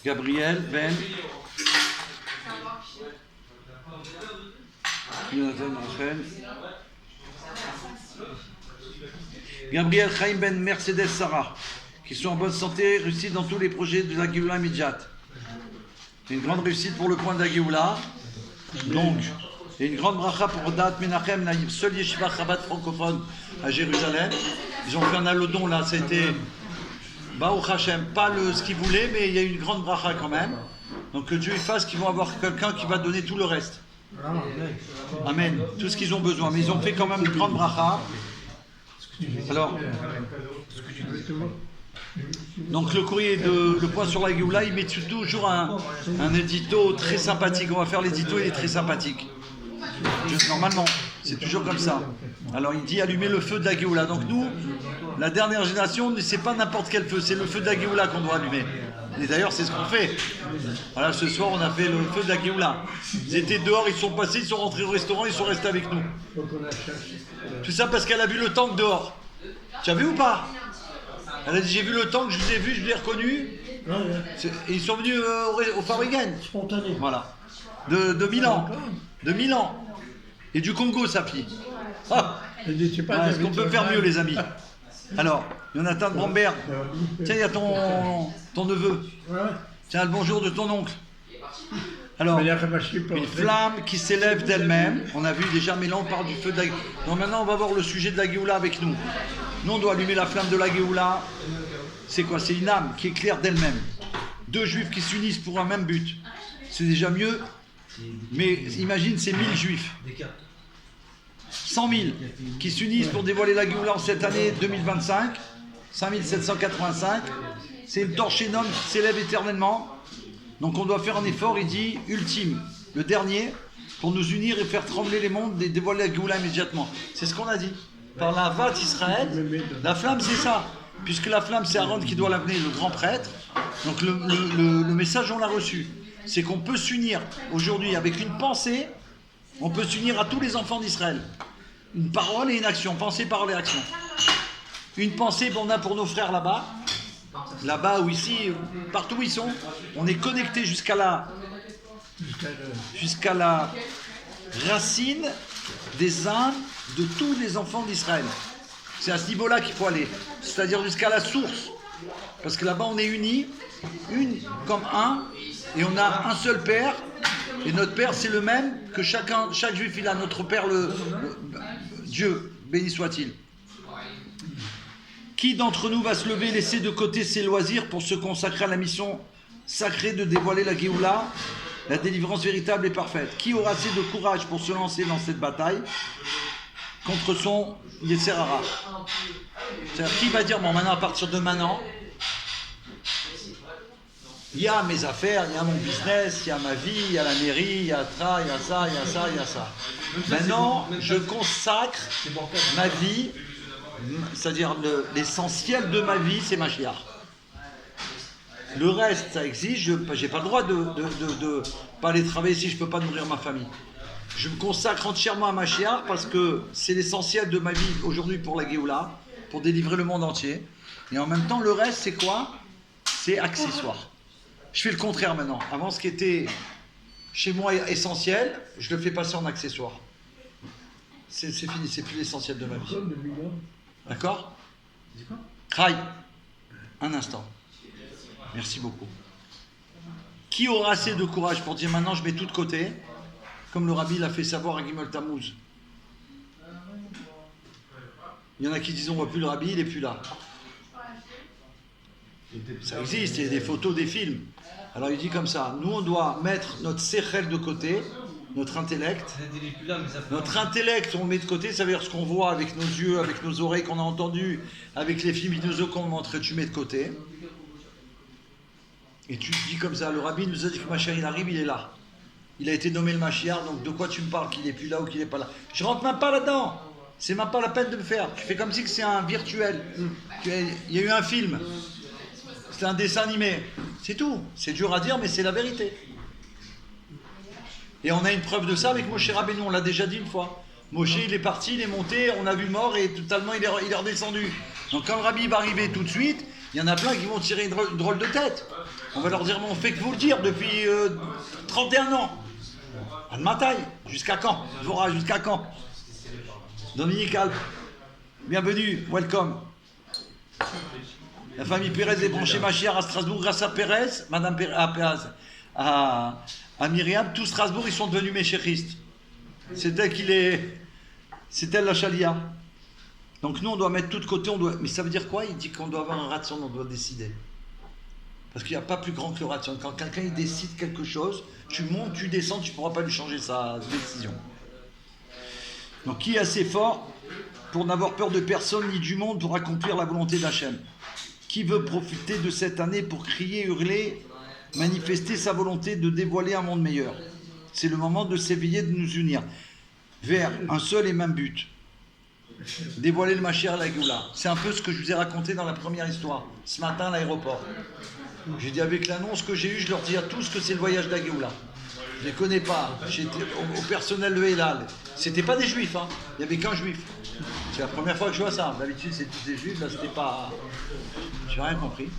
Gabriel Ben Jonathan Rachel. Gabriel Chaim Ben Mercedes Sarah, qui sont en bonne santé, réussite dans tous les projets de la Géoula immédiate. C'est une grande réussite pour le point de la Géoula. Donc, et une grande bracha pour Dat Menachem, la seule yeshiva Chabad francophone à Jérusalem. Ils ont fait un allodon là, ça a été Baruch Hashem, pas ce qu'ils voulaient, mais il y a une grande bracha quand même. Donc que Dieu fasse qu'ils vont avoir quelqu'un qui va donner tout le reste. Amen. Tout ce qu'ils ont besoin. Mais ils ont fait quand même une grande bracha. Alors, donc le courrier de Le Point sur la Géoula, il met toujours un édito très sympathique. On va faire l'édito, il est très sympathique. Normalement, c'est toujours comme ça. Alors il dit allumer le feu de la Géoula. Donc nous, la dernière génération, c'est pas n'importe quel feu, c'est le feu de la Géoula qu'on doit allumer. Et d'ailleurs, c'est ce qu'on fait. Voilà, ce soir, on a fait le feu de la Géoula. Ils étaient dehors, ils sont passés, ils sont rentrés au restaurant, ils sont restés avec nous. Tout ça parce qu'elle a vu le tank dehors. Tu as vu ou pas? Elle a dit, j'ai vu le tank, je vous ai vu, je l'ai reconnu. Et ils sont venus au Fabrigen. Spontané. Voilà. De Milan. De Milan. Et du Congo, sa fille. Ah. Est-ce qu'on peut faire mieux, les amis? Alors, Jonathan Brambert, tiens, il y a ton neveu. Tiens, le bonjour de ton oncle. Alors, une flamme qui s'élève d'elle-même. On a vu déjà, mais là on parle du feu de la Géoula. Donc maintenant on va voir le sujet de la Géoula avec nous. Nous on doit allumer la flamme de la Géoula. C'est quoi? C'est une âme qui éclaire d'elle-même. Deux juifs qui s'unissent pour un même but. C'est déjà mieux. Mais imagine, c'est 1000 juifs. 100 000 qui s'unissent pour dévoiler la Géoula en cette année 2025. 5785. C'est une torche énorme qui s'élève éternellement. Donc on doit faire un effort, il dit, ultime, le dernier, pour nous unir et faire trembler les mondes et dévoiler la Géoula immédiatement. C'est ce qu'on a dit. Par la Vat Israël, la flamme c'est ça. Puisque la flamme c'est Aaron qui doit l'amener, le grand prêtre. Donc le message on l'a reçu. C'est qu'on peut s'unir aujourd'hui avec une pensée, on peut s'unir à tous les enfants d'Israël. Une parole et une action, pensée, parole et action. Une pensée qu'on a pour nos frères là-bas ou ici, partout où ils sont, on est connecté jusqu'à la racine des âmes de tous les enfants d'Israël. C'est à ce niveau-là qu'il faut aller, c'est-à-dire jusqu'à la source. Parce que là-bas on est unis, comme un, et on a un seul Père, et notre Père c'est le même que chaque juif il a, notre Père Dieu, béni soit-il. Qui d'entre nous va se lever et laisser de côté ses loisirs pour se consacrer à la mission sacrée de dévoiler la Géoula, la délivrance véritable et parfaite? Qui aura assez de courage pour se lancer dans cette bataille contre son Yetzer Hara? C'est-à-dire, qui va dire, bon maintenant à partir de maintenant, il y a mes affaires, il y a mon business, il y a ma vie, il y a la mairie, il y a ça, il y a ça, il y a ça, il y a ça. Maintenant, je consacre ma vie. C'est-à-dire l'essentiel de ma vie, c'est Mashiach. Le reste, ça existe. Je n'ai pas le droit de pas aller travailler si je ne peux pas nourrir ma famille. Je me consacre entièrement à Mashiach parce que c'est l'essentiel de ma vie aujourd'hui pour la Géoula, pour délivrer le monde entier. Et en même temps, le reste, c'est quoi? C'est accessoire. Je fais le contraire maintenant. Avant, ce qui était chez moi essentiel, je le fais passer en accessoire. C'est fini, c'est plus l'essentiel de ma vie. D'accord? Kraï, un instant. Merci beaucoup. Qui aura assez de courage pour dire maintenant je mets tout de côté, comme le rabbi l'a fait savoir à Gimel Tammuz? Il y en a qui disent on ne voit plus le rabbi, il n'est plus là. Ça existe, il y a des photos, des films. Alors il dit comme ça, nous on doit mettre notre sechel de côté, notre intellect. Notre intellect, on le met de côté, ça veut dire ce qu'on voit avec nos yeux, avec nos oreilles qu'on a entendu, avec les films vidéo qu'on montre, tu mets de côté. Et tu te dis comme ça, le rabbi nous a dit que Mashiach il arrive, il est là. Il a été nommé le Mashiach, donc de quoi tu me parles qu'il n'est plus là ou qu'il n'est pas là? Je rentre même pas là-dedans. C'est même pas la peine de me faire. Tu fais comme si c'est un virtuel. Il y a eu un film. C'est un dessin animé. C'est tout. C'est dur à dire, mais c'est la vérité. Et on a une preuve de ça avec Moshe Rabbeinu, on l'a déjà dit une fois. Moshe, il est parti, il est monté, on a vu mort et totalement il est redescendu. Donc quand le rabbi va arriver tout de suite, il y en a plein qui vont tirer une drôle de tête. On va leur dire, mais on fait que vous le dire depuis 31 ans. Anne Mataille, jusqu'à quand? Dvorah, jusqu'à quand? Dominique Alp, bienvenue, welcome. La famille Pérez est branchée Machiar à Strasbourg grâce à Pérez, Madame Pérez, à Myriam. Tout Strasbourg, ils sont devenus méchéristes. C'est elle la chalia. Donc nous, on doit mettre tout de côté. Mais ça veut dire quoi? Il dit qu'on doit avoir un ration, on doit décider. Parce qu'il n'y a pas plus grand que le ration. Quand quelqu'un il décide quelque chose, tu montes, tu descends, tu ne pourras pas lui changer sa décision. Donc qui est assez fort pour n'avoir peur de personne ni du monde pour accomplir la volonté d'Hachem? Qui veut profiter de cette année pour crier, hurler, manifester sa volonté de dévoiler un monde meilleur? C'est le moment de s'éveiller, de nous unir vers un seul et même but. Dévoiler le Mashiach à la Géoula. C'est un peu ce que je vous ai raconté dans la première histoire, ce matin à l'aéroport. J'ai dit avec l'annonce que j'ai eue, je leur dis à tous que c'est le voyage de la Géoula. Je ne les connais pas. J'étais au personnel de Elal. C'était pas des juifs, hein. Il n'y avait qu'un juif. C'est la première fois que je vois ça. D'habitude, c'est tous des juifs. Là, c'était pas. J'ai rien compris.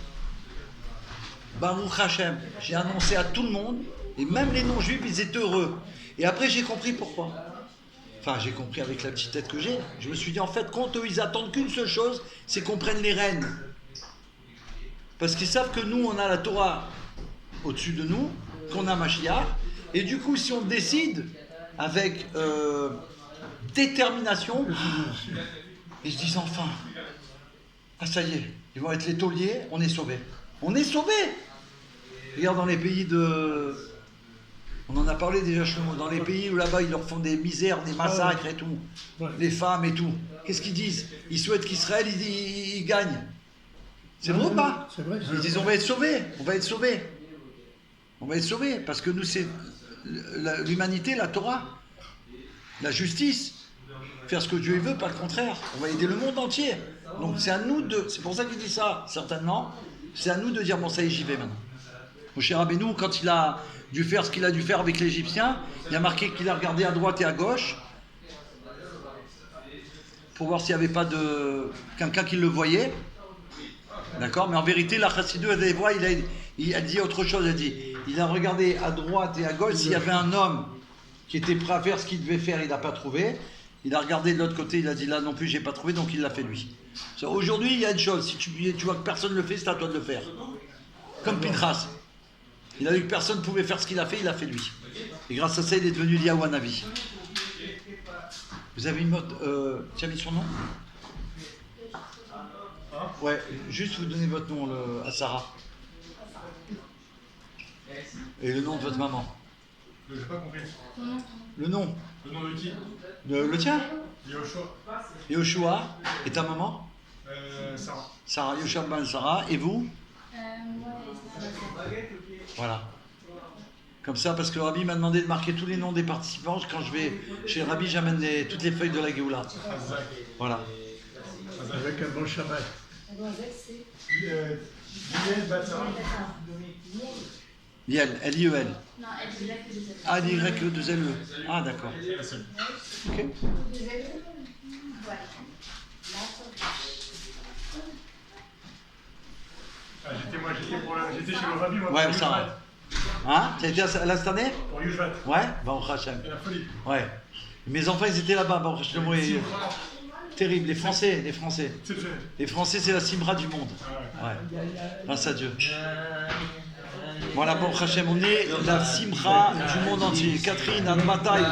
Baruch Hashem. J'ai annoncé à tout le monde, et même les non-juifs, ils étaient heureux. Et après, j'ai compris pourquoi. Enfin, j'ai compris avec la petite tête que j'ai. Je me suis dit, en fait, compte eux, ils attendent qu'une seule chose, c'est qu'on prenne les rênes. Parce qu'ils savent que nous, on a la Torah au-dessus de nous, qu'on a Mashiach. Et du coup, si on décide avec détermination, ils se disent enfin, ah ça y est, ils vont être les tauliers, on est sauvés. On est sauvés. Regarde dans les pays de... On en a parlé déjà chez nous, dans les pays où là-bas ils leur font des misères, des massacres et tout, les femmes et tout. Qu'est-ce qu'ils disent? Ils souhaitent qu'Israël il gagne. C'est vrai ou pas? C'est vrai. Ils disent on va être sauvés, on va être sauvés. On va être sauvés, parce que nous c'est l'humanité, la Torah, la justice, faire ce que Dieu veut, pas le contraire. On va aider le monde entier. Donc c'est à nous de... C'est pour ça qu'il dit ça, certainement. C'est à nous de dire bon ça y est, j'y vais maintenant. Mon cher Rabbeinu, quand il a dû faire ce qu'il a dû faire avec l'Égyptien, il a marqué qu'il a regardé à droite et à gauche pour voir s'il n'y avait pas de quelqu'un qui le voyait. D'accord? Mais en vérité, la Chassidou, il a dit autre chose. Il a regardé à droite et à gauche s'il y avait un homme qui était prêt à faire ce qu'il devait faire, il n'a pas trouvé. Il a regardé de l'autre côté, il a dit là non plus, j'ai pas trouvé, donc il l'a fait lui. Aujourd'hui, il y a une chose, si tu vois que personne ne le fait, c'est à toi de le faire. Comme Pinchas. Il a vu que personne ne pouvait faire ce qu'il a fait lui. Et grâce à ça, il est devenu Eliyahu Hanavi. Vous avez une mode. Tu as mis son nom? Ouais, juste vous donnez votre nom à Sarah. Et le nom de votre maman. J'ai pas compris. Le nom. Le nom de qui? Le tien? Yoshua. Yoshua. Et ta maman? Sarah. Sarah, Yoshua Ben Sarah. Et vous? Voilà. Comme ça, parce que le Rabbi m'a demandé de marquer tous les noms des participants. Quand je vais chez le Rabbi, j'amène toutes les feuilles de la Géoula. Voilà. Avec un bon Shabbat. Liel, L-I-E-L. Non, elle est Ah, Y-2-L-E. Ah, d'accord. Ok. J'étais chez le Rabbi, moi, Ouais, pour Sarah. Yushvat. Hein? Tu as été là cette année? Pour Yushvat. Ouais? Baruch Hashem. C'est la folie. Ouais. Mes enfants, ils étaient là-bas. Baruch Hashem. Ouais. Terrible. Les Français. Les Français, c'est la Simra du monde. Ouais. Grâce à Dieu. Voilà, Baruch Hashem. On est la Simra du monde entier. Catherine, Anne Mataille.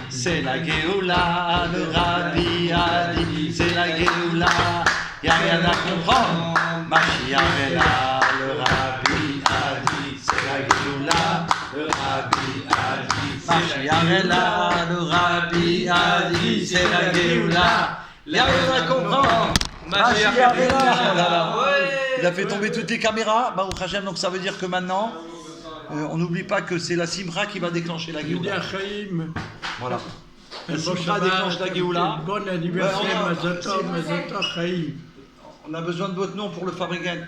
C'est la Géoula, le Rabbi a dit. C'est la Géoula. Y a rien à comprendre. Mashiach est là, le Rabbi a dit. C'est la Géoula, le Rabbi a dit. Mashiach est là, le Rabbi a dit. C'est la Géoula. Y a rien à comprendre. Mashiach est là. Il a fait tomber toutes les caméras, Baruch Hashem, donc ça veut dire que maintenant, on n'oublie pas que c'est la Simra qui va déclencher la Géoula. Voilà. La Simra déclenche la Géoula. Bon anniversaire, Mazatov, Chaim. On a besoin de votre nom pour le fabricant.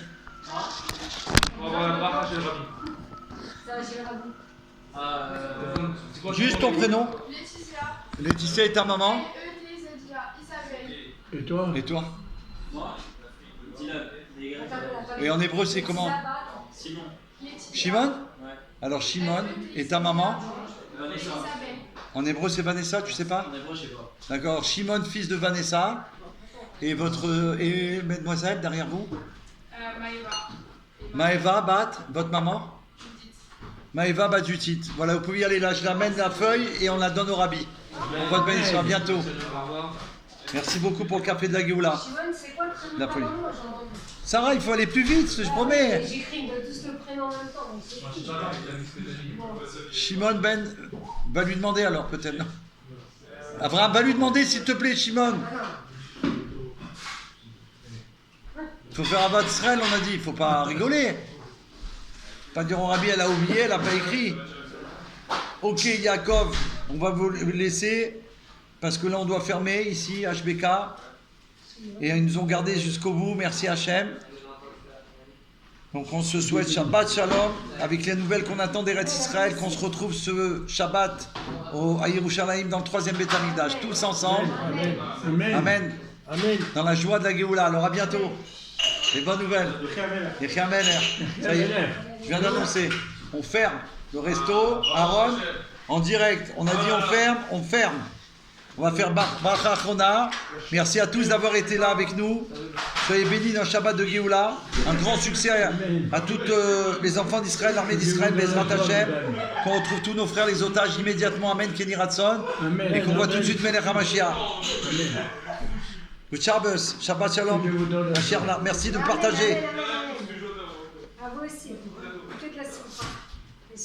Juste ton prénom. Laetitia. Laetitia et ta maman. Isabelle. Et toi? Et toi? Et en hébreu, c'est comment? Shimon? Alors Shimon et ta maman, Isabelle. en hébreu c'est Vanessa, tu sais pas? En hébreu, je sais pas. D'accord, Shimon, fils de Vanessa, et mademoiselle derrière vous? Maëva. Maëva, Bat, votre maman? Maëva, Bat, Judith. Voilà, vous pouvez y aller là, je l'amène la feuille et on la donne au rabbi. Votre bénédiction, à bientôt. Merci beaucoup pour le café de la Géoula. Shimon, c'est quoi le prénom La de folie. ta maman, j'ai entendu. Sarah, il faut aller plus vite, je promets. J'écris de tous le prénom en même temps, donc c'est qui? Shimon Ben, va lui demander alors peut-être. Non. Abraham, va lui demander s'il te plaît, Shimon. Il faut faire Abat Israël, on a dit, il faut pas rigoler. Pas dire au rabbi, elle a oublié, elle n'a pas écrit. Ok, Yaakov, on va vous laisser, parce que là on doit fermer ici, HBK. Et ils nous ont gardés jusqu'au bout, merci Hachem. Donc on se souhaite Shabbat Shalom, avec les nouvelles qu'on attend d'Eretz Israël, qu'on se retrouve ce Shabbat à Yerushalayim dans le 3e Beth Amikdash, tous ensemble. Amen. Amen. Amen. Dans la joie de la Géoula. Alors à bientôt. Les bonnes nouvelles. Yechia Meler. Ça y est, je viens d'annoncer. On ferme le resto, Aaron, en direct. On a dit on ferme, on ferme. On va faire Bracha Achrona. Merci à tous d'avoir été là avec nous. Soyez bénis dans le Shabbat de Géoula. Un grand succès à tous les enfants d'Israël, l'armée d'Israël, Bezrat Hashem. Qu'on retrouve tous nos frères, les otages, immédiatement. Amen, Kenny Ratson. Et qu'on voit tout de suite Melech HaMashiach. Le Shabbos, Shabbat Shalom. Merci de partager. À vous aussi. Toute la soupe.